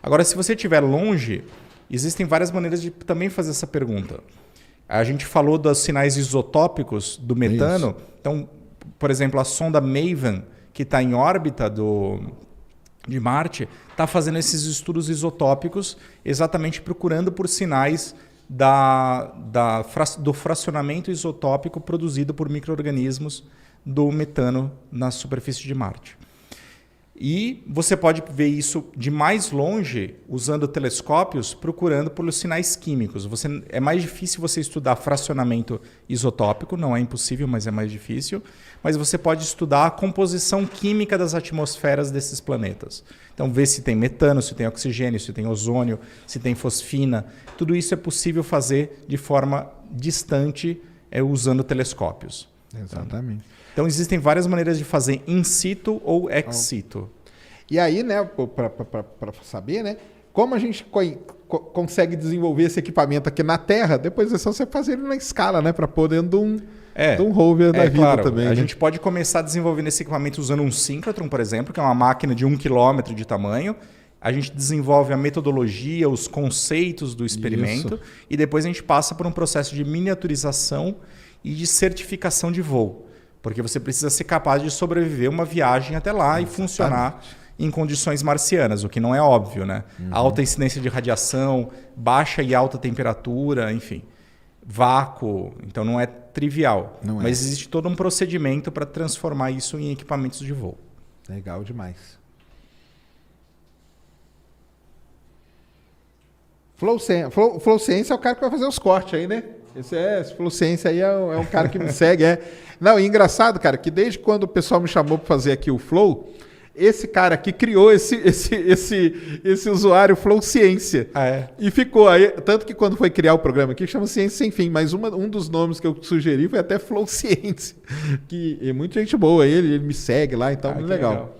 Agora, se você estiver longe, existem várias maneiras de também fazer essa pergunta. A gente falou dos sinais isotópicos do metano. Isso. Então, por exemplo, a sonda MAVEN, que está em órbita de Marte, está fazendo esses estudos isotópicos exatamente procurando por sinais do fracionamento isotópico produzido por micro-organismos do metano na superfície de Marte. E você pode ver isso de mais longe, usando telescópios, procurando pelos sinais químicos. É mais difícil você estudar fracionamento isotópico, não é impossível, mas é mais difícil. Mas você pode estudar a composição química das atmosferas desses planetas. Então, ver se tem metano, se tem oxigênio, se tem ozônio, se tem fosfina. Tudo isso é possível fazer de forma distante, usando telescópios. Exatamente. Então, existem várias maneiras de fazer in situ ou ex situ. E aí, né, para saber, né, como a gente consegue desenvolver esse equipamento aqui na Terra, depois é só você fazer ele na escala, né, para pôr dentro de um rover da vida claro, também. A gente pode começar desenvolvendo esse equipamento usando um síncrotron, por exemplo, que é uma máquina de 1 km de tamanho. A gente desenvolve a metodologia, os conceitos do experimento, e depois a gente passa por um processo de miniaturização e de certificação de voo. Porque você precisa ser capaz de sobreviver uma viagem até lá e funcionar em condições marcianas, o que não é óbvio, né? Alta incidência de radiação, baixa e alta temperatura, enfim, vácuo. Então não é trivial. Mas existe todo um procedimento para transformar isso em equipamentos de voo. Legal demais. Flow Ciência é o cara que vai fazer os cortes aí, né? Esse Flow Ciência aí é um cara que me segue. Não, e engraçado, cara, que desde quando o pessoal me chamou para fazer aqui o Flow, esse cara aqui criou esse usuário Flow Ciência. E ficou aí, tanto que quando foi criar o programa aqui, chama Ciência Sem Fim, mas um dos nomes que eu sugeri foi até Flow Ciência, que é muita gente boa, ele me segue lá, então muito legal.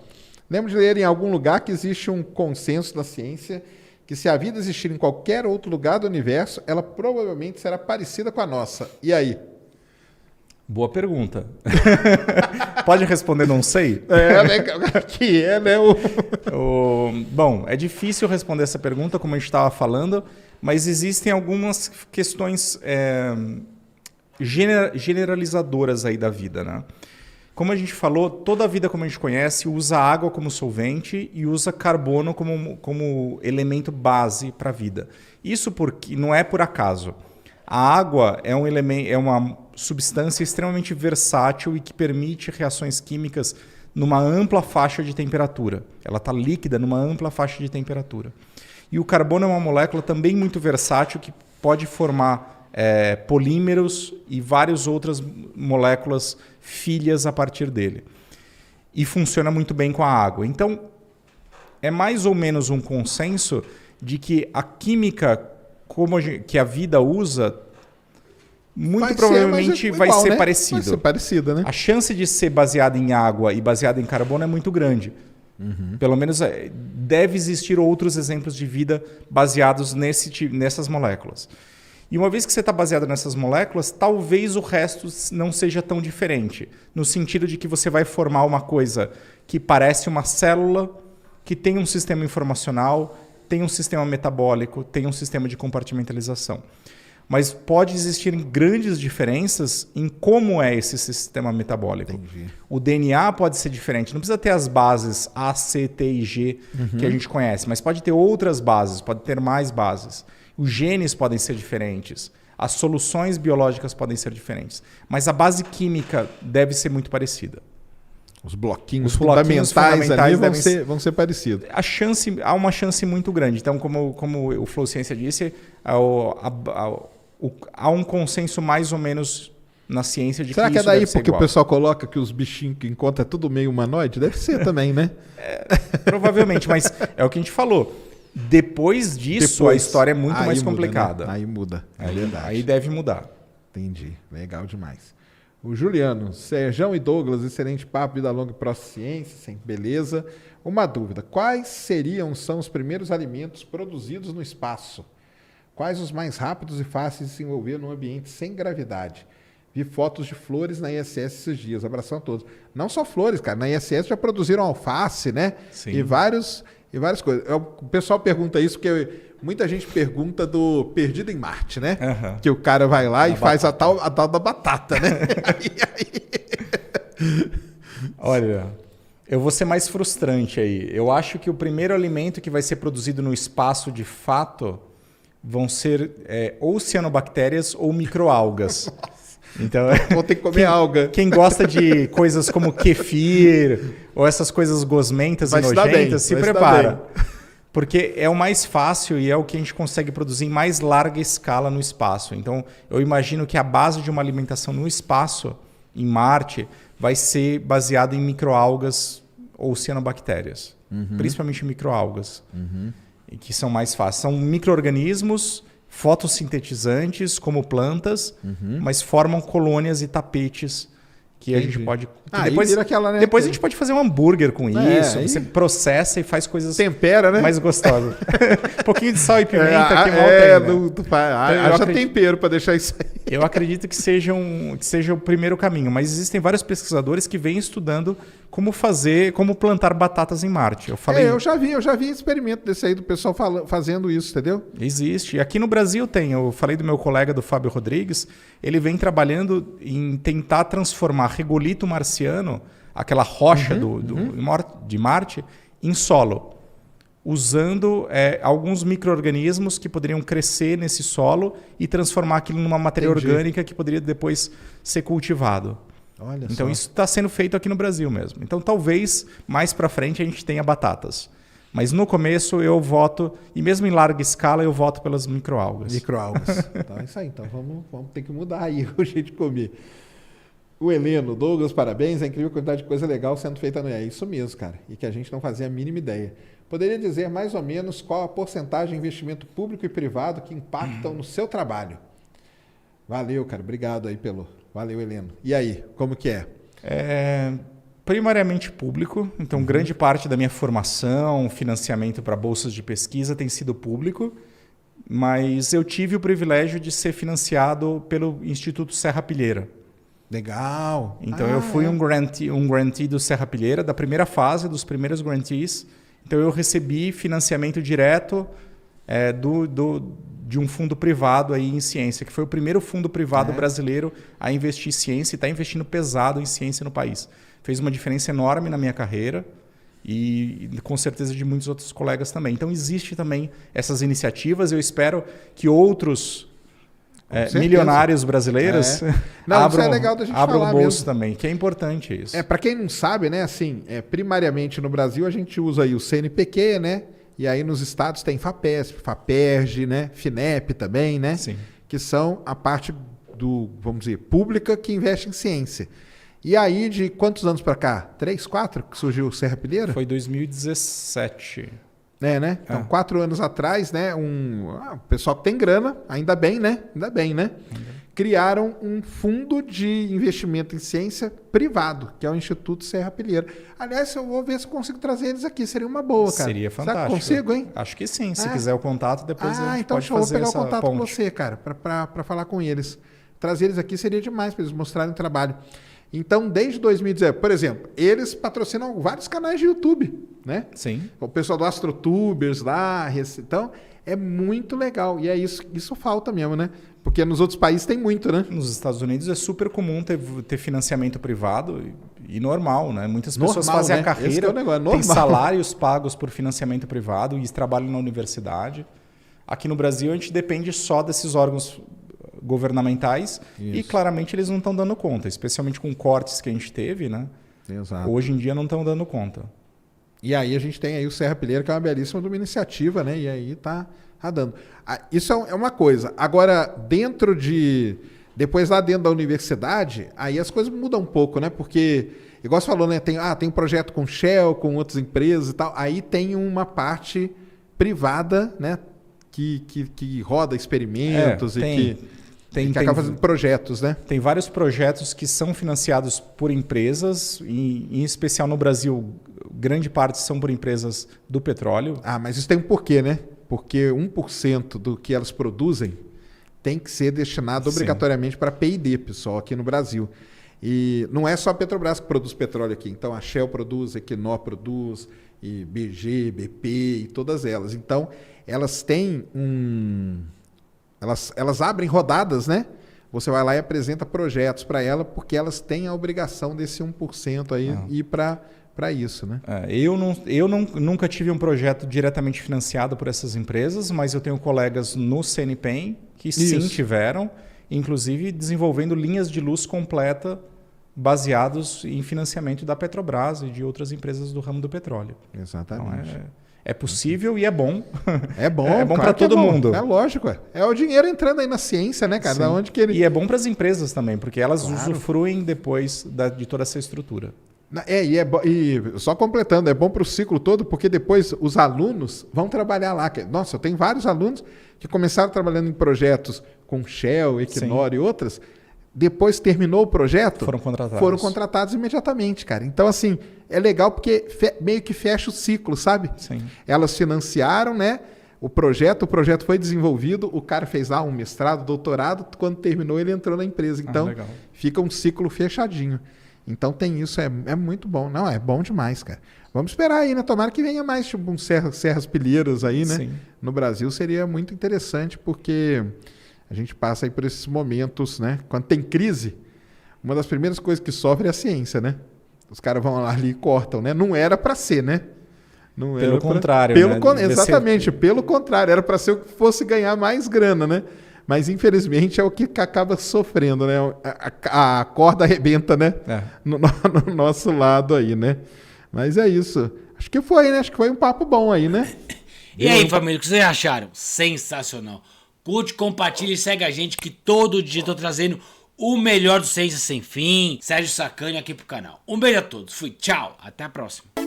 Lembro de ler em algum lugar que existe um consenso da ciência que se a vida existir em qualquer outro lugar do universo, ela provavelmente será parecida com a nossa. E Boa pergunta. Pode responder não sei? Né? Bom, é difícil responder essa pergunta, como a gente estava falando, mas existem algumas questões generalizadoras aí da vida, né? Como a gente falou, toda a vida como a gente conhece usa água como solvente e usa carbono como elemento base para a vida. Isso porque não é por acaso. A água é um elemento, é uma substância extremamente versátil e que permite reações químicas numa ampla faixa de temperatura. Ela está líquida numa ampla faixa de temperatura. E o carbono é uma molécula também muito versátil que pode formar polímeros e várias outras moléculas filhas a partir dele. E funciona muito bem com a água. Então, é mais ou menos um consenso de que a química que a vida usa muito provavelmente vai ser parecido. Vai ser parecida, né? A chance de ser baseada em água e baseada em carbono é muito grande. Pelo menos deve existir outros exemplos de vida baseados nessas moléculas. E uma vez que você está baseado nessas moléculas, talvez o resto não seja tão diferente. No sentido de que você vai formar uma coisa que parece uma célula, que tem um sistema informacional, tem um sistema metabólico, tem um sistema de compartimentalização. Mas pode existir grandes diferenças em como é esse sistema metabólico. Entendi. O DNA pode ser diferente. Não precisa ter as bases A, C, T e G que a gente conhece, mas pode ter outras bases, pode ter mais bases. Os genes podem ser diferentes. As soluções biológicas podem ser diferentes. Mas a base química deve ser muito parecida. Os bloquinhos fundamentais ali vão ser parecidos. Há uma chance muito grande. Então, como o Flow Ciência disse, há um consenso mais ou menos na ciência de Será que isso isso é daí deve ser porque igual. o pessoal coloca que os bichinhos que encontra é tudo meio humanoide? Deve ser também, né? Provavelmente, mas é o que a gente falou. Depois disso, a história é muito mais complicada. Né? Aí muda, é verdade. Aí deve mudar. Entendi, legal demais. O Juliano, Serjão e Douglas, excelente papo, vida longa e pró-ciência, sempre beleza. Uma dúvida, quais são os primeiros alimentos produzidos no espaço? Quais os mais rápidos e fáceis de se envolver num ambiente sem gravidade? Vi fotos de flores na ISS esses dias. Abração a todos. Não só flores, cara. Na ISS já produziram alface, né? Sim. E várias coisas. O pessoal pergunta isso porque muita gente pergunta do Perdido em Marte, né? Uhum. Que o cara vai lá e faz a tal da batata, né? Olha, eu vou ser mais frustrante aí. Eu acho que o primeiro alimento que vai ser produzido no espaço de fato vão ser ou cianobactérias ou microalgas. Então, vou ter que comer alga. Quem gosta de coisas como kefir ou essas coisas gosmentas e nojentas, se prepara. Porque é o mais fácil e é o que a gente consegue produzir em mais larga escala no espaço. Então, eu imagino que a base de uma alimentação no espaço, em Marte, vai ser baseada em microalgas ou cianobactérias. Principalmente microalgas. E que são mais fáceis. São micro-organismos fotossintetizantes, como plantas, mas formam colônias e tapetes que a gente pode... Depois vira aquela, né? Depois a gente pode fazer um hambúrguer com isso. Aí... Você processa e faz coisas tempera, né? mais gostosas. Um pouquinho de sal e pimenta que volta aí, haja tempero para deixar isso aí. Eu acredito que seja o primeiro caminho, mas existem vários pesquisadores que vêm estudando como plantar batatas em Marte. Eu já vi experimento desse aí do pessoal fazendo isso, entendeu? Existe. Aqui no Brasil tem. Eu falei do meu colega, do Fábio Rodrigues, ele vem trabalhando em tentar transformar regolito marciano, aquela rocha de Marte, em solo, usando alguns micro-organismos que poderiam crescer nesse solo e transformar aquilo numa matéria orgânica que poderia depois ser cultivado. Olha então só. Isso está sendo feito aqui no Brasil mesmo. Então talvez mais para frente a gente tenha batatas. Mas no começo eu voto, e mesmo em larga escala, eu voto pelas microalgas. Microalgas. Então é isso aí. Então vamos ter que mudar aí o jeito de comer. O Heleno, Douglas, parabéns. É incrível a quantidade de coisa legal sendo feita no... É isso mesmo, cara. E que a gente não fazia a mínima ideia. Poderia dizer mais ou menos qual a porcentagem de investimento público e privado que impactam no seu trabalho? Valeu, cara. Obrigado aí Valeu, Heleno. E aí, como que é? Primariamente público. Então, grande parte da minha formação, financiamento para bolsas de pesquisa tem sido público. Mas eu tive o privilégio de ser financiado pelo Instituto Serra Pilheira. Legal. Então, eu fui um grantee do Serra Pilheira, da primeira fase, dos primeiros grantees. Então, eu recebi financiamento direto de um fundo privado aí em ciência, que foi o primeiro fundo privado brasileiro a investir em ciência e está investindo pesado em ciência no país. Fez uma diferença enorme na minha carreira e com certeza de muitos outros colegas também. Então, existe também essas iniciativas. Eu espero que outros milionários brasileiros abram o bolso também, que é importante isso. Para quem não sabe, né, assim, primariamente no Brasil a gente usa aí o CNPq, né, E aí nos estados tem FAPESP, FAPERJ, né? FINEP também, né? Sim. Que são a parte do, vamos dizer, pública que investe em ciência. E aí, de quantos anos para cá? 3, 4 que surgiu o Serrapilheira? Foi 2017. Né? Então, 4 anos atrás, né? O pessoal que tem grana, ainda bem, né? Criaram um fundo de investimento em ciência privado, que é o Instituto Serrapilheira. Aliás, eu vou ver se consigo trazer eles aqui. Seria uma boa, cara. Seria fantástico. Será que consigo, hein? Acho que sim. Se quiser o contato, depois a gente então pode eu vou fazer pegar o essa contato ponte. com você, cara, para falar com eles. Trazer eles aqui seria demais para eles mostrarem o trabalho. Então, desde 2019, por exemplo, eles patrocinam vários canais de YouTube, né? Sim. O pessoal do AstroTubers lá, então é muito legal. E é isso falta mesmo, né? Porque nos outros países tem muito, né? Nos Estados Unidos é super comum ter financiamento privado e normal, né? Muitas pessoas Normal, fazem né? a carreira, Esse que é o negócio, têm normal. salários pagos por financiamento privado e trabalham na universidade. Aqui no Brasil a gente depende só desses órgãos governamentais e claramente eles não estão dando conta, especialmente com cortes que a gente teve, né? Exato. Hoje em dia não estão dando conta. E aí a gente tem aí o Serrapilheira, que é uma belíssima de uma iniciativa, né? E aí tá dando. Isso é uma coisa. Agora, depois lá dentro da universidade, aí as coisas mudam um pouco, né? Porque, igual você falou, né? Tem um projeto com Shell, com outras empresas e tal. Aí tem uma parte privada, né? Que roda experimentos que acaba fazendo projetos, né? Tem vários projetos que são financiados por empresas, em especial no Brasil, grande parte são por empresas do petróleo. Mas isso tem um porquê, né? Porque 1% do que elas produzem tem que ser destinado obrigatoriamente para P&D, pessoal, aqui no Brasil. E não é só a Petrobras que produz petróleo aqui. Então, a Shell produz, a Equinor produz, e BG, BP e todas elas. Então, elas têm Elas abrem rodadas, né? Você vai lá e apresenta projetos para ela, porque elas têm a obrigação desse 1% aí ir para isso, né? Eu nunca tive um projeto diretamente financiado por essas empresas, mas eu tenho colegas no CNPEM que sim tiveram, inclusive desenvolvendo linhas de luz completa baseados em financiamento da Petrobras e de outras empresas do ramo do petróleo. Exatamente. Então, é possível e é bom. É bom, é bom claro para todo mundo. É lógico. É o dinheiro entrando aí na ciência, né, cara? Da onde que ele... E é bom para as empresas também, porque elas usufruem depois de toda essa estrutura. E só completando, é bom para o ciclo todo, porque depois os alunos vão trabalhar lá. Nossa, eu tenho vários alunos que começaram trabalhando em projetos com Shell, Equinor e outras. Depois terminou o projeto, foram contratados imediatamente, cara. Então, assim, é legal porque meio que fecha o ciclo, sabe? Sim. Elas financiaram, né? O projeto foi desenvolvido, o cara fez lá um mestrado, doutorado, quando terminou ele entrou na empresa. Então, fica um ciclo fechadinho. Então tem isso, é muito bom. Não, é bom demais, cara. Vamos esperar aí, né? Tomara que venha mais tipo um Serrapilheiras aí, né? Sim. No Brasil seria muito interessante, porque a gente passa aí por esses momentos, né? Quando tem crise, uma das primeiras coisas que sofre é a ciência, né? Os caras vão lá ali e cortam, né? Não era para ser, né? Não pelo contrário, né? Exatamente, pelo contrário. Era para ser o que fosse ganhar mais grana, né? Mas, infelizmente, é o que acaba sofrendo, né? A corda arrebenta, né? No nosso lado aí, né? Mas é isso. Acho que foi, né? Acho que foi um papo bom aí, né? E aí, família, o que vocês acharam? Sensacional. Curte, compartilha e segue a gente, que todo dia tô trazendo o melhor do Ciência Sem Fim. Sérgio Sacani aqui pro canal. Um beijo a todos. Fui. Tchau. Até a próxima.